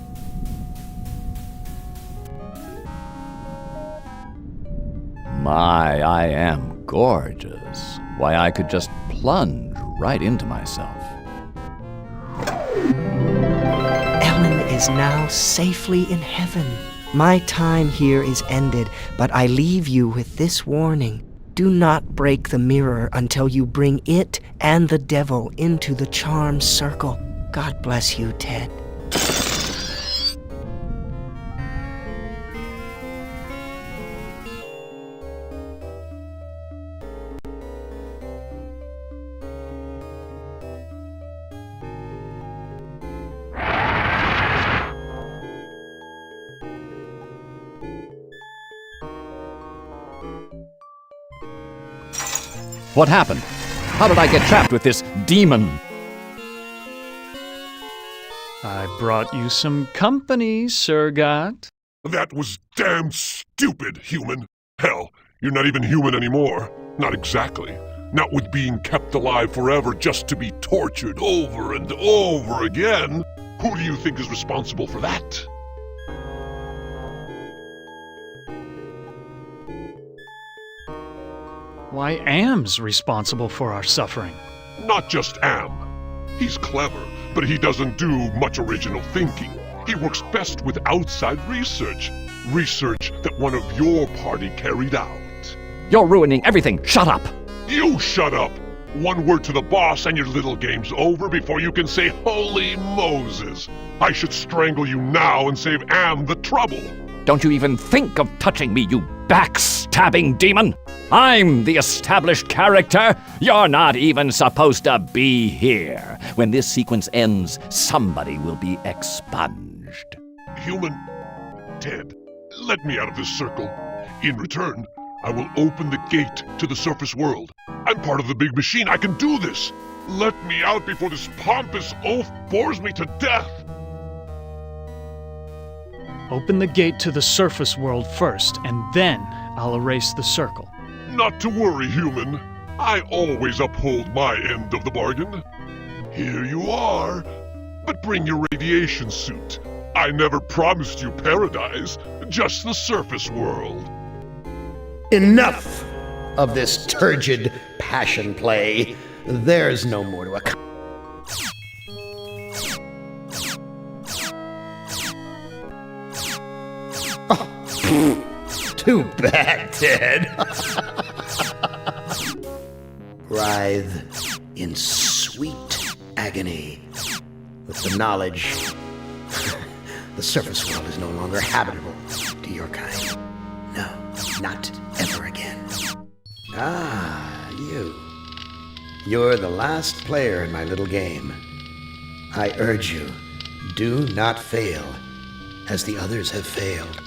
My, I am gorgeous. Why, I could just plunge right into myself.
Ellen is now safely in heaven. My time here is ended, but I leave you with this warning. Do not break the mirror until you bring it and the devil into the charm circle. God bless you, Ted.
What happened? How did I get trapped with this demon?
I brought you some company, Sir Gat.
That was damn stupid, human. Hell, you're not even human anymore. Not exactly. Not with being kept alive forever just to be tortured over and over again. Who do you think is responsible for that?
Why, Am's responsible for our suffering.
Not just Am. He's clever, but he doesn't do much original thinking. He works best with outside research. Research that one of your party carried out.
You're ruining everything. Shut up!
You shut up! One word to the boss and your little game's over before you can say, Holy Moses! I should strangle you now and save Am the trouble.
Don't you even think of touching me, you backstabbing demon! I'm the established character. You're not even supposed to be here. When this sequence ends, somebody will be expunged.
Human, Ted, let me out of this circle. In return, I will open the gate to the surface world. I'm part of the big machine. I can do this. Let me out before this pompous oaf bores me to death.
Open the gate to the surface world first, and then I'll erase the circle.
Not to worry, human. I always uphold my end of the bargain. Here you are. But bring your radiation suit. I never promised you paradise, just the surface world.
Enough of this turgid passion play. There's no more to account. Too bad, Ted. Writhe in sweet agony with the knowledge the surface world is no longer habitable to your kind. No, not ever again. Ah, you. You're the last player in my little game. I urge you, do not fail, as the others have failed.